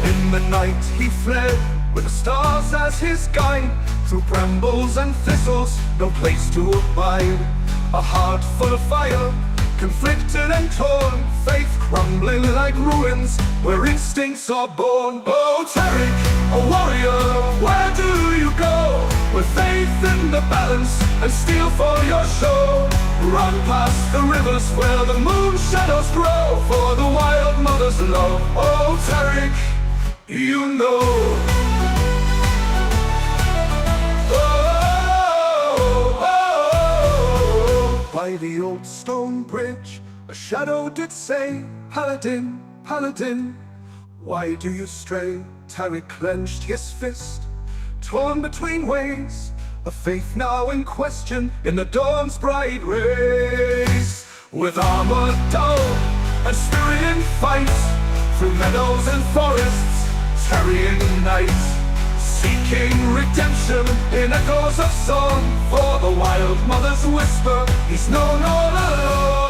In the night he fled, with the stars as his guide. Through brambles and thistles, no place to abide. A heart full of fire, conflicted and torn. Faith crumbling like ruins, where instincts are born. Oh Tarek, a warrior, where do you go? With faith in the balance and steel for your show. Run past the rivers where the moon shadows grow, for the wild mother's love. Oh Tarek, you know. By the old stone bridge, a shadow did say, Paladin, Paladin, why do you stray? Tarek clenched his fist, torn between ways, a faith now in question in the dawn's bright rays. With armor dull and spirit in fight, through meadows and forests, tarrying night, seeking redemption in echoes of song. For the wild mother's whisper, he's known all along.